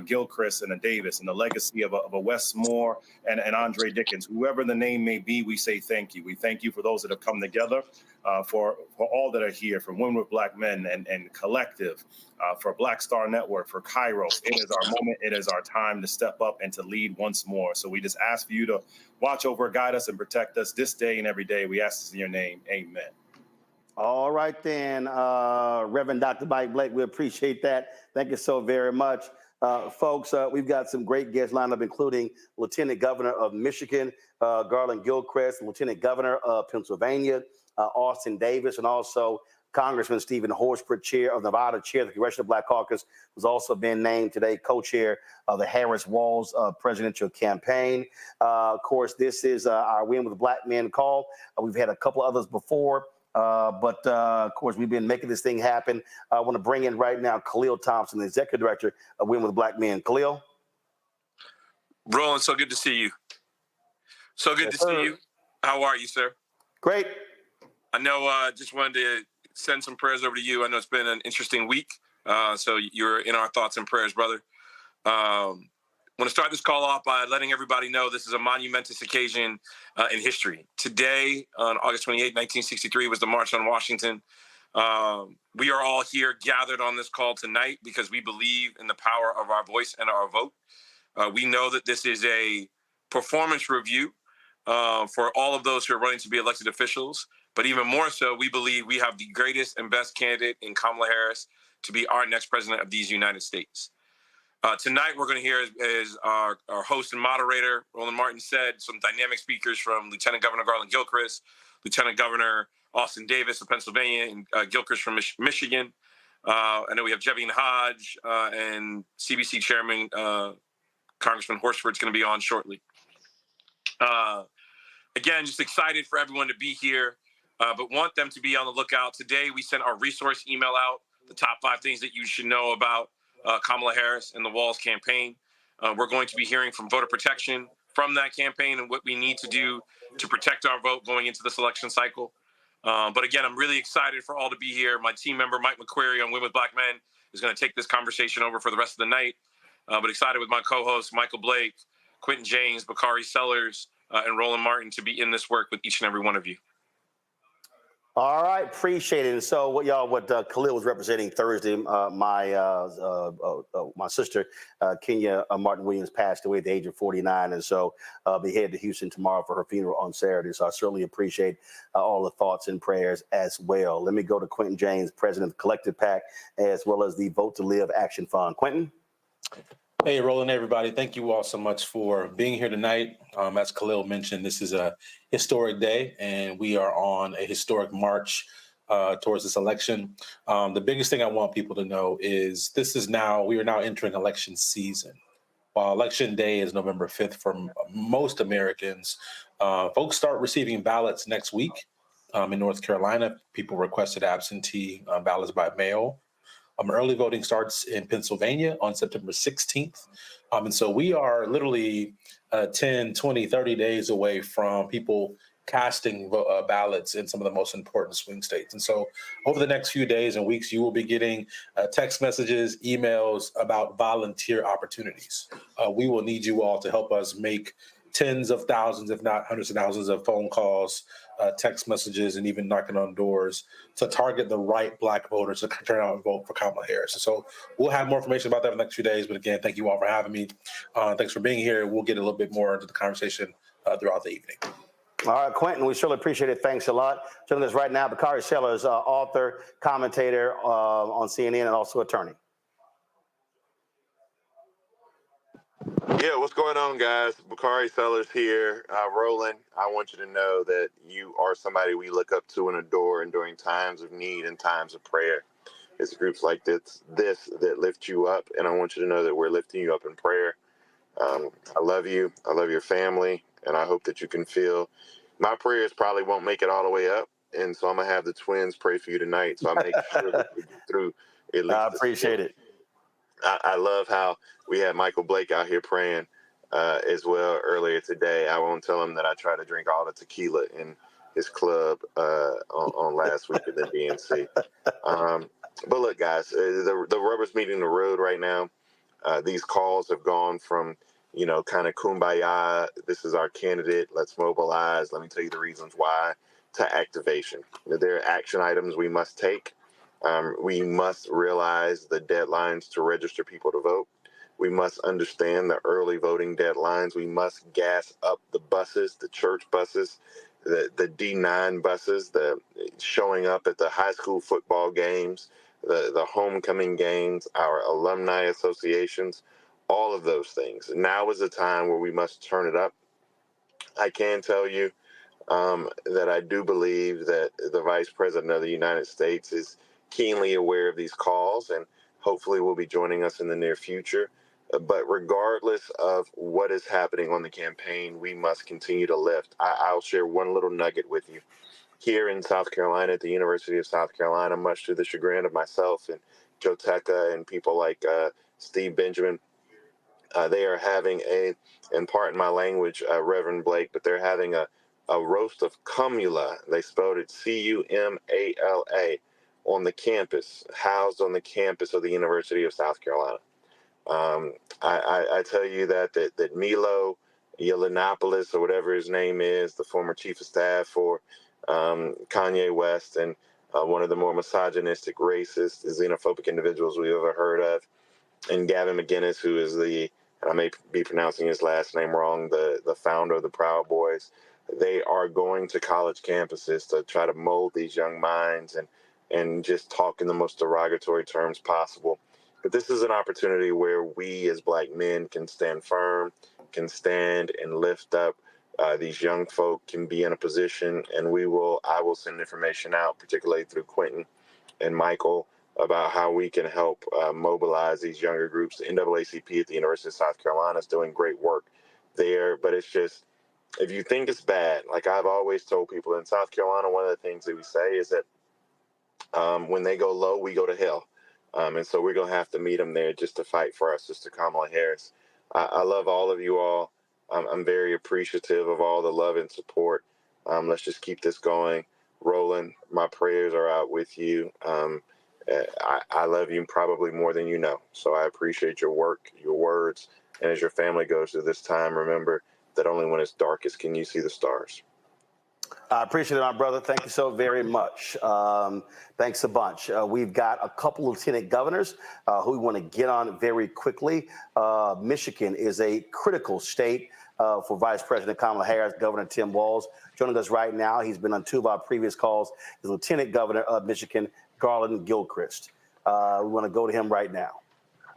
Gilchrist and a Davis, in the legacy of a Wes Moore and Andre Dickens. Whoever the name may be, we say thank you. We thank you for those that have come together, for all that are here, for Women with Black Men and Collective, for Black Star Network, for Kairos. It is our moment. It is our time to step up and to lead once more. So we just ask for you to watch over, guide us, and protect us this day and every day. We ask this in your name. Amen. All right, then, Reverend Dr. Mike Blake, we appreciate that. Thank you so very much. Folks, we've got some great guests lined up, including Lieutenant Governor of Michigan, Garland Gilchrist, Lieutenant Governor of Pennsylvania, Austin Davis, and also Congressman Stephen Horsford, chair of Nevada, chair of the Congressional Black Caucus, who's also been named today co-chair of the Harris-Walz presidential campaign. Of course, this is our Win with Black Men call. We've had a couple others before, but of course, we've been making this thing happen. I want to bring in right now Khalil Thompson, the executive director of Win with Black Men. Khalil? Roland, so good to see you. So good to see you. How are you, sir? Great. I know, just wanted to send some prayers over to you. I know it's been an interesting week, so you're in our thoughts and prayers, brother. I want to start this call off by letting everybody know this is a monumentous occasion in history. Today, on August 28, 1963, was the March on Washington. We are all here gathered on this call tonight because we believe in the power of our voice and our vote. We know that this is a performance review for all of those who are running to be elected officials. But even more so, we believe we have the greatest and best candidate in Kamala Harris to be our next president of these United States. Tonight, we're going to hear, as our host and moderator, Roland Martin, said, some dynamic speakers from Lieutenant Governor Garland Gilchrist, Lieutenant Governor Austin Davis of Pennsylvania, and Gilchrist from Michigan. I know we have Jevine Hodge and CBC Chairman Congressman Horsford is going to be on shortly. Again, just excited for everyone to be here. But want them to be on the lookout. Today, we sent our resource email out, the top 5 things that you should know about Kamala Harris and the Walz campaign. We're going to be hearing from voter protection from that campaign and what we need to do to protect our vote going into this election cycle. But again, I'm really excited for all to be here. My team member, Mike McQuarrie on Women with Black Men, is going to take this conversation over for the rest of the night. But excited with my co-hosts, Michael Blake, Quentin James, Bakari Sellers, and Roland Martin to be in this work with each and every one of you. All right, appreciate it. And so what Khalil was representing Thursday, my sister, Kenya Martin Williams, passed away at the age of 49. And so I'll be headed to Houston tomorrow for her funeral on Saturday. So I certainly appreciate all the thoughts and prayers as well. Let me go to Quentin James, president of the Collective PAC, as well as the Vote to Live Action Fund. Quentin? Hey, Roland, everybody. Thank you all so much for being here tonight. As Khalil mentioned, this is a historic day, and we are on a historic march towards this election. The biggest thing I want people to know is we are now entering election season. While election day is November 5th for most Americans, folks start receiving ballots next week. In North Carolina, people requested absentee ballots by mail. Early voting starts in Pennsylvania on September 16th. And so we are literally 10, 20, 30 days away from people casting ballots in some of the most important swing states. And so over the next few days and weeks, you will be getting text messages, emails about volunteer opportunities. We will need you all to help us make tens of thousands, if not hundreds of thousands of phone calls, text messages, and even knocking on doors to target the right Black voters to turn out and vote for Kamala Harris. And so we'll have more information about that in the next few days. But again, thank you all for having me. Thanks for being here. We'll get a little bit more into the conversation throughout the evening. All right, Quentin, we surely appreciate it. Thanks a lot. Joining us right now, Bakari Sellers, author, commentator on CNN, and also attorney. Yeah, what's going on, guys? Bakari Sellers here. Roland, I want you to know that you are somebody we look up to and adore, and during times of need and times of prayer. It's groups like this that lift you up, and I want you to know that we're lifting you up in prayer. I love you. I love your family, and I hope that you can feel my prayers probably won't make it all the way up, and so I'm going to have the twins pray for you tonight, so I make sure that we get through at least. I appreciate it. I love how we had Michael Blake out here praying as well earlier today. I won't tell him that I tried to drink all the tequila in his club on last week at the DNC. But look, guys, the rubber's meeting the road right now. These calls have gone from, kind of kumbaya, this is our candidate, let's mobilize, let me tell you the reasons why, to activation. There are action items we must take. We must realize the deadlines to register people to vote. We must understand the early voting deadlines. We must gas up the buses, the church buses, the D9 buses, the showing up at the high school football games, the homecoming games, our alumni associations, all of those things. Now is the time where we must turn it up. I can tell you that I do believe that the Vice President of the United States is keenly aware of these calls and hopefully will be joining us in the near future. But regardless of what is happening on the campaign, we must continue to lift. I'll share one little nugget with you. Here in South Carolina, at the University of South Carolina, much to the chagrin of myself and Joe Tecca and people like Steve Benjamin, they are having and pardon my language, Reverend Blake, but they're having a roast of Kamala. They spelled it Cumala. On the campus, housed on the campus of the University of South Carolina. I tell you that Milo Yiannopoulos, or whatever his name is, the former chief of staff for Kanye West, and one of the more misogynistic, racist, xenophobic individuals we've ever heard of, and Gavin McInnes, who is and I may be pronouncing his last name wrong, the founder of the Proud Boys. They are going to college campuses to try to mold these young minds and just talk in the most derogatory terms possible. But this is an opportunity where we as Black men can stand firm, can stand and lift up these young folk, can be in a position, and I will send information out, particularly through Quentin and Michael, about how we can help mobilize these younger groups. The NAACP at the University of South Carolina is doing great work there, but it's just, if you think it's bad, like I've always told people in South Carolina, one of the things that we say is that when they go low, we go to hell. And so we're going to have to meet them there just to fight for our sister Kamala Harris. I love all of you all. I'm very appreciative of all the love and support. Let's just keep this going. Roland, my prayers are out with you. I love you probably more than you know. So I appreciate your work, your words. And as your family goes through this time, remember that only when it's darkest can you see the stars. I appreciate it, my brother. Thank you so very much. Thanks a bunch. We've got a couple of lieutenant governors who we want to get on very quickly. Michigan is a critical state for Vice President Kamala Harris, Governor Tim Walz. Joining us right now, he's been on 2 of our previous calls, is Lieutenant Governor of Michigan, Garland Gilchrist. We want to go to him right now.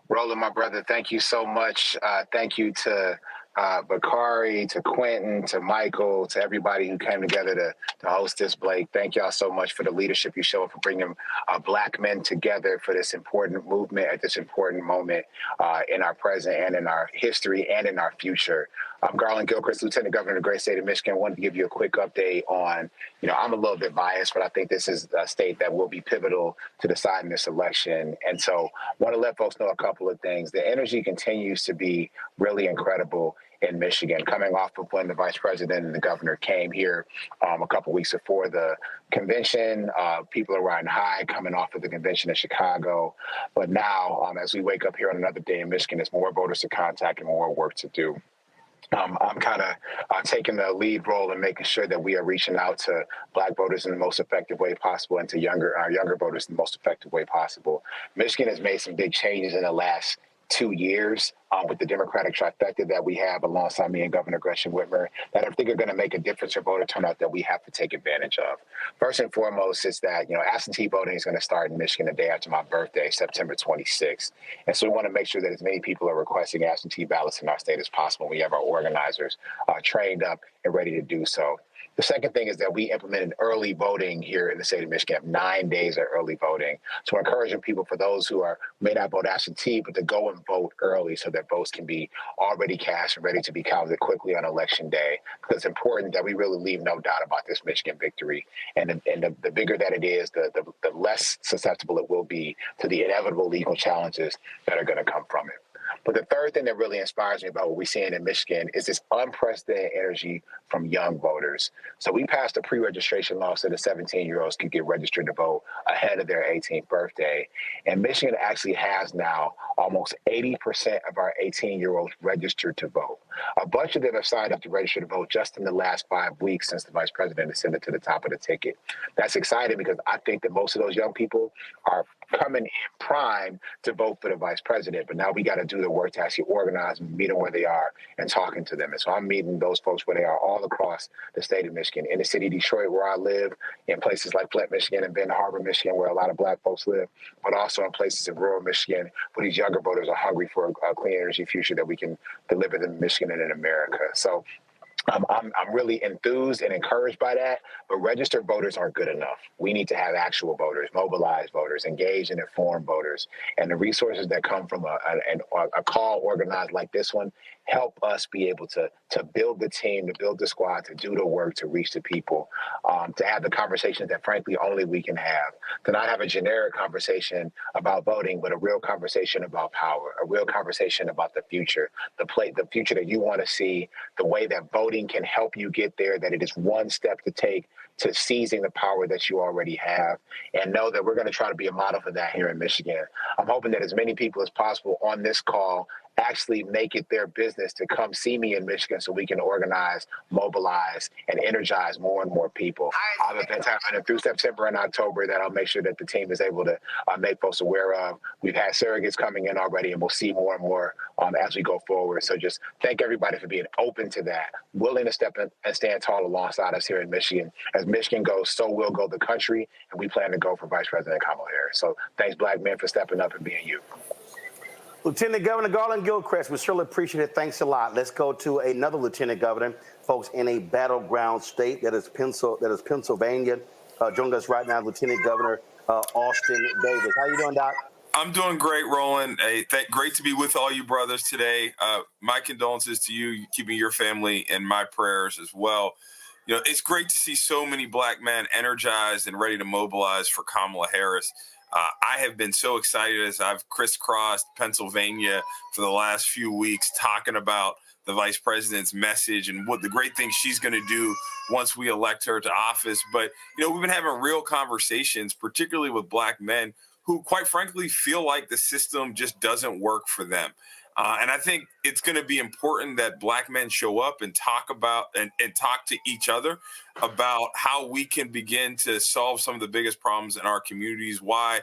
Roland, my brother, thank you so much. Thank you to Bakari, to Quentin, to Michael, to everybody who came together to host this, Blake. Thank y'all so much for the leadership you show, for bringing Black men together for this important movement at this important moment in our present and in our history and in our future. I'm Garland Gilchrist, Lieutenant Governor of the great state of Michigan. I wanted to give you a quick update on, I'm a little bit biased, but I think this is a state that will be pivotal to deciding this election. And so I want to let folks know a couple of things. The energy continues to be really incredible in Michigan, coming off of when the vice president and the governor came here a couple weeks before the convention. People are riding high coming off of the convention in Chicago. But now, as we wake up here on another day in Michigan, there's more voters to contact and more work to do. I'm kind of taking the lead role in making sure that we are reaching out to Black voters in the most effective way possible and to our younger voters in the most effective way possible. Michigan has made some big changes in the last 2 years with the Democratic trifecta that we have alongside me and Governor Gresham Whitmer that I think are going to make a difference for voter turnout that we have to take advantage of. First and foremost is that, absentee voting is going to start in Michigan the day after my birthday, September 26th. And so we want to make sure that as many people are requesting absentee ballots in our state as possible. We have our organizers trained up and ready to do so. The second thing is that we implemented early voting here in the state of Michigan, 9 days of early voting. So we're encouraging people, for those who may not vote absentee, but to go and vote early so that votes can be already cast and ready to be counted quickly on election day. Because it's important that we really leave no doubt about this Michigan victory. And the bigger that it is, the less susceptible it will be to the inevitable legal challenges that are going to come from it. But the third thing that really inspires me about what we're seeing in Michigan is this unprecedented energy from young voters. So we passed a pre-registration law so that 17-year-olds can get registered to vote ahead of their 18th birthday. And Michigan actually has now almost 80% of our 18-year-olds registered to vote. A bunch of them have signed up to register to vote just in the last 5 weeks since the vice president ascended to the top of the ticket. That's exciting because I think that most of those young people are coming in prime to vote for the vice president. But now we got to do the work to actually organize and meet them where they are and talking to them. And so I'm meeting those folks where they are all across the state of Michigan, in the city of Detroit where I live, in places like Flint, Michigan, and Benton Harbor, Michigan, where a lot of Black folks live, but also in places in rural Michigan where these younger voters are hungry for a clean energy future that we can deliver to Michigan and in America. So I'm really enthused and encouraged by that, but registered voters aren't good enough. We need to have actual voters, mobilized voters, engaged and informed voters. And the resources that come from a call organized like this one help us be able to build the team, to build the squad, to do the work, to reach the people, to have the conversations that, frankly, only we can have. To not have a generic conversation about voting, but a real conversation about power, a real conversation about the future, the future that you want to see, the way that voting can help you get there, that it is one step to take to seizing the power that you already have, and know that we're going to try to be a model for that here in Michigan. I'm hoping that as many people as possible on this call actually make it their business to come see me in Michigan so we can organize, mobilize, and energize more and more people. I have events happening through September and October that I'll make sure that the team is able to make folks aware of. We've had surrogates coming in already, and we'll see more and more as we go forward. So just thank everybody for being open to that, willing to step in and stand tall alongside us here in Michigan. As Michigan goes, so will go the country, and we plan to go for Vice President Kamala Harris. So thanks, Black men, for stepping up and being you. Lieutenant Governor Garland Gilchrist, we certainly appreciate it. Thanks a lot. Let's go to another Lieutenant Governor, folks, in a battleground state that is Pennsylvania. Joining us right now, Lieutenant Governor Austin Davis. How you doing, Doc? I'm doing great, Roland. Hey, great to be with all you brothers today. My condolences to you, keeping your family in my prayers as well. It's great to see so many Black men energized and ready to mobilize for Kamala Harris. I have been so excited as I've crisscrossed Pennsylvania for the last few weeks talking about the vice president's message and what the great things she's going to do once we elect her to office. But, we've been having real conversations, particularly with Black men who, quite frankly, feel like the system just doesn't work for them. And I think it's going to be important that Black men show up and talk about and talk to each other about how we can begin to solve some of the biggest problems in our communities, why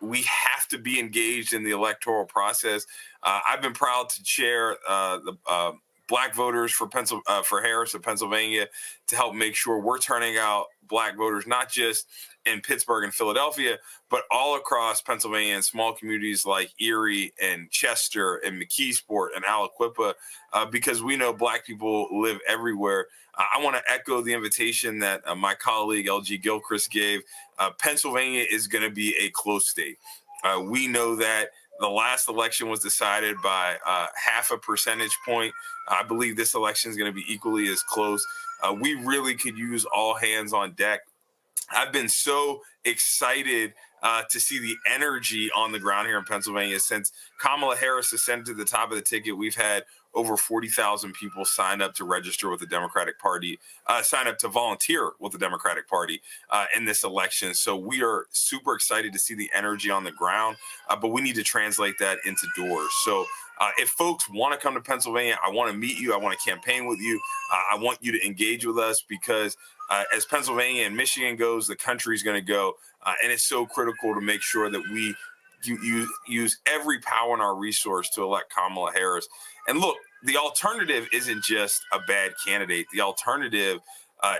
we have to be engaged in the electoral process. I've been proud to chair the Black voters for Harris of Pennsylvania to help make sure we're turning out Black voters, not just in Pittsburgh and Philadelphia, but all across Pennsylvania in small communities like Erie and Chester and McKeesport and Aliquippa, because we know Black people live everywhere. I want to echo the invitation that my colleague LG Gilchrist gave. Pennsylvania is going to be a close state. We know that the last election was decided by half a percentage point. I believe this election is going to be equally as close. We really could use all hands on deck. I've been so excited to see the energy on the ground here in Pennsylvania. Since Kamala Harris ascended to the top of the ticket, we've had over 40,000 people sign up to register with the Democratic Party, sign up to volunteer with the Democratic Party in this election. So we are super excited to see the energy on the ground, but we need to translate that into doors. So if folks want to come to Pennsylvania, I want to meet you. I want to campaign with you. I want you to engage with us because as Pennsylvania and Michigan goes, the country's going to go. And it's so critical to make sure that we use every power and our resource to elect Kamala Harris. And look, the alternative isn't just a bad candidate. The alternative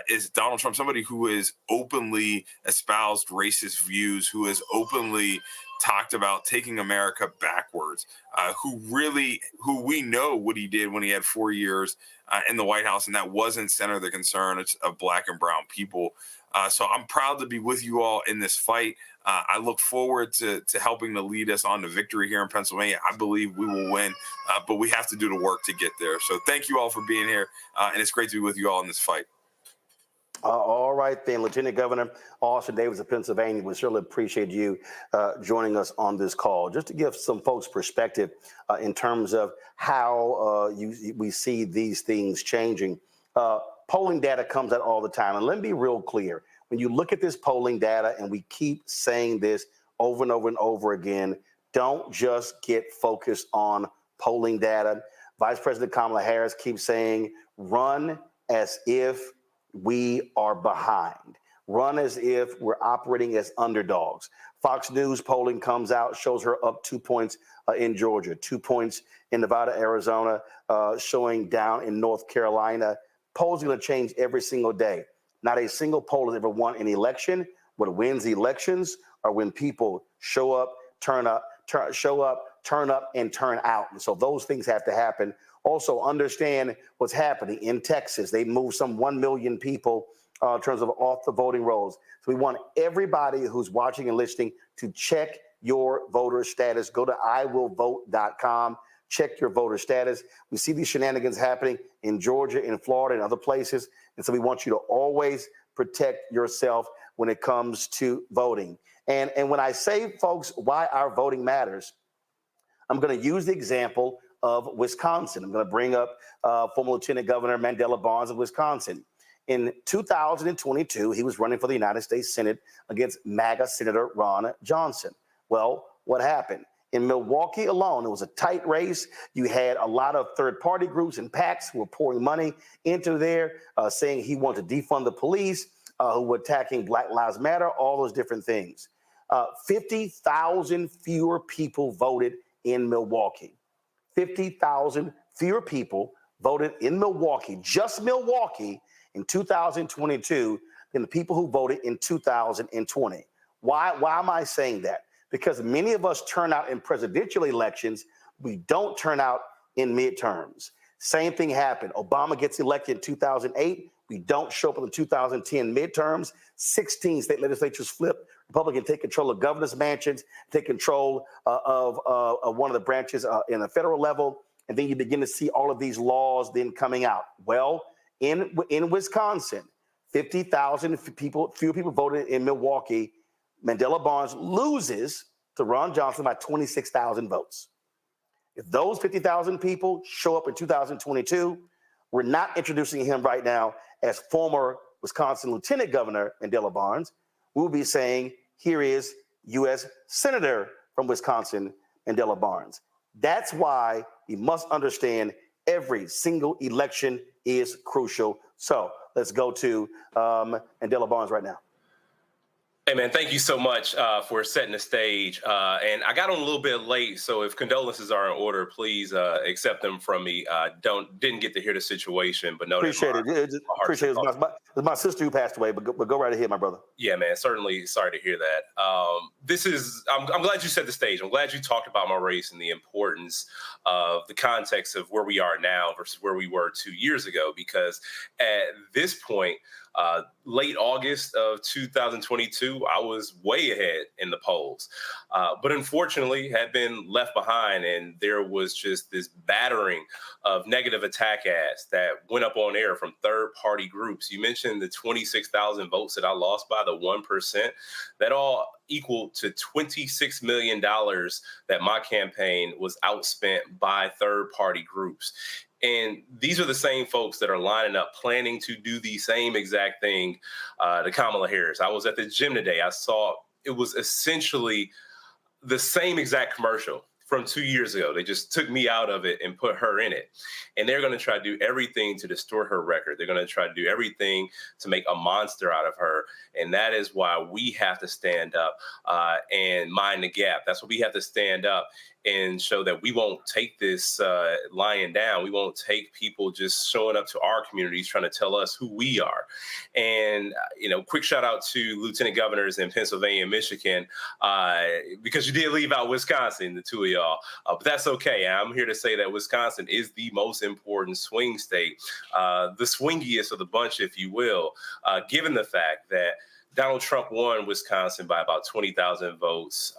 is Donald Trump, somebody who has openly espoused racist views, who has openly talked about taking America backwards, who we know what he did when he had 4 years in the White House, and that wasn't center of the concern of Black and brown people. So I'm proud to be with you all in this fight. I look forward to helping to lead us on to victory here in Pennsylvania. I believe we will win, but we have to do the work to get there. So thank you all for being here, and it's great to be with you all in this fight. All right, then, Lieutenant Governor Austin Davis of Pennsylvania, we certainly appreciate you joining us on this call. Just to give some folks perspective in terms of how we see these things changing. Polling data comes out all the time, and let me be real clear. When you look at this polling data, and we keep saying this over and over and over again, don't just get focused on polling data. Vice President Kamala Harris keeps saying, run as if we are behind. Run as if we're operating as underdogs. Fox News polling comes out, shows her up 2 points in Georgia, 2 points in Nevada, Arizona, showing down in North Carolina. Polls are going to change every single day. Not a single poll has ever won an election. What wins elections are when people show up, turn up, and turn out. And so those things have to happen. Also, understand what's happening in Texas. They moved some 1 million people in terms of off the voting rolls. So we want everybody who's watching and listening to check your voter status. Go to iwillvote.com. Check your voter status. We see these shenanigans happening in Georgia, in Florida, and other places. And so we want you to always protect yourself when it comes to voting. And when I say, folks, why our voting matters, I'm going to use the example of Wisconsin. I'm going to bring up former Lieutenant Governor Mandela Barnes of Wisconsin. In 2022, he was running for the United States Senate against MAGA Senator Ron Johnson. Well, what happened? In Milwaukee alone, it was a tight race. You had a lot of third-party groups and PACs who were pouring money into there, saying he wanted to defund the police, who were attacking Black Lives Matter, all those different things. 50,000 fewer people voted in Milwaukee. 50,000 fewer people voted in Milwaukee, just Milwaukee, in 2022 than the people who voted in 2020. Why am I saying that? Because many of us turn out in presidential elections. We don't turn out in midterms. Same thing happened. Obama gets elected in 2008. We don't show up in the 2010 midterms. 16 state legislatures flip. Republicans take control of governor's mansions, take control of one of the branches in the federal level, and then you begin to see all of these laws then coming out. Well, in Wisconsin, 50,000 fewer people voted in Milwaukee. Mandela Barnes loses to Ron Johnson by 26,000 votes. If those 50,000 people show up in 2022, we're not introducing him right now as former Wisconsin Lieutenant Governor Mandela Barnes. We'll be saying, here is U.S. Senator from Wisconsin, Mandela Barnes. That's why we must understand every single election is crucial. So let's go to Mandela Barnes right now. Hey, man, thank you so much for setting the stage. And I got on a little bit late, so if condolences are in order, please accept them from me. Didn't get to hear the situation, but no. Appreciate it. Appreciate it. It's my sister who passed away, but go right ahead, my brother. Yeah, man, certainly sorry to hear that. I'm glad you set the stage. I'm glad you talked about my race and the importance of the context of where we are now versus where we were 2 years ago, because at this point, late August of 2022, I was way ahead in the polls, but unfortunately had been left behind. And there was just this battering of negative attack ads that went up on air from third-party groups. You mentioned the 26,000 votes that I lost by, the 1%. That all equal to $26 million that my campaign was outspent by third-party groups. And these are the same folks that are lining up, planning to do the same exact thing to Kamala Harris. I was at the gym today. I saw it was essentially the same exact commercial from 2 years ago. They just took me out of it and put her in it. And they're going to try to do everything to distort her record. They're going to try to do everything to make a monster out of her. And that is why we have to stand up and mind the gap. That's why we have to stand up and show that we won't take this lying down. We won't take people just showing up to our communities trying to tell us who we are. And, quick shout out to lieutenant governors in Pennsylvania and Michigan, because you did leave out Wisconsin, the two of y'all. But that's okay. I'm here to say that Wisconsin is the most important swing state, the swingiest of the bunch, if you will, given the fact that Donald Trump won Wisconsin by about 20,000 votes.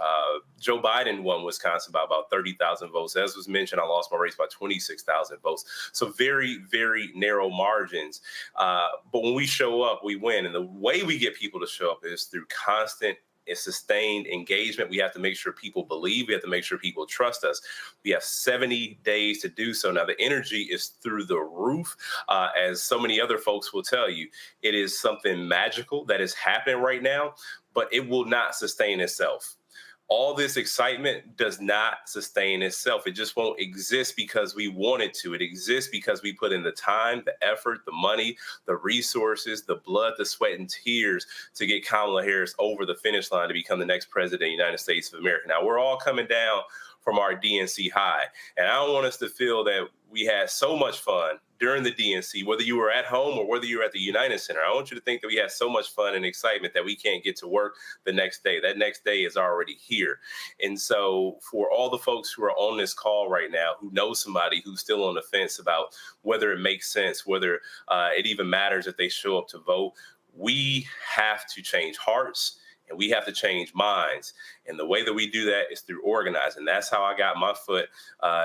Joe Biden won Wisconsin by about 30,000 votes. As was mentioned, I lost my race by 26,000 votes. So very, very narrow margins. But when we show up, we win. And the way we get people to show up is through constant and sustained engagement. We have to make sure people believe. We have to make sure people trust us. We have 70 days to do so. Now, the energy is through the roof. As so many other folks will tell you, it is something magical that is happening right now, but it will not sustain itself. All this excitement does not sustain itself. It just won't exist because we want it to. It exists because we put in the time, the effort, the money, the resources, the blood, the sweat, and tears to get Kamala Harris over the finish line to become the next president of the United States of America. Now, we're all coming down from our DNC high, and I don't want us to feel that we had so much fun during the DNC, whether you were at home or whether you were at the United Center. I want you to think that we had so much fun and excitement that we can't get to work the next day. That next day is already here. And so for all the folks who are on this call right now, who know somebody who's still on the fence about whether it makes sense, whether it even matters if they show up to vote, we have to change hearts. And we have to change minds. And the way that we do that is through organizing. That's how I got my foot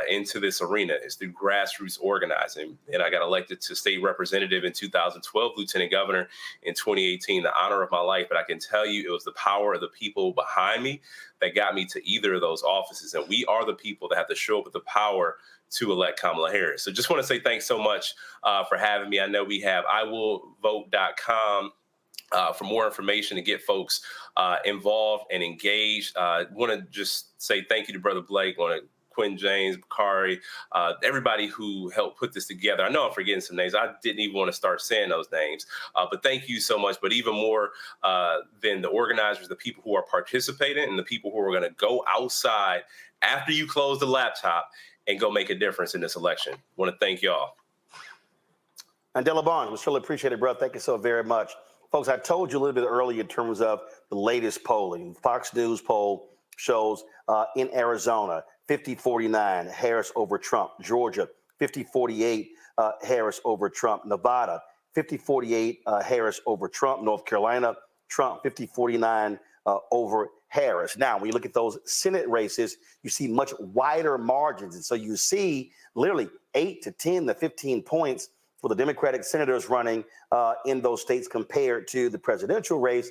into this arena, is through grassroots organizing. And I got elected to state representative in 2012, lieutenant governor in 2018, the honor of my life. But I can tell you it was the power of the people behind me that got me to either of those offices. And we are the people that have to show up with the power to elect Kamala Harris. So just want to say thanks so much for having me. I know we have iwillvote.com. For more information to get folks involved and engaged. Want to just say thank you to Brother Blake, Quinn James, Bakari, everybody who helped put this together. I know I'm forgetting some names. I didn't even want to start saying those names, but thank you so much. But even more than the organizers, the people who are participating and the people who are going to go outside after you close the laptop and go make a difference in this election. Want to thank y'all. Mandela Barnes, we surely appreciate it, brother. Thank you so very much. Folks, I told you a little bit earlier in terms of the latest polling. Fox News poll shows in Arizona, 50-49, Harris over Trump. Georgia, 50-48, Harris over Trump. Nevada, 50-48, Harris over Trump. North Carolina, Trump, 50-49 over Harris. Now, when you look at those Senate races, you see much wider margins. And so you see literally 8 to 10 to 15 points for the Democratic senators running in those states compared to the presidential race.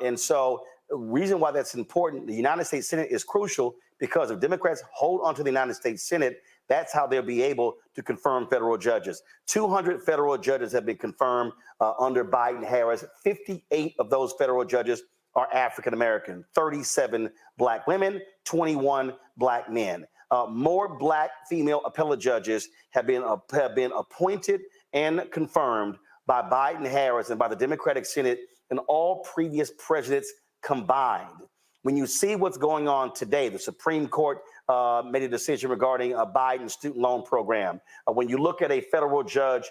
And so the reason why that's important, the United States Senate is crucial because if Democrats hold onto the United States Senate, that's how they'll be able to confirm federal judges. 200 federal judges have been confirmed under Biden-Harris. 58 of those federal judges are African-American, 37 black women, 21 black men. More black female appellate judges have been appointed and confirmed by Biden-Harris and by the Democratic Senate and all previous presidents combined. When you see what's going on today, the Supreme Court made a decision regarding a Biden student loan program. When you look at a federal judge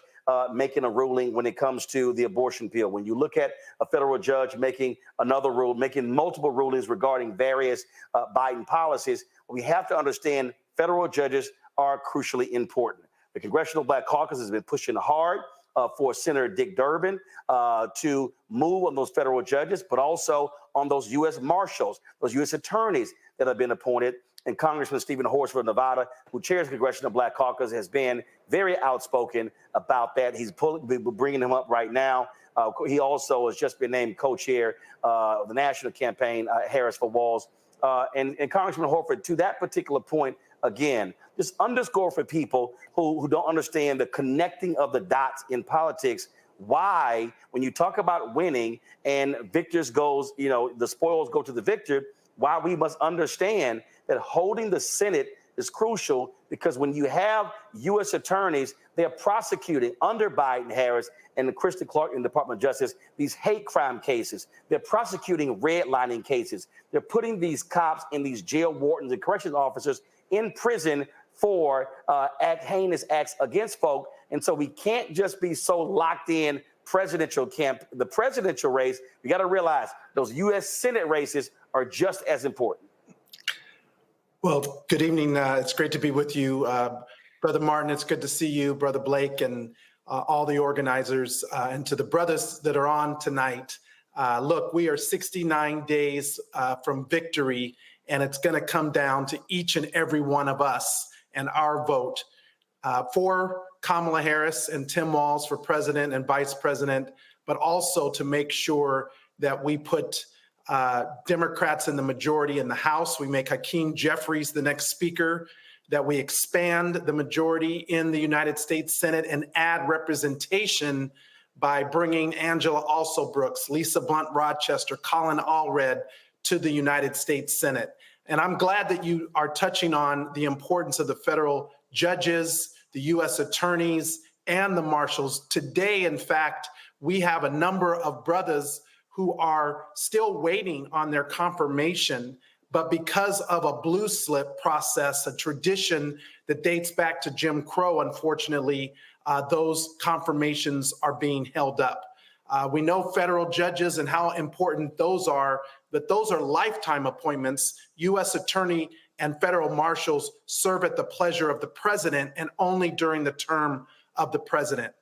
making a ruling when it comes to the abortion pill, when you look at a federal judge making another rule, making multiple rulings regarding various Biden policies, we have to understand federal judges are crucially important. The Congressional Black Caucus has been pushing hard for Senator Dick Durbin to move on those federal judges, but also on those U.S. Marshals, those U.S. attorneys that have been appointed. And Congressman Stephen Horsford of Nevada, who chairs the Congressional Black Caucus, has been very outspoken about that. He's bringing him up right now. He also has just been named co-chair of the national campaign, Harris-Walz. And Congressman Horsford, to that particular point, again, just underscore for people who don't understand the connecting of the dots in politics, why, when you talk about winning and victors goes, the spoils go to the victor, why we must understand that holding the Senate is crucial, because when you have U.S. attorneys, they're prosecuting under Biden-Harris and Kristen Clark in the Department of Justice these hate crime cases. They're prosecuting redlining cases. They're putting these cops and these jail wardens and corrections officers in prison for heinous acts against folk. And so we can't just be so locked in the presidential race. We got to realize those U.S. Senate races are just as important. Well, good evening. It's great to be with you, Brother Martin. It's good to see you, Brother Blake, and all the organizers, and to the brothers that are on tonight. Look, we are 69 days from victory, and it's going to come down to each and every one of us and our vote for Kamala Harris and Tim Walz for president and vice president, but also to make sure that we put Democrats in the majority in the House. We make Hakeem Jeffries the next speaker, that we expand the majority in the United States Senate and add representation by bringing Angela Alsobrooks, Lisa Blunt Rochester, Colin Allred to the United States Senate. And I'm glad that you are touching on the importance of the federal judges, the U.S. attorneys, and the marshals. Today, in fact, we have a number of brothers who are still waiting on their confirmation, but because of a blue slip process, a tradition that dates back to Jim Crow, unfortunately, those confirmations are being held up. We know federal judges and how important those are, but those are lifetime appointments. U.S. attorney and federal marshals serve at the pleasure of the president and only during the term of the president.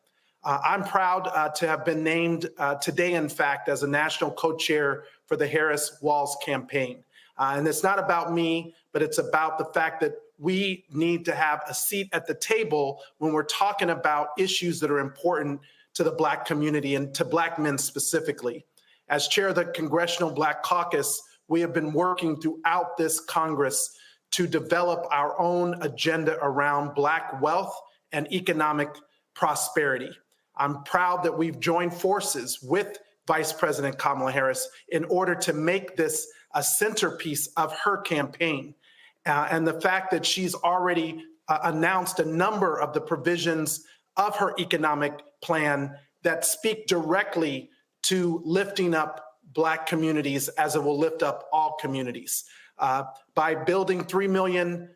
I'm proud to have been named today, in fact, as a national co-chair for the Harris-Walz campaign. And it's not about me, but it's about the fact that we need to have a seat at the table when we're talking about issues that are important to the Black community and to Black men specifically. As chair of the Congressional Black Caucus, we have been working throughout this Congress to develop our own agenda around Black wealth and economic prosperity. I'm proud that we've joined forces with Vice President Kamala Harris in order to make this a centerpiece of her campaign. And the fact that she's already announced a number of the provisions of her economic plan that speak directly to lifting up Black communities as it will lift up all communities. By building 3 million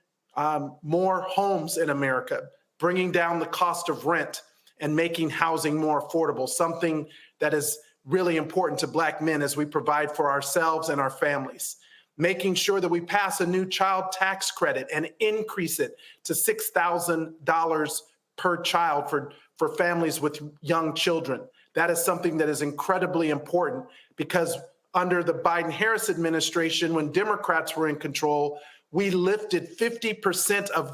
more homes in America, bringing down the cost of rent, and making housing more affordable, something that is really important to Black men as we provide for ourselves and our families. Making sure that we pass a new child tax credit and increase it to $6,000 per child for families with young children. That is something that is incredibly important because under the Biden-Harris administration, when Democrats were in control, we lifted 50% of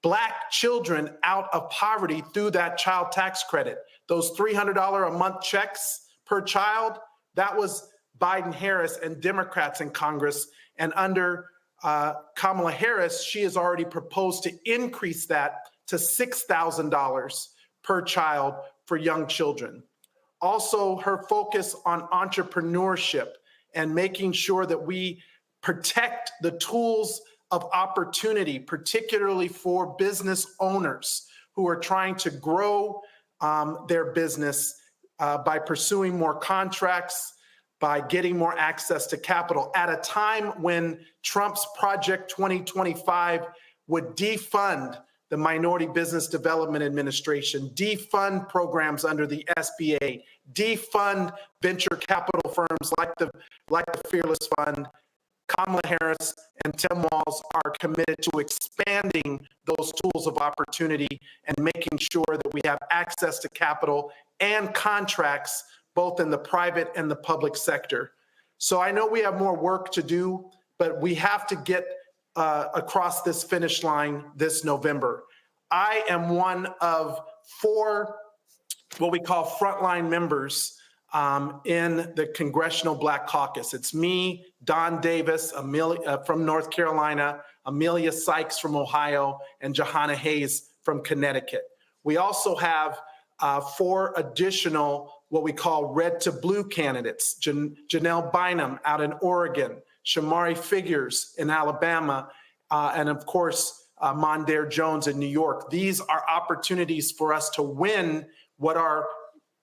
Black children out of poverty through that child tax credit. Those $300 a month checks per child, that was Biden-Harris and Democrats in Congress. And under Kamala Harris, she has already proposed to increase that to $6,000 per child for young children. Also, her focus on entrepreneurship and making sure that we protect the tools of opportunity, particularly for business owners who are trying to grow their business by pursuing more contracts, by getting more access to capital at a time when Trump's Project 2025 would defund the Minority Business Development Administration, defund programs under the SBA, defund venture capital firms like the Fearless Fund. Kamala Harris and Tim Walz are committed to expanding those tools of opportunity and making sure that we have access to capital and contracts both in the private and the public sector. So I know we have more work to do, but we have to get across this finish line this November. I am one of 4 what we call frontline members in the Congressional Black Caucus. It's me, Don Davis from North Carolina, Amelia Sykes from Ohio, and Johanna Hayes from Connecticut. We also have 4 additional what we call red to blue candidates, Janelle Bynum out in Oregon, Shamari Figures in Alabama, and of course, Mondaire Jones in New York. These are opportunities for us to win what are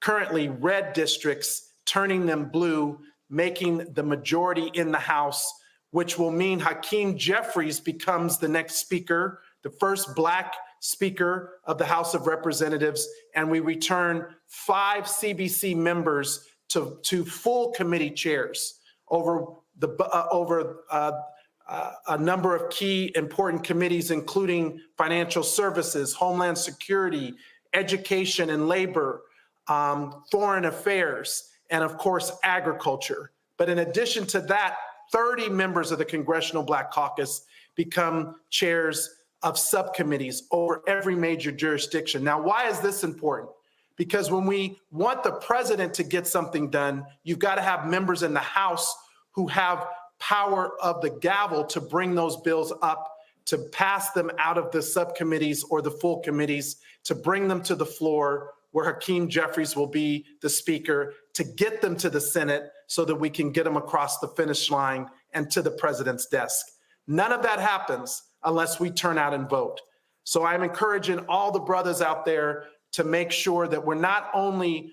currently red districts, turning them blue, making the majority in the House, which will mean Hakeem Jeffries becomes the next speaker, the first Black Speaker of the House of Representatives, and we return 5 CBC members to full committee chairs over a number of key important committees, including financial services, homeland security, education and labor, foreign affairs, and of course, agriculture. But in addition to that, 30 members of the Congressional Black Caucus become chairs of subcommittees over every major jurisdiction. Now, why is this important? Because when we want the president to get something done, you've got to have members in the House who have power of the gavel to bring those bills up, to pass them out of the subcommittees or the full committees, to bring them to the floor where Hakeem Jeffries will be the speaker, to get them to the Senate so that we can get them across the finish line and to the president's desk. None of that happens unless we turn out and vote. So I'm encouraging all the brothers out there to make sure that we're not only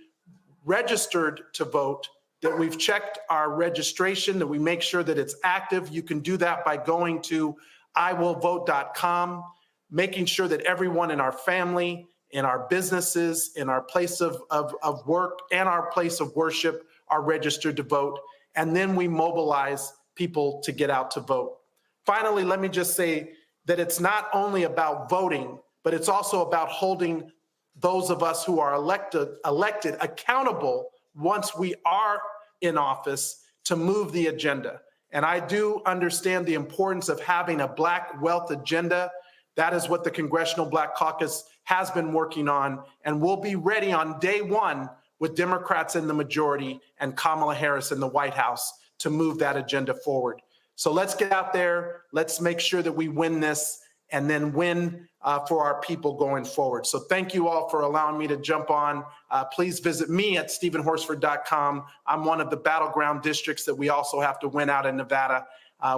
registered to vote, that we've checked our registration, that we make sure that it's active. You can do that by going to iwillvote.com, making sure that everyone in our family, in our businesses, in our place of work, and our place of worship are registered to vote. And then we mobilize people to get out to vote. Finally, let me just say that it's not only about voting, but it's also about holding those of us who are elected accountable once we are in office to move the agenda. And I do understand the importance of having a Black wealth agenda. That is what the Congressional Black Caucus has been working on, and we'll be ready on day 1 with Democrats in the majority and Kamala Harris in the White House to move that agenda forward. So let's get out there, let's make sure that we win this and then win for our people going forward. So thank you all for allowing me to jump on. Please visit me at stephenhorsford.com. I'm one of the battleground districts that we also have to win out in Nevada.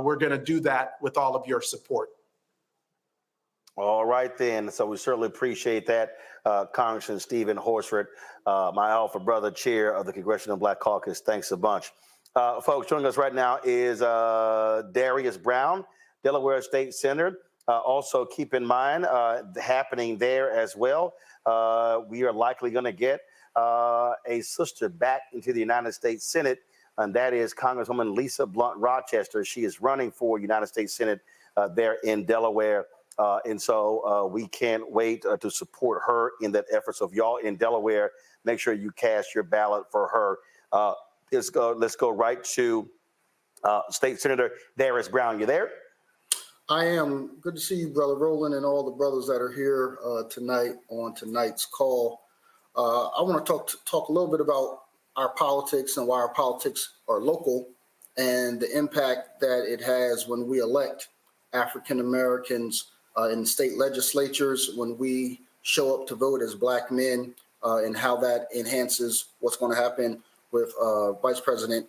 We're gonna do that with all of your support. All right, then. So we certainly appreciate that, Congressman Stephen Horsford, my alpha brother, chair of the Congressional Black Caucus. Thanks a bunch. Folks, joining us right now is Darius Brown, Delaware State Senator. Also, keep in mind, happening there as well, we are likely going to get a sister back into the United States Senate, and that is Congresswoman Lisa Blunt Rochester. She is running for United States Senate there in Delaware. And so we can't wait to support her in that effort. So if y'all in Delaware, make sure you cast your ballot for her. Let's go right to State Senator Darius Brown. You there? I am. Good to see you, Brother Roland, and all the brothers that are here tonight on tonight's call. I want to talk a little bit about our politics and why our politics are local, and the impact that it has when we elect African Americans in state legislatures, when we show up to vote as Black men, and how that enhances what's going to happen with Vice President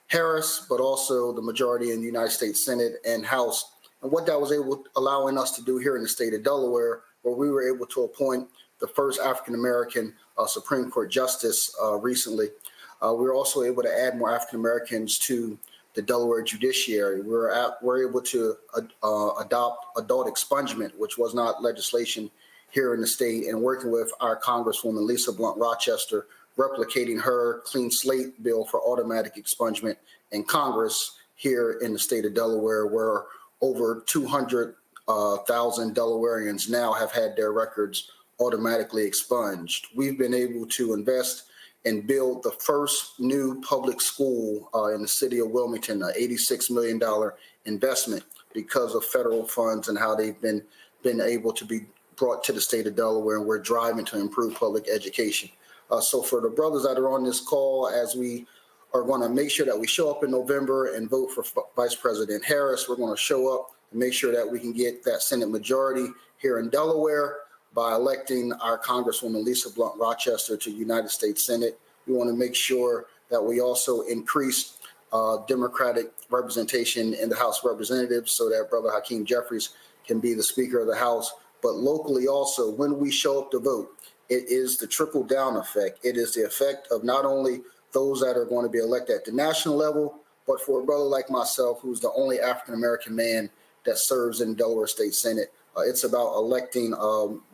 Harris, but also the majority in the United States Senate and House, and what that was allowing us to do here in the state of Delaware, where we were able to appoint the first African American Supreme Court justice recently. We were also able to add more African Americans to the Delaware judiciary. We're able to adopt adult expungement, which was not legislation here in the state, and working with our Congresswoman Lisa Blunt Rochester, replicating her clean slate bill for automatic expungement in Congress here in the state of Delaware, where over 200,000 Delawareans now have had their records automatically expunged. We've been able to invest and build the first new public school in the city of Wilmington, an $86 million investment because of federal funds and how they've been able to be brought to the state of Delaware, and we're driving to improve public education. So for the brothers that are on this call, as we are going to make sure that we show up in November and vote for Vice President Harris, we're going to show up and make sure that we can get that Senate majority here in Delaware by electing our Congresswoman Lisa Blunt Rochester to the United States Senate. We want to make sure that we also increase Democratic representation in the House of Representatives so that Brother Hakeem Jeffries can be the Speaker of the House. But locally also, when we show up to vote, it is the trickle-down effect. It is the effect of not only those that are going to be elected at the national level, but for a brother like myself, who's the only African-American man that serves in the Delaware State Senate. It's about electing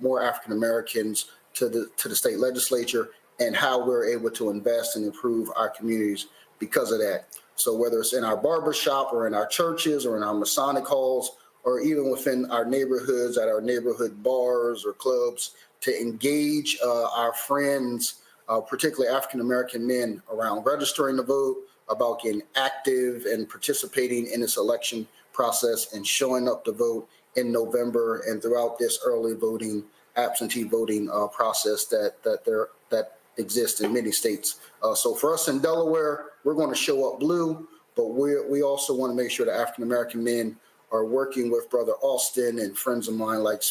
more African-Americans to the state legislature and how we're able to invest and improve our communities because of that. So whether it's in our barbershop or in our churches or in our Masonic halls, or even within our neighborhoods, at our neighborhood bars or clubs, to engage our friends, particularly African-American men, around registering to vote, about getting active and participating in this election process and showing up to vote in November and throughout this early voting, absentee voting process that exists in many states. So for us in Delaware, we're going to show up blue, but we also want to make sure that African-American men are working with Brother Austin and friends of mine like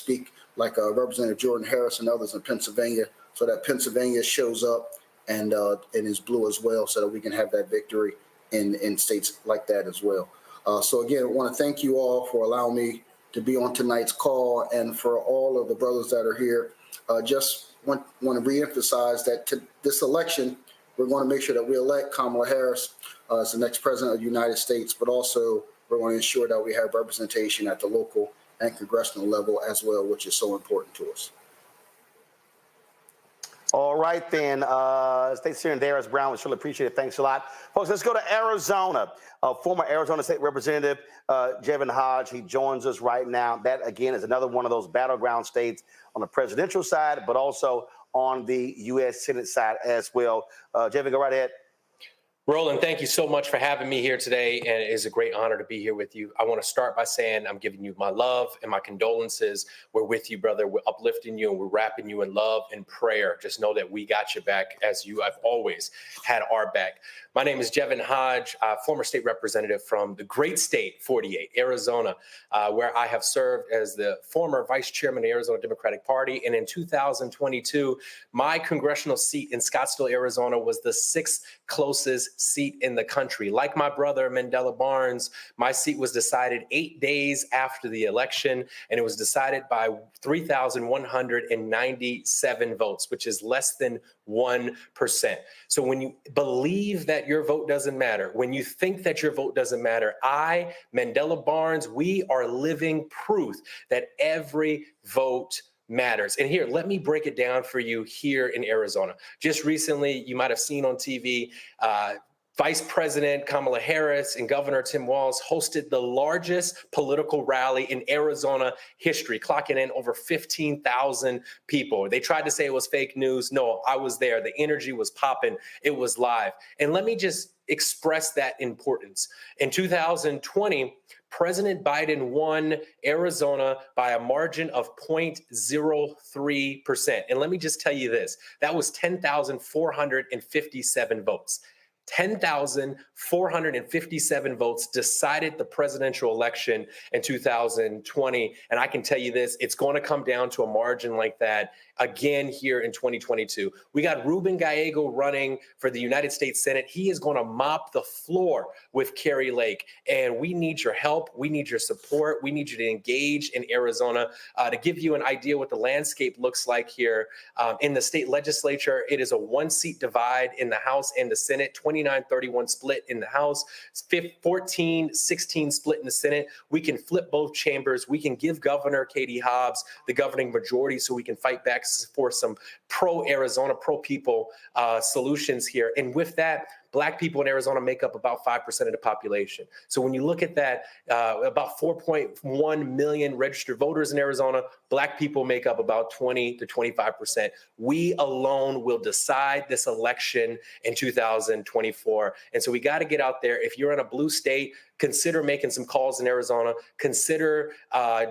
Representative Jordan Harris and others in Pennsylvania, so that Pennsylvania shows up and is blue as well, so that we can have that victory in states like that as well. So again, I want to thank you all for allowing me to be on tonight's call, and for all of the brothers that are here. Just want to reemphasize that to this election, we're going to make sure that we elect Kamala Harris as the next president of the United States, but also we're going to ensure that we have representation at the local and congressional level as well, which is so important to us. All right, then. State Senator Harris Brown, we surely appreciate it. Thanks a lot. Folks, let's go to Arizona. Former Arizona State Representative Jevin Hodge, he joins us right now. That, again, is another one of those battleground states on the presidential side, but also on the U.S. Senate side as well. Jevin, go right ahead. Roland, thank you so much for having me here today, and it is a great honor to be here with you. I want to start by saying I'm giving you my love and my condolences. We're with you, brother. We're uplifting you, and we're wrapping you in love and prayer. Just know that we got your back, as you have always had our back. My name is Jevin Hodge, former state representative from the great state 48, Arizona, where I have served as the former vice chairman of the Arizona Democratic Party. And in 2022, my congressional seat in Scottsdale, Arizona was the 6th closest seat in the country. Like my brother, Mandela Barnes, my seat was decided 8 days after the election, and it was decided by 3,197 votes, which is less than 1%. So when you believe that your vote doesn't matter, when you think that your vote doesn't matter, I, Mandela Barnes, we are living proof that every vote matters. And here, let me break it down for you here in Arizona. Just recently, you might have seen on TV, Vice President Kamala Harris and Governor Tim Walz hosted the largest political rally in Arizona history, clocking in over 15,000 people. They tried to say it was fake news. No, I was there. The energy was popping. It was live. And let me just express that importance. In 2020, President Biden won Arizona by a margin of 0.03%. And let me just tell you this, that was 10,457 votes. 10,457 votes decided the presidential election in 2020. And I can tell you this, it's going to come down to a margin like that again here in 2022. We got Ruben Gallego running for the United States Senate. He is going to mop the floor with Kari Lake. And we need your help. We need your support. We need you to engage in Arizona. To give you an idea what the landscape looks like here in the state legislature, it is a 1-seat divide in the House and the Senate, 29-31 split in the House, 14-16 split in the Senate. We can flip both chambers. We can give Governor Katie Hobbs the governing majority so we can fight back for some pro-Arizona, pro-people solutions here. And with that, Black people in Arizona make up about 5% of the population. So when you look at that, about 4.1 million registered voters in Arizona, Black people make up about 20 to 25%. We alone will decide this election in 2024. And so we got to get out there. If you're in a blue state, consider making some calls in Arizona. Consider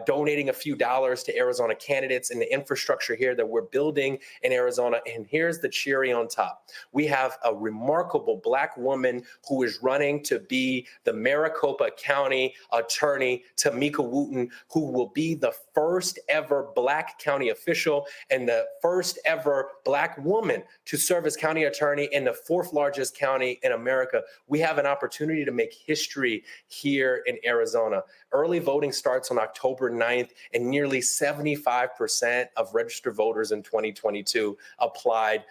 donating a few dollars to Arizona candidates and the infrastructure here that we're building in Arizona. And here's the cherry on top. We have a remarkable Black woman who is running to be the Maricopa County Attorney, Tamika Wooten, who will be the first ever Black county official and the first ever Black woman to serve as county attorney in the 4th largest county in America. We have an opportunity to make history here in Arizona. Early voting starts on October 9th, and nearly 75% of registered voters in 2022 applied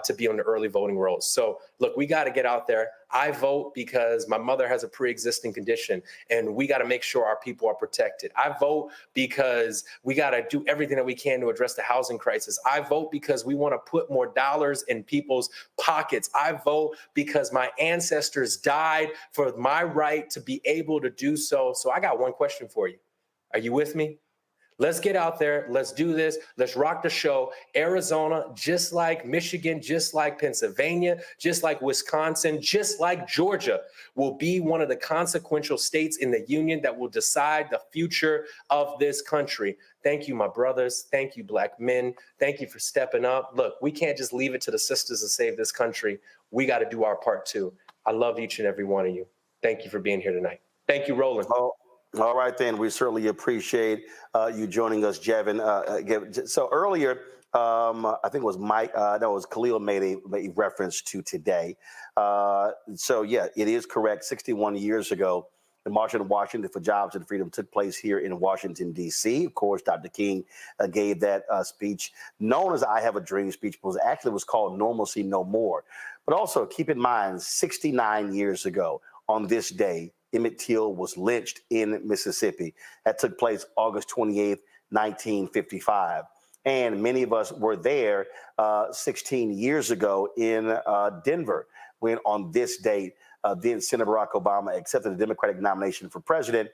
to be on the early voting rolls. So look, we got to get out there. I vote because my mother has a pre-existing condition, and we got to make sure our people are protected. I vote because we got to do everything that we can to address the housing crisis. I vote because we want to put more dollars in people's pockets. I vote because my ancestors died for my right to be able to do so. So I got one question for you. Are you with me? Let's get out there. Let's do this. Let's rock the show. Arizona, just like Michigan, just like Pennsylvania, just like Wisconsin, just like Georgia, will be one of the consequential states in the union that will decide the future of this country. Thank you, my brothers. Thank you, Black men. Thank you for stepping up. Look, we can't just leave it to the sisters to save this country. We got to do our part too. I love each and every one of you. Thank you for being here tonight. Thank you, Roland. All right, then. We certainly appreciate you joining us, Jevin. So earlier, I think it was Mike, no, it was Khalil made a reference to today. So, yeah, it is correct. 61 years ago, the March on Washington for Jobs and Freedom took place here in Washington, D.C. Of course, Dr. King gave that speech known as I Have a Dream speech, but actually was called Normalcy No More. But also keep in mind, 69 years ago on this day, Emmett Till was lynched in Mississippi. That took place August 28th, 1955. And many of us were there 16 years ago in Denver when on this date, then Senator Barack Obama accepted the Democratic nomination for president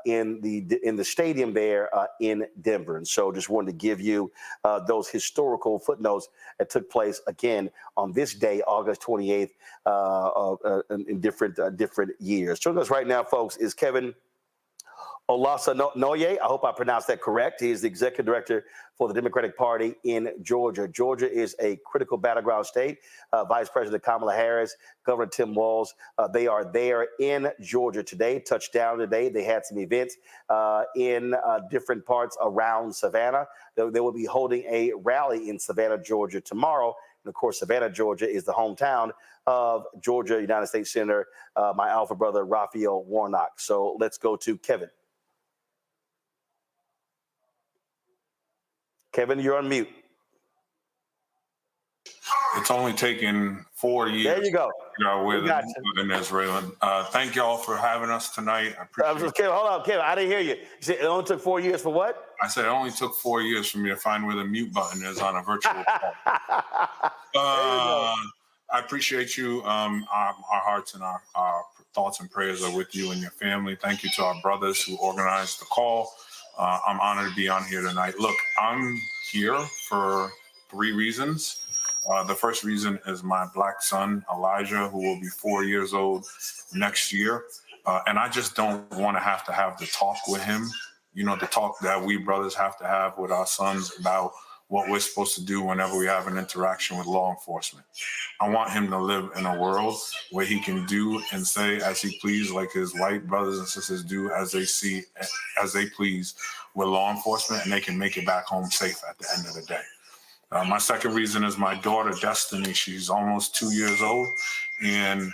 in the stadium there in Denver. And so just wanted to give you those historical footnotes that took place again on this day, August 28th, in different years. Joining us right now, folks, is Kevin Olasanoye. I hope I pronounced that correct. He is the executive director for the Democratic Party in Georgia. Georgia is a critical battleground state. Vice President Kamala Harris, Governor Tim Walz, they are there in Georgia today, touched down today. They had some events in different parts around Savannah. They will be holding a rally in Savannah, Georgia tomorrow. And of course, Savannah, Georgia is the hometown of Georgia United States Senator, my alpha brother, Raphael Warnock. So let's go to Kevin. Kevin, you're on mute. It's only taken 4 years. There you go. In Israel. Thank y'all for having us tonight. I appreciate it. Kevin, hold on, Kevin. I didn't hear you. You said it only took 4 years for what? I said it only took 4 years for me to find where the mute button is on a virtual call. I appreciate you. Our hearts and our thoughts and prayers are with you and your family. Thank you to our brothers who organized the call. I'm honored to be on here tonight. Look, I'm here for 3 reasons. The first reason is my Black son, Elijah, who will be 4 years old next year. And I just don't want to have the talk with him, the talk that we brothers have to have with our sons about what we're supposed to do whenever we have an interaction with law enforcement. I want him to live in a world where he can do and say as he please, like his white brothers and sisters do as they please with law enforcement, and they can make it back home safe at the end of the day. My second reason is my daughter, Destiny. She's almost 2 years old. And,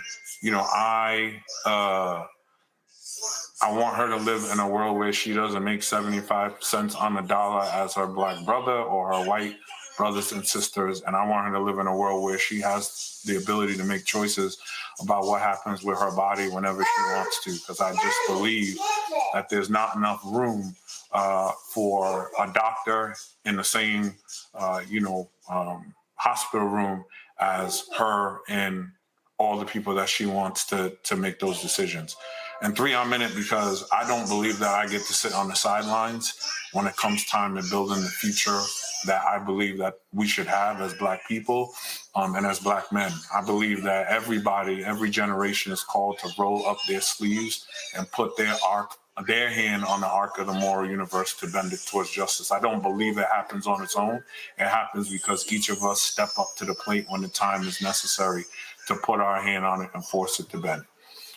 I want her to live in a world where she doesn't make 75 cents on the dollar as her black brother or her white brothers and sisters. And I want her to live in a world where she has the ability to make choices about what happens with her body whenever she wants to. Because I just believe that there's not enough room for a doctor in the same, hospital room as her and all the people that she wants to make those decisions. And 3, I'm in it because I don't believe that I get to sit on the sidelines when it comes time to building the future that I believe that we should have as Black people and as Black men. I believe that every generation is called to roll up their sleeves and put their hand on the arc of the moral universe to bend it towards justice. I don't believe it happens on its own. It happens because each of us step up to the plate when the time is necessary to put our hand on it and force it to bend.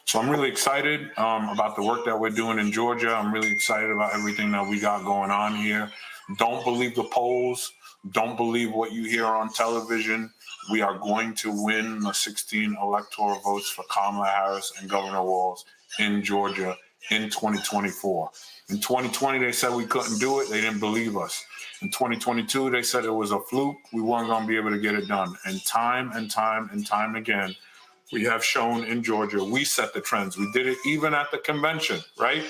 So I'm really excited about the work that we're doing in Georgia. I'm really excited about everything that we got going on here. Don't believe the polls. Don't believe what you hear on television. We are going to win the 16 electoral votes for Kamala Harris and Governor Walz in Georgia in 2024. In 2020, they said we couldn't do it. They didn't believe us. In 2022, they said it was a fluke. We weren't going to be able to get it done. And time again, we have shown in Georgia, we set the trends. We did it even at the convention, right?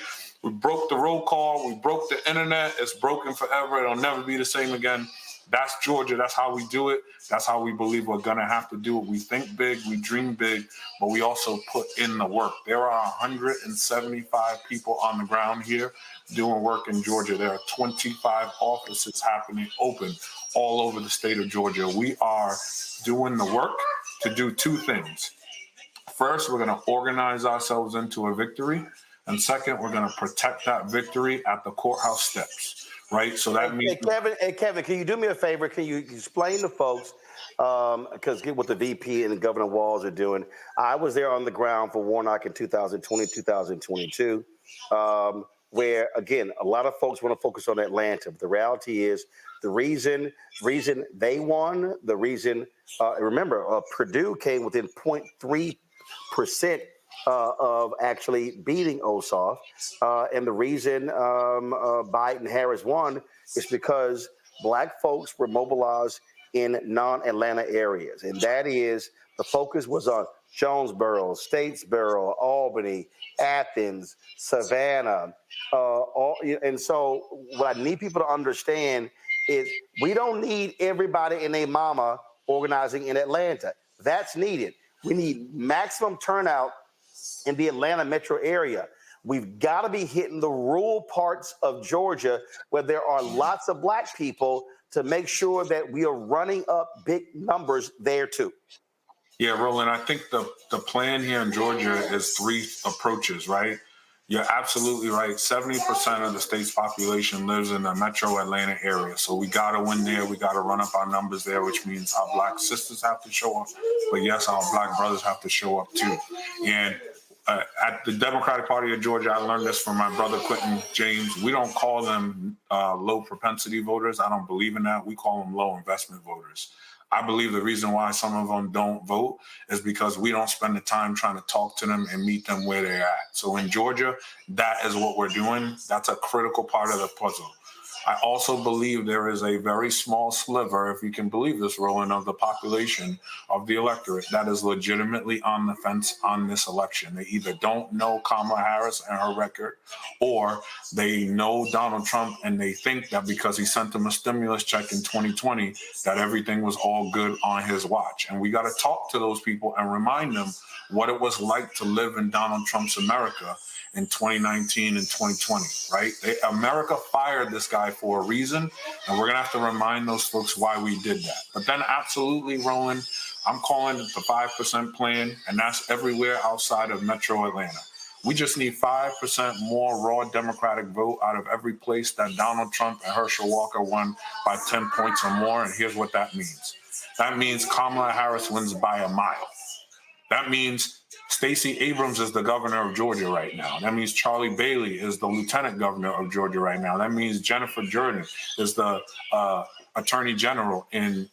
We broke the roll call. We broke the internet. It's broken forever. It'll never be the same again. That's Georgia. That's how we do it. That's how we believe we're going to have to do it. We think big, we dream big, but we also put in the work. There are 175 people on the ground here doing work in Georgia. There are 25 offices happening open all over the state of Georgia. We are doing the work to do 2 things. First, we're going to organize ourselves into a victory. And second, we're going to protect that victory at the courthouse steps, right? So that means... Hey, Kevin, can you do me a favor? Can you explain to folks, because what the VP and Governor Walz are doing. I was there on the ground for Warnock in 2020, 2022, where, again, a lot of folks want to focus on Atlanta. But the reality is the reason they won, remember, Purdue came within 0.3% of actually beating Ossoff. And the reason Biden-Harris won is because Black folks were mobilized in non-Atlanta areas. And that is, the focus was on Jonesboro, Statesboro, Albany, Athens, Savannah. And so what I need people to understand is we don't need everybody and their mama organizing in Atlanta. That's needed. We need maximum turnout in the Atlanta metro area. We've got to be hitting the rural parts of Georgia where there are lots of Black people to make sure that we are running up big numbers there too. Yeah, Roland, I think the plan here in Georgia is 3 approaches, right? You're absolutely right. 70% of the state's population lives in the metro Atlanta area. So we got to win there. We got to run up our numbers there, which means our Black sisters have to show up. But yes, our Black brothers have to show up too. And at the Democratic Party of Georgia, I learned this from my brother, Quentin James. We don't call them low propensity voters. I don't believe in that. We call them low investment voters. I believe the reason why some of them don't vote is because we don't spend the time trying to talk to them and meet them where they're at. So in Georgia, that is what we're doing. That's a critical part of the puzzle. I also believe there is a very small sliver, if you can believe this, Roland, of the population of the electorate that is legitimately on the fence on this election. They either don't know Kamala Harris and her record, or they know Donald Trump and they think that because he sent them a stimulus check in 2020, that everything was all good on his watch. And we got to talk to those people and remind them what it was like to live in Donald Trump's America in 2019 and 2020, right? America fired this guy for a reason, and we're gonna have to remind those folks why we did that. But then absolutely, Roland, I'm calling it the 5% plan, and that's everywhere outside of Metro Atlanta. We just need 5% more raw Democratic vote out of every place that Donald Trump and Herschel Walker won by 10 points or more. And here's what that means. That means Kamala Harris wins by a mile. That means Stacey Abrams is the governor of Georgia right now. That means Charlie Bailey is the lieutenant governor of Georgia right now. That means Jennifer Jordan is the attorney general in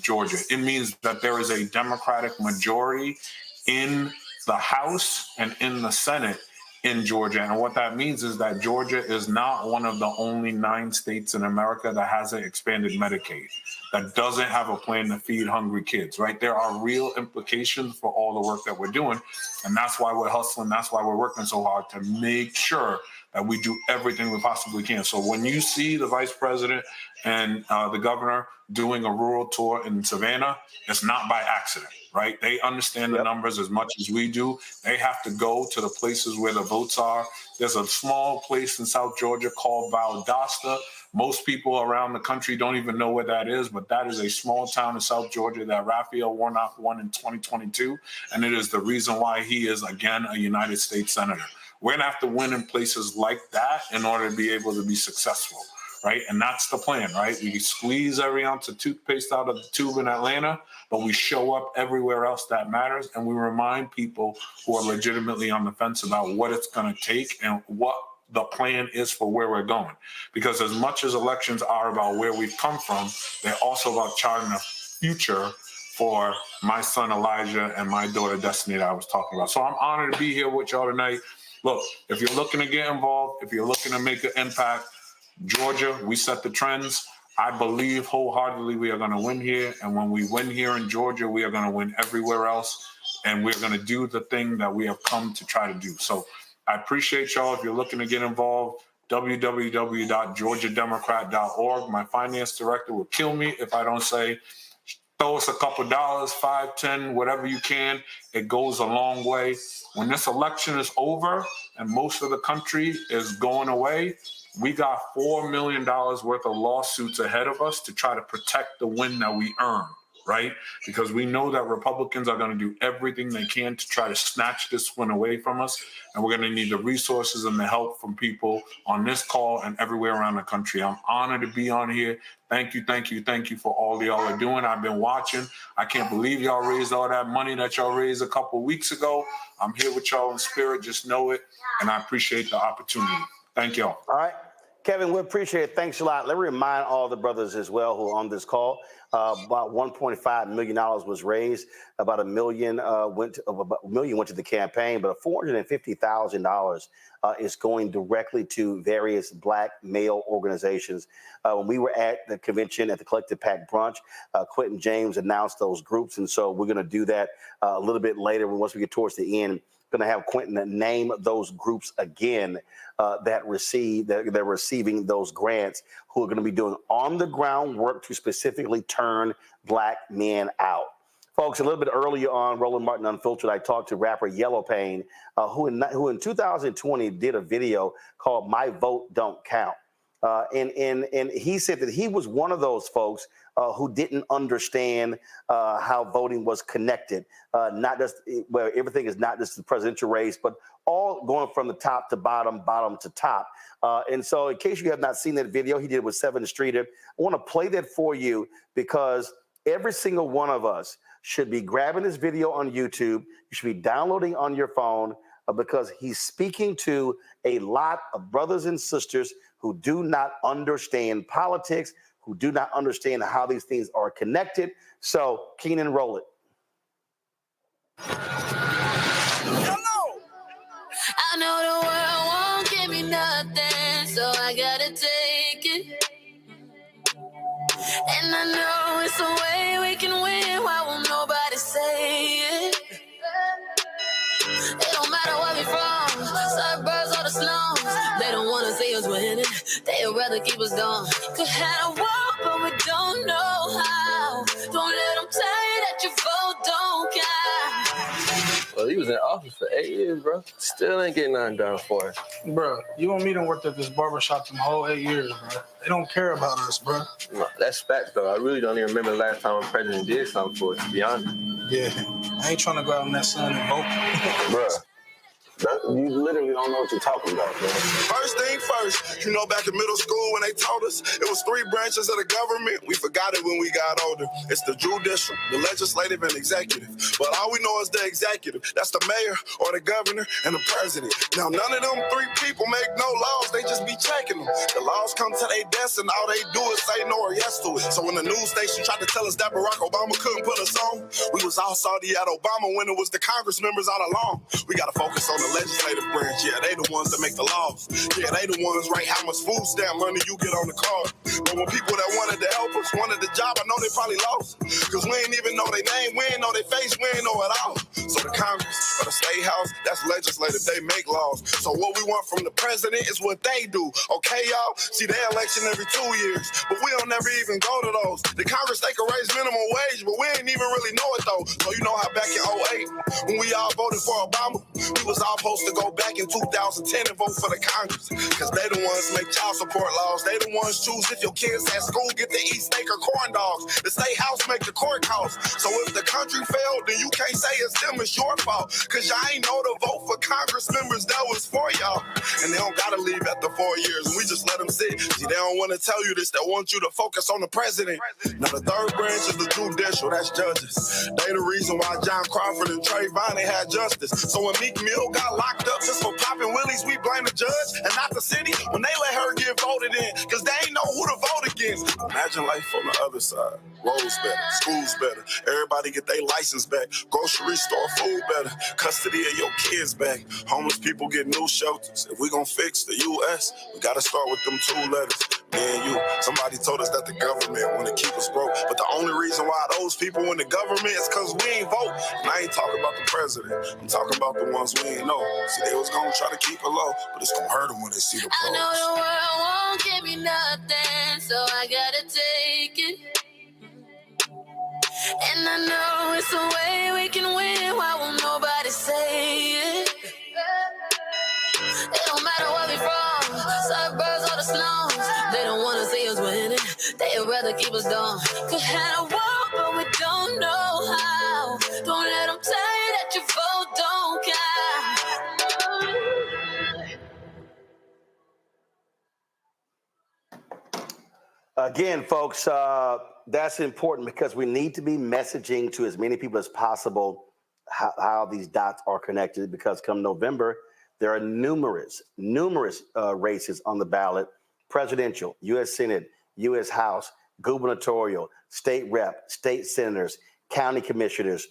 Georgia. It means that there is a Democratic majority in the House and in the Senate in Georgia. And what that means is that Georgia is not one of the only 9 states in America that hasn't expanded Medicaid, that doesn't have a plan to feed hungry kids, right? There are real implications for all the work that we're doing. And that's why we're hustling. That's why we're working so hard to make sure that we do everything we possibly can. So when you see the vice president and the governor doing a rural tour in Savannah, it's not by accident, right? They understand the numbers as much as we do. They have to go to the places where the votes are. There's a small place in South Georgia called Valdosta. Most people around the country don't even know where that is, but that is a small town in South Georgia that Raphael Warnock won in 2022, and it is the reason why he is, again, a United States Senator. We're going to have to win in places like that in order to be able to be successful, right? And that's the plan, right? We squeeze every ounce of toothpaste out of the tube in Atlanta, but we show up everywhere else that matters, and we remind people who are legitimately on the fence about what it's going to take and what the plan is for where we're going. Because as much as elections are about where we've come from, they're also about charting a future for my son Elijah and my daughter Destiny that I was talking about. So I'm honored to be here with y'all tonight. Look, if you're looking to get involved, if you're looking to make an impact, Georgia, we set the trends. I believe wholeheartedly we are going to win here. And when we win here in Georgia, we are going to win everywhere else. And we're going to do the thing that we have come to try to do. So I appreciate y'all. If you're looking to get involved, www.georgiademocrat.org. My finance director will kill me if I don't say, throw us a couple dollars, 5, 10, whatever you can. It goes a long way. When this election is over and most of the country is going away, we got $4 million worth of lawsuits ahead of us to try to protect the win that we earn, right? Because we know that Republicans are going to do everything they can to try to snatch this win away from us. And we're going to need the resources and the help from people on this call and everywhere around the country. I'm honored to be on here. Thank you, thank you, thank you for all y'all are doing. I've been watching. I can't believe y'all raised all that money that y'all raised a couple of weeks ago. I'm here with y'all in spirit. Just know it. And I appreciate the opportunity. Thank y'all. All right. Kevin, we appreciate it. Thanks a lot. Let me remind all the brothers as well who are on this call. About $1.5 million was raised. About $1 million went to the campaign, but $450,000 is going directly to various Black male organizations. When we were at the convention at the Collective PAC brunch, Quentin James announced those groups, and so we're going to do that a little bit later once we get towards the end. Going to have Quentin name those groups again that they're receiving those grants, who are going to be doing on the ground work to specifically turn Black men out. Folks, a little bit earlier on Roland Martin Unfiltered, I talked to rapper YelloPain, who in 2020 did a video called "My Vote Don't Count," and he said that he was one of those folks who didn't understand how voting was connected, not just where everything is not just the presidential race, but all going from the top to bottom, bottom to top. And so in case you have not seen that video he did with 7th Streeter, I want to play that for you because every single one of us should be grabbing this video on YouTube. You should be downloading on your phone because he's speaking to a lot of brothers and sisters who do not understand politics, who do not understand how these things are connected. So, Keenan, roll it. I know the world won't give me nothing, so I gotta take it. And I know it's a way we can win. Why won't nobody say it? It don't matter where we from, suburbs or the slums. They don't wanna see us winning. They'd rather keep us down. Could have a walk, but we don't know how. Don't let them tell you that your vote don't count. Well, he was in office for 8 years, bro. Still ain't getting nothing done for us. Bro, you and me done worked at this barbershop them whole 8 years, bro. They don't care about us, bro. No, that's facts, though. I really don't even remember the last time a president did something for us, to be honest. Yeah, I ain't trying to go out in that sun and vote. Bro, You literally don't know what you're talking about, man. First thing first, back in middle school when they taught us it was 3 branches of the government. We forgot it when we got older. It's the judicial, the legislative, and executive. But all we know is the executive. That's the mayor or the governor and the president. Now, none of them 3 people make no laws. They just be checking them. The laws come to their desk and all they do is say no or yes to it. So when the news station tried to tell us that Barack Obama couldn't put us on, we was all salty at Obama when it was the Congress members all along. We got to focus on the legislative branch. Yeah, they the ones that make the laws. Yeah, they the ones write how much food stamp money you get on the card. But when people that wanted to help us wanted the job, I know they probably lost. Because we ain't even know their name, we ain't know their face, we ain't know it all. So the Congress or the State House, that's legislative, they make laws. So what we want from the president is what they do. Okay, y'all? See, they election every 2 years, but we don't never even go to those. The Congress, they can raise minimum wage, but we ain't even really know it though. So you know how back in 08, when we all voted for Obama, we was all supposed to go back in 2010 and vote for the Congress. Because they the ones make child support laws. They the ones choose if your kids at school get to eat steak or corn dogs. The State House make the court calls. So if the country failed, then you can't say it's them, it's your fault. Because y'all ain't know to vote for Congress members that was for y'all. And they don't got to leave after 4 years. And we just let them sit. See, they don't want to tell you this. They want you to focus on the president. Now, the 3rd branch is the judicial. That's judges. They the reason why John Crawford and Trayvon had justice. So when Meek Mill got locked up just for popping willies, we blame the judge and not the city when they let her get voted in because they ain't know who to vote against. Imagine life on the other side. Roads better, schools better, everybody get their license back, grocery store food better, custody of your kids back, homeless people get new shelters. If we gonna fix the U.S., we gotta start with them 2 letters. Me and you. Somebody told us that the government want to keep us broke, but the only reason why those people in the government is because we ain't vote. And I ain't talking about the president. I'm talking about the ones we ain't know. See, they was gonna try to keep it low, but it's gonna hurt them when they see the pros. I know the world won't give me nothing, so I gotta take it. And I know it's a way we can win. Why won't nobody say it? It don't matter where we from, suburbs or the slums. They don't wanna see us winning. They'd rather keep us down. Could have a walk, but we don't know how. Don't let them tell you that your vote don't count. Again, folks, that's important because we need to be messaging to as many people as possible how these dots are connected, because come November, there are numerous races on the ballot: presidential, U.S. Senate, U.S. House, gubernatorial, state rep, state senators, county commissioners,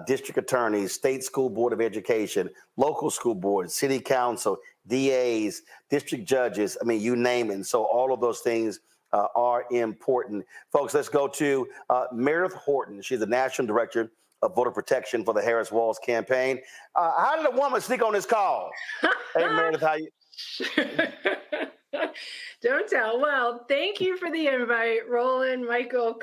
district attorneys, state school board of education, local school boards, city council, DAs, district judges. I mean, you name it. And so all of those things are important. Folks, let's go to Meredith Horton. She's the National Director of Voter Protection for the Harris-Walz campaign. How did a woman sneak on this call? Hey, Meredith, how you? Don't tell. Well, thank you for the invite, Roland, Michael,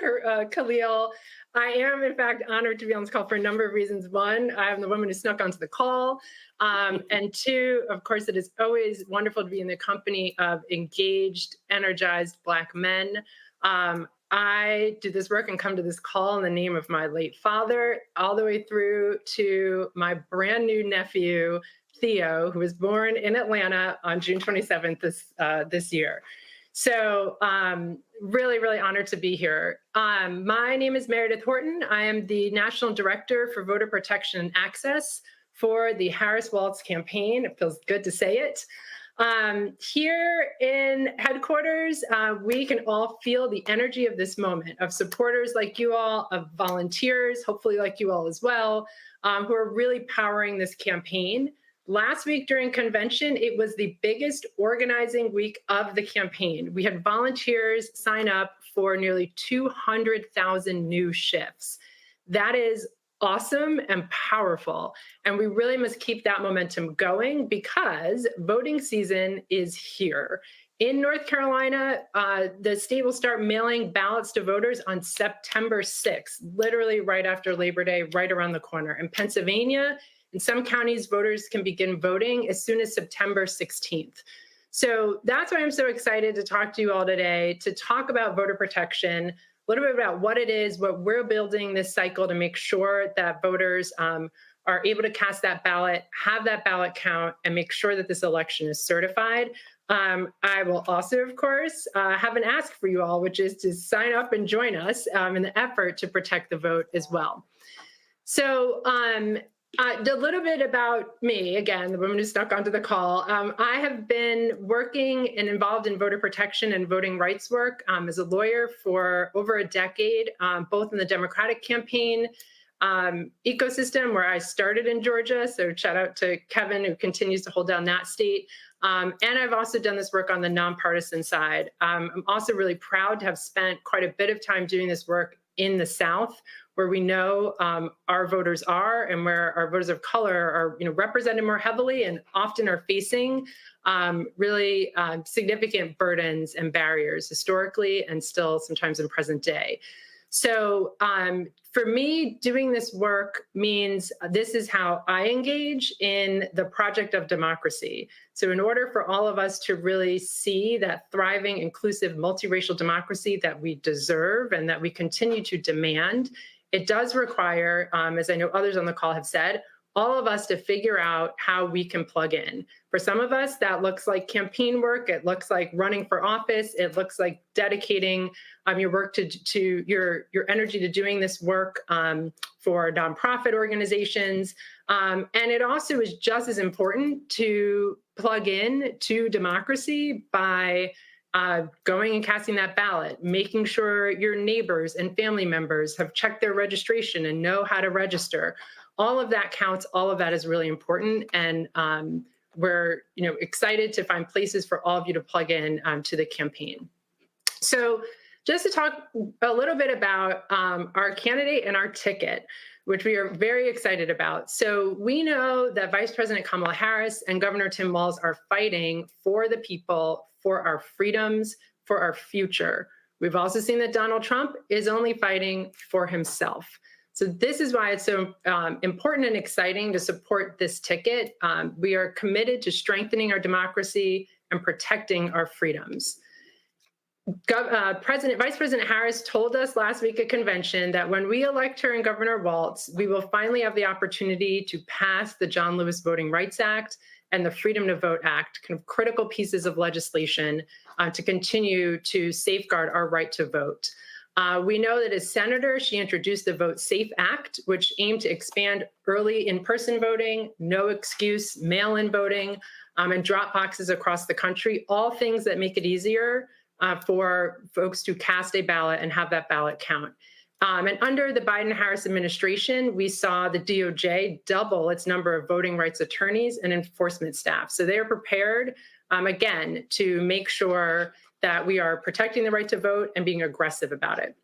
Khalil. I am, in fact, honored to be on this call for a number of reasons. One, I am the woman who snuck onto the call. And 2, of course, it is always wonderful to be in the company of engaged, energized Black men. I do this work and come to this call in the name of my late father, all the way through to my brand new nephew, Theo, who was born in Atlanta on June 27th this year. So really, really honored to be here. My name is Meredith Horton. I am the National Director for Voter Protection and Access for the Harris-Walz campaign. It feels good to say it. Here in headquarters, we can all feel the energy of this moment, of supporters like you all, of volunteers, hopefully like you all as well, who are really powering this campaign. Last week during convention, it was the biggest organizing week of the campaign. We had volunteers sign up for nearly 200,000 new shifts. That is awesome and powerful. And we really must keep that momentum going because voting season is here. In North Carolina, the state will start mailing ballots to voters on September 6th, literally right after Labor Day, right around the corner. In Pennsylvania, in some counties, voters can begin voting as soon as September 16th. So that's why I'm so excited to talk to you all today, to talk about voter protection, a little bit about what it is, what we're building this cycle to make sure that voters are are able to cast that ballot, have that ballot count, and make sure that this election is certified. I will also, of course, have an ask for you all, which is to sign up and join us in the effort to protect the vote as well. So a little bit about me, again, the woman who snuck onto the call. I have been working and involved in voter protection and voting rights work as a lawyer for over a decade, both in the Democratic campaign ecosystem where I started in Georgia. So shout out to Kevin, who continues to hold down that state. And I've also done this work on the nonpartisan side. I'm also really proud to have spent quite a bit of time doing this work in the South, where we know our voters are and where our voters of color are represented more heavily and often are facing really significant burdens and barriers historically and still sometimes in present day. So for me, doing this work means this is how I engage in the project of democracy. So in order for all of us to really see that thriving, inclusive, multiracial democracy that we deserve and that we continue to demand, it does require, as I know others on the call have said, all of us to figure out how we can plug in. For some of us, that looks like campaign work. It looks like running for office. It looks like dedicating your work to your energy to doing this work for nonprofit organizations. And it also is just as important to plug in to democracy by going and casting that ballot, making sure your neighbors and family members have checked their registration and know how to register. All of that counts. All of that is really important. And we're excited to find places for all of you to plug in to the campaign. So just to talk a little bit about our candidate and our ticket, which we are very excited about. So we know that Vice President Kamala Harris and Governor Tim Walz are fighting for the people, for our freedoms, for our future. We've also seen that Donald Trump is only fighting for himself. So this is why it's so important and exciting to support this ticket. We are committed to strengthening our democracy and protecting our freedoms. Vice President Harris told us last week at convention that when we elect her and Governor Walz, we will finally have the opportunity to pass the John Lewis Voting Rights Act and the Freedom to Vote Act, kind of critical pieces of legislation to continue to safeguard our right to vote. We know that as senator, she introduced the Vote Safe Act, which aimed to expand early in-person voting, no excuse, mail-in voting, and drop boxes across the country, all things that make it easier for folks to cast a ballot and have that ballot count. And under the Biden-Harris administration, we saw the DOJ double its number of voting rights attorneys and enforcement staff. So they are prepared, again, to make sure that we are protecting the right to vote and being aggressive about it.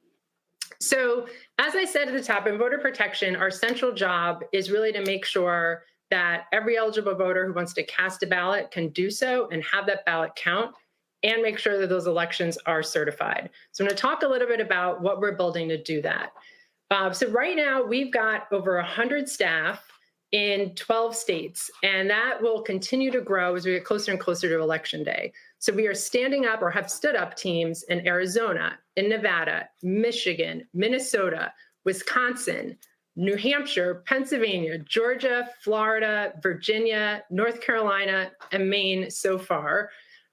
So as I said at the top, in voter protection, our central job is really to make sure that every eligible voter who wants to cast a ballot can do so and have that ballot count and make sure that those elections are certified. So I'm going to talk a little bit about what we're building to do that. So right now, we've got over 100 staff in 12 states, and that will continue to grow as we get closer and closer to Election Day. So we are standing up or have stood up teams in Arizona, in Nevada, Michigan, Minnesota, Wisconsin, New Hampshire, Pennsylvania, Georgia, Florida, Virginia, North Carolina, and Maine so far.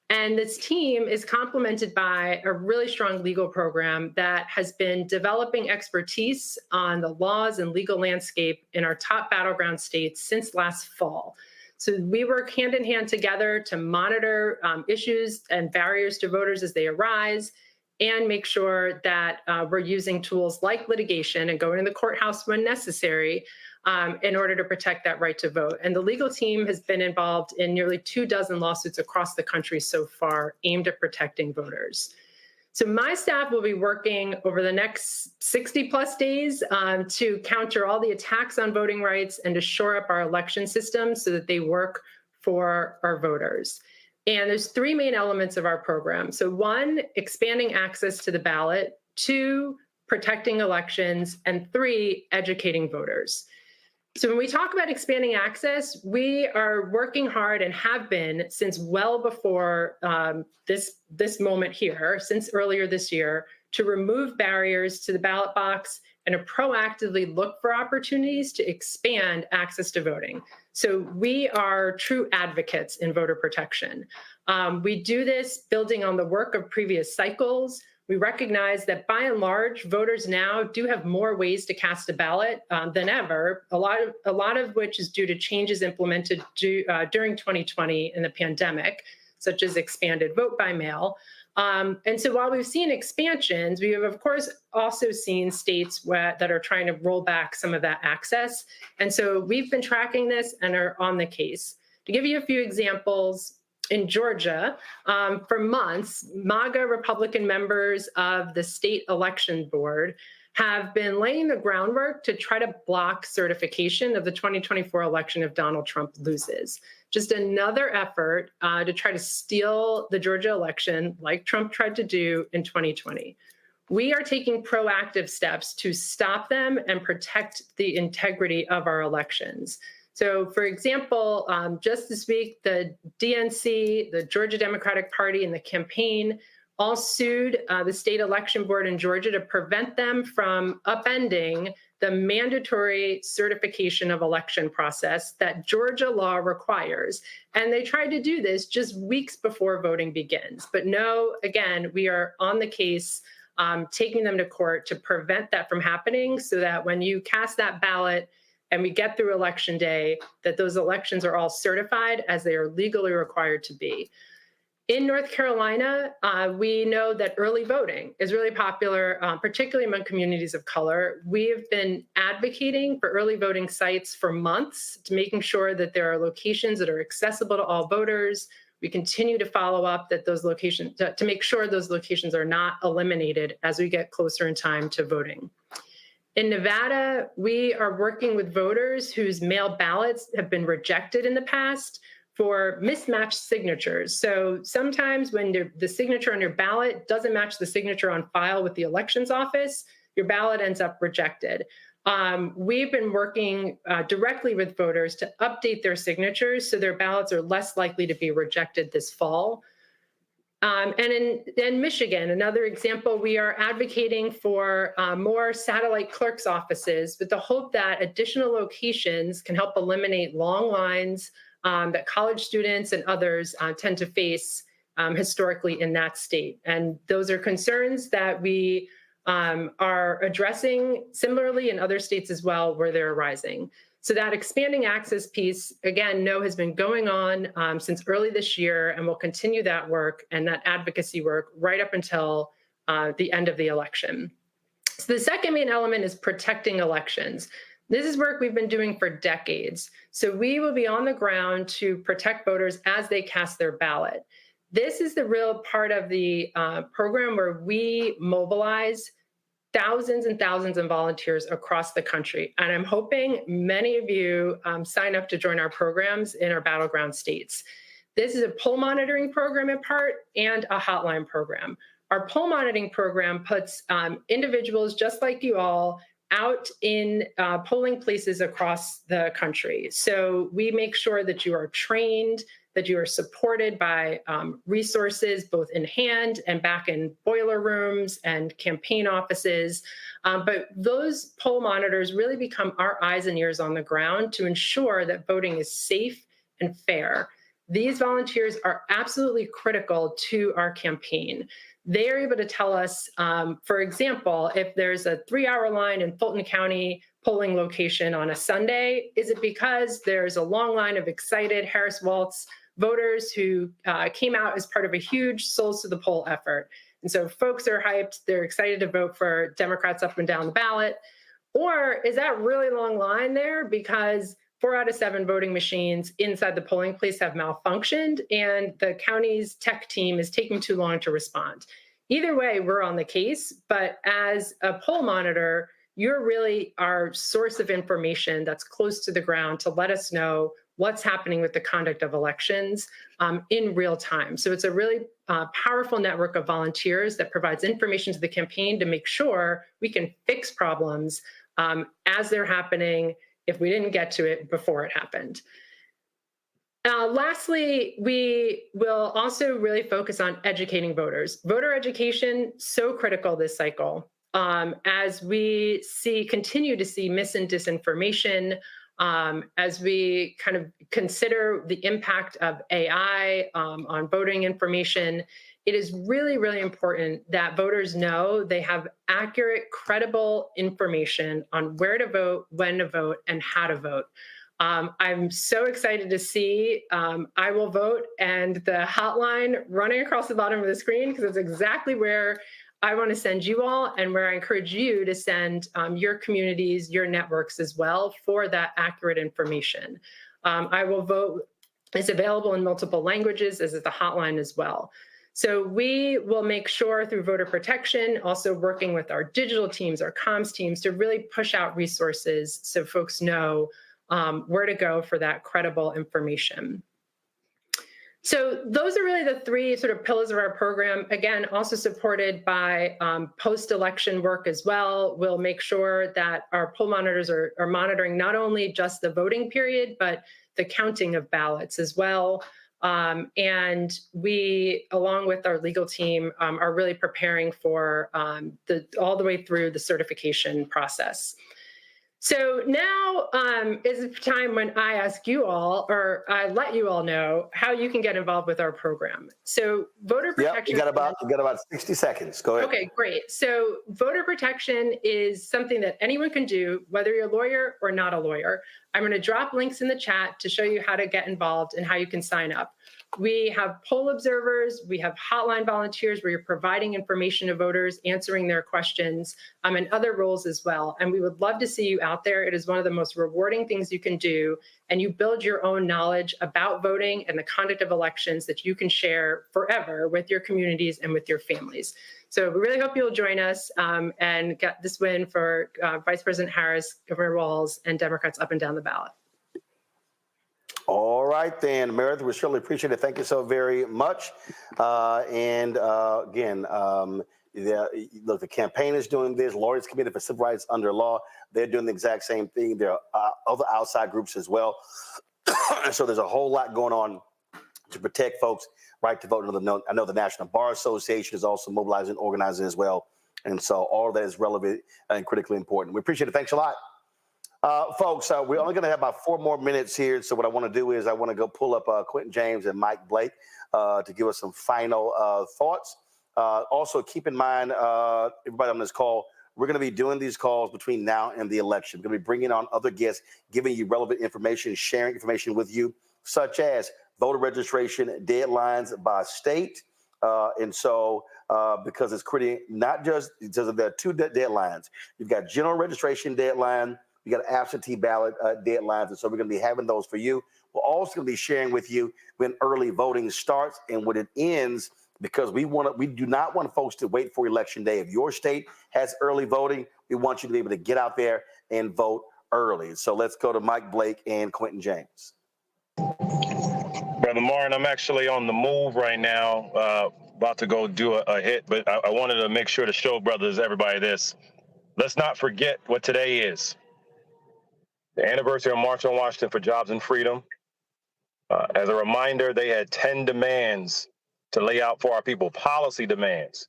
And this team is complemented by a really strong legal program that has been developing expertise on the laws and legal landscape in our top battleground states since last fall. So we work hand in hand together to monitor issues and barriers to voters as they arise and make sure that we're using tools like litigation and going to the courthouse when necessary in order to protect that right to vote. And the legal team has been involved in nearly 24 lawsuits across the country so far aimed at protecting voters. So my staff will be working over the next 60 plus days to counter all the attacks on voting rights and to shore up our election systems so that they work for our voters. And there's three main elements of our program. So one, expanding access to the ballot, two, protecting elections, and three, educating voters. So when we talk about expanding access, we are working hard and have been since well before this moment here, since earlier this year, to remove barriers to the ballot box and to proactively look for opportunities to expand access to voting. So we are true advocates in voter protection. We do this building on the work of previous cycles. We recognize that by and large, voters now do have more ways to cast a ballot than ever, a lot of which is due to changes implemented during 2020 in the pandemic, such as expanded vote by mail. And so while we've seen expansions, we have, of course, also seen states that are trying to roll back some of that access. And so we've been tracking this and are on the case. To give you a few examples, in Georgia, for months, MAGA Republican members of the state election board have been laying the groundwork to try to block certification of the 2024 election if Donald Trump loses. Just another effort to try to steal the Georgia election like Trump tried to do in 2020. We are taking proactive steps to stop them and protect the integrity of our elections. So, for example, just this week, the DNC, the Georgia Democratic Party, and the campaign all sued the state election board in Georgia to prevent them from upending the mandatory certification of election process that Georgia law requires. And they tried to do this just weeks before voting begins. But no, again, we are on the case, taking them to court to prevent that from happening so that when you cast that ballot and we get through election day, that those elections are all certified as they are legally required to be. In North Carolina, we know that early voting is really popular, particularly among communities of color. We have been advocating for early voting sites for months, to making sure that there are locations that are accessible to all voters. We continue to follow up that those locations, to make sure those locations are not eliminated as we get closer in time to voting. In Nevada, we are working with voters whose mail ballots have been rejected in the past for mismatched signatures. So sometimes when the signature on your ballot doesn't match the signature on file with the elections office, your ballot ends up rejected. We've been working directly with voters to update their signatures so their ballots are less likely to be rejected this fall. And in Michigan, another example, we are advocating for more satellite clerk's offices with the hope that additional locations can help eliminate long lines that college students and others tend to face historically in that state. And those are concerns that we are addressing similarly in other states as well where they're arising. So that expanding access piece, again, has been going on since early this year, and we'll continue that work and that advocacy work right up until the end of the election. So the second main element is protecting elections. This is work we've been doing for decades. So we will be on the ground to protect voters as they cast their ballot. This is the real part of the program where we mobilize thousands and thousands of volunteers across the country. And I'm hoping many of you sign up to join our programs in our battleground states. This is a poll monitoring program in part and a hotline program. Our poll monitoring program puts individuals just like you all out in polling places across the country. So we make sure that you are trained, that you are supported by resources both in hand and back in boiler rooms and campaign offices. But those poll monitors really become our eyes and ears on the ground to ensure that voting is safe and fair. These volunteers are absolutely critical to our campaign. They are able to tell us, for example, if there's a 3-hour line in Fulton County polling location on a Sunday, is it because there's a long line of excited Harris-Walz voters who came out as part of a huge Souls to the Poll effort? And so folks are hyped, they're excited to vote for Democrats up and down the ballot. Or is that really long line there because 4 out of 7 voting machines inside the polling place have malfunctioned and the county's tech team is taking too long to respond? Either way, we're on the case, but as a poll monitor, you're really our source of information that's close to the ground to let us know what's happening with the conduct of elections in real time. So it's a really powerful network of volunteers that provides information to the campaign to make sure we can fix problems as they're happening if we didn't get to it before it happened. Lastly, we will also really focus on educating voters. Voter education, so critical this cycle. as we continue to see mis and disinformation, as we kind of consider the impact of AI on voting information, it is really, really important that voters know they have accurate, credible information on where to vote, when to vote, and how to vote. I'm so excited to see I Will Vote and the hotline running across the bottom of the screen, because it's exactly where I want to send you all and where I encourage you to send your communities, your networks as well for that accurate information. I Will Vote is available in multiple languages, as is the hotline as well. So we will make sure through voter protection, also working with our digital teams, our comms teams, to really push out resources so folks know where to go for that credible information. So those are really the three sort of pillars of our program. Again, also supported by post-election work as well. We'll make sure that our poll monitors are monitoring not only just the voting period, but the counting of ballots as well. And we, along with our legal team, are really preparing for all the way through the certification process. So now is the time when I ask you all, or I let you all know how you can get involved with our program. So voter protection. Yep, you got about 60 seconds. Go ahead. Okay, great. So voter protection is something that anyone can do, whether you're a lawyer or not a lawyer. I'm going to drop links in the chat to show you how to get involved and how you can sign up. We have poll observers, we have hotline volunteers where you're providing information to voters, answering their questions, and other roles as well. And we would love to see you out there. It is one of the most rewarding things you can do. And you build your own knowledge about voting and the conduct of elections that you can share forever with your communities and with your families. So we really hope you'll join us and get this win for Vice President Harris, Governor Walz, and Democrats up and down the ballot. All right, then, Meredith, we surely appreciate it. Thank you so very much. Again, look, the campaign is doing this. Lawyers Committee for Civil Rights Under Law, they're doing the exact same thing. There are other outside groups as well. So there's a whole lot going on to protect folks' right to vote. I know the National Bar Association is also mobilizing and organizing as well. And so all of that is relevant and critically important. We appreciate it. Thanks a lot. Folks, we're only going to have about 4 more minutes here. So what I want to do is I want to go pull up Quentin James and Mike Blake to give us some final thoughts. Also, keep in mind, everybody on this call, we're going to be doing these calls between now and the election. We're going to be bringing on other guests, giving you relevant information, sharing information with you, such as voter registration deadlines by state. Because it's not just because there are 2 deadlines. You've got general registration deadline. You got absentee ballot deadlines, and so we're going to be having those for you. We're also going to be sharing with you when early voting starts and when it ends, because we do not want folks to wait for Election Day. If your state has early voting, we want you to be able to get out there and vote early. So let's go to Mike Blake and Quentin James. Brother Martin, I'm actually on the move right now, about to go do a hit, but I wanted to make sure to show everybody this. Let's not forget what today is. The anniversary of March on Washington for Jobs and Freedom. As a reminder, they had 10 demands to lay out for our people, policy demands.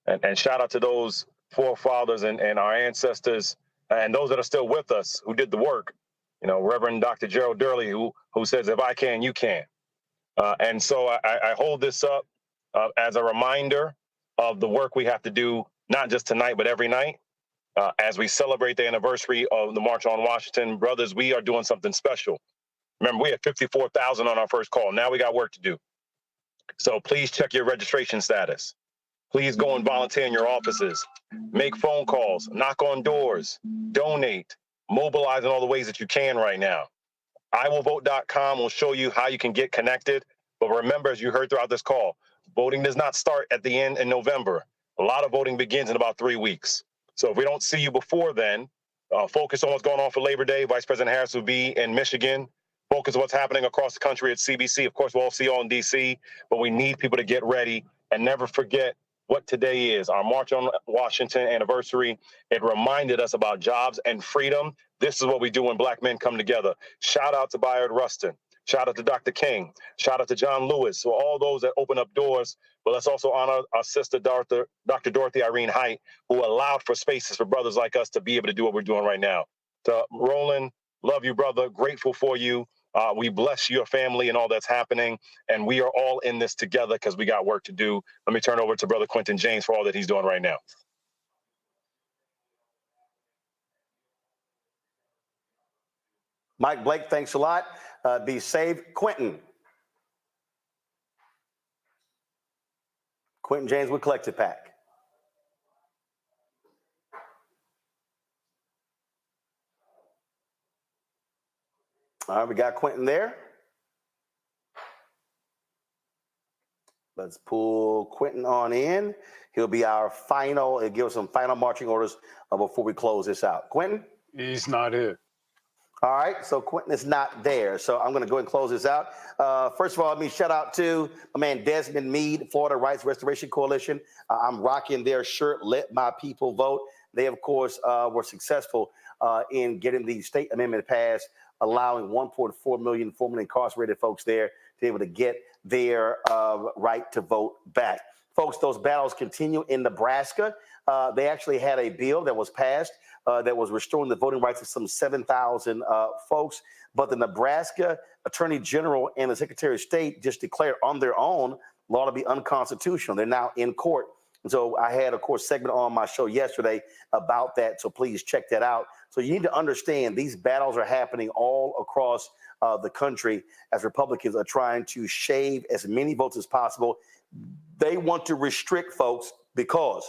And shout out to those forefathers and our ancestors and those that are still with us who did the work. You know, Reverend Dr. Gerald Durley, who says, if I can, you can. And so I hold this up as a reminder of the work we have to do, not just tonight, but every night. As we celebrate the anniversary of the March on Washington, brothers, we are doing something special. Remember, we had 54,000 on our first call. Now we got work to do. So please check your registration status. Please go and volunteer in your offices. Make phone calls, knock on doors, donate, mobilize in all the ways that you can right now. IWillVote.com will show you how you can get connected. But remember, as you heard throughout this call, voting does not start at the end in November. A lot of voting begins in about 3 weeks. So if we don't see you before then, focus on what's going on for Labor Day. Vice President Harris will be in Michigan. Focus on what's happening across the country at CBC. Of course, we'll all see you all in D.C., but we need people to get ready and never forget what today is, our March on Washington anniversary. It reminded us about jobs and freedom. This is what we do when Black men come together. Shout out to Bayard Rustin. Shout out to Dr. King. Shout out to John Lewis. So all those that open up doors. But let's also honor our sister, Dr. Dorothy Irene Height, who allowed for spaces for brothers like us to be able to do what we're doing right now. To Roland, love you, brother. Grateful for you. We bless your family and all that's happening. And we are all in this together because we got work to do. Let me turn over to Brother Quentin James for all that he's doing right now. Mike Blake, thanks a lot. Be safe. Quentin. Quentin James with Collective Pack. All right, we got Quentin there. Let's pull Quentin on in. He'll be our final, he'll give us some final marching orders before we close this out. Quentin? He's not here. All right, so Quentin is not there. So I'm going to go ahead and close this out. First of all, let me shout out to my man Desmond Meade, Florida Rights Restoration Coalition. I'm rocking their shirt, Let My People Vote. They, of course, were successful in getting the state amendment passed, allowing 1.4 million formerly incarcerated folks there to be able to get their right to vote back. Folks, those battles continue in Nebraska. They actually had a bill that was passed that was restoring the voting rights of some 7,000 folks. But the Nebraska Attorney General and the Secretary of State just declared on their own law to be unconstitutional. They're now in court. And so I had, of course, a segment on my show yesterday about that. So please check that out. So you need to understand these battles are happening all across the country as Republicans are trying to shave as many votes as possible. They want to restrict folks because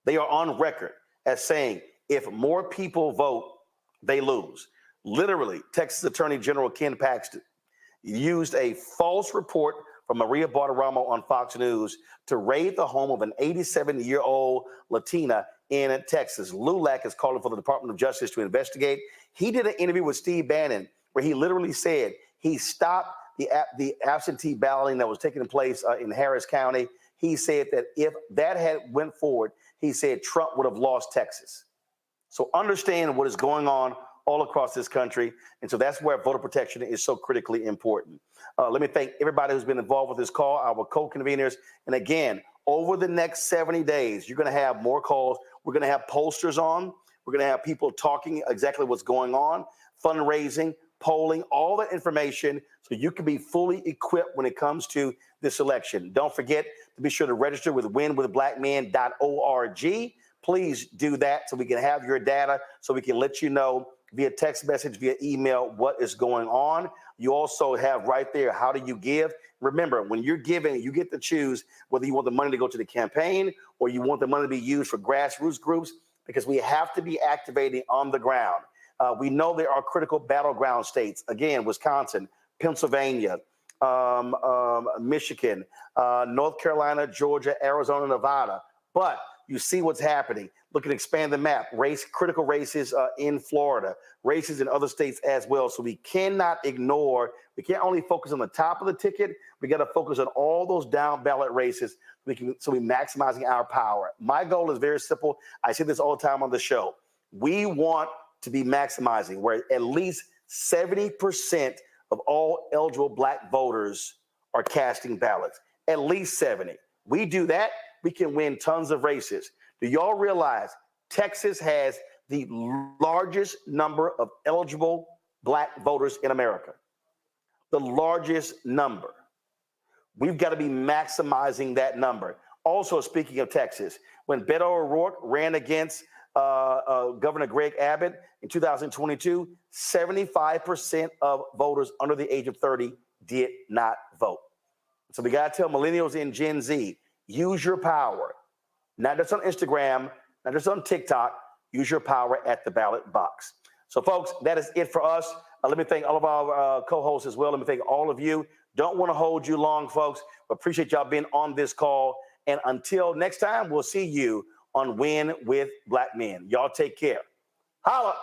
they are on record as saying if more people vote, they lose. Literally, Texas Attorney General Ken Paxton used a false report from Maria Bartiromo on Fox News to raid the home of an 87-year-old Latina in Texas. LULAC is calling for the Department of Justice to investigate. He did an interview with Steve Bannon where he literally said he stopped the absentee balloting that was taking place in Harris County. He said that if that had went forward, he said Trump would have lost Texas. So understand what is going on all across this country. And so that's where voter protection is so critically important. Let me thank everybody who's been involved with this call, our co-conveners. And again, over the next 70 days, you're going to have more calls. We're going to have pollsters on. We're going to have people talking exactly what's going on, fundraising, polling, all that information so you can be fully equipped when it comes to this election. Don't forget to be sure to register with winwithblackmen.org. Please do that so we can have your data so we can let you know via text message, via email, what is going on. You also have right there, how do you give? Remember, when you're giving, you get to choose whether you want the money to go to the campaign or you want the money to be used for grassroots groups, because we have to be activating on the ground. We know there are critical battleground states. Again, Wisconsin, Pennsylvania, Michigan, North Carolina, Georgia, Arizona, Nevada. But you see what's happening. Look at expand the map. Critical races in Florida, races in other states as well. So we cannot ignore, we can't only focus on the top of the ticket. We got to focus on all those down ballot races so we're maximizing our power. My goal is very simple. I say this all the time on the show. We want to be maximizing where at least 70% of all eligible black voters are casting ballots. At least 70. We do that, we can win tons of races. Do y'all realize Texas has the largest number of eligible black voters in America? The largest number. We've got to be maximizing that number. Also, speaking of Texas, when Beto O'Rourke ran against Governor Greg Abbott in 2022, 75% of voters under the age of 30 did not vote. So we got to tell millennials and Gen Z, use your power. Not just on Instagram, not just on TikTok, use your power at the ballot box. So folks, that is it for us. Let me thank all of our co-hosts as well. Let me thank all of you. Don't want to hold you long, folks. Appreciate y'all being on this call. And until next time, we'll see you on Win with Black Men. Y'all take care. Holla.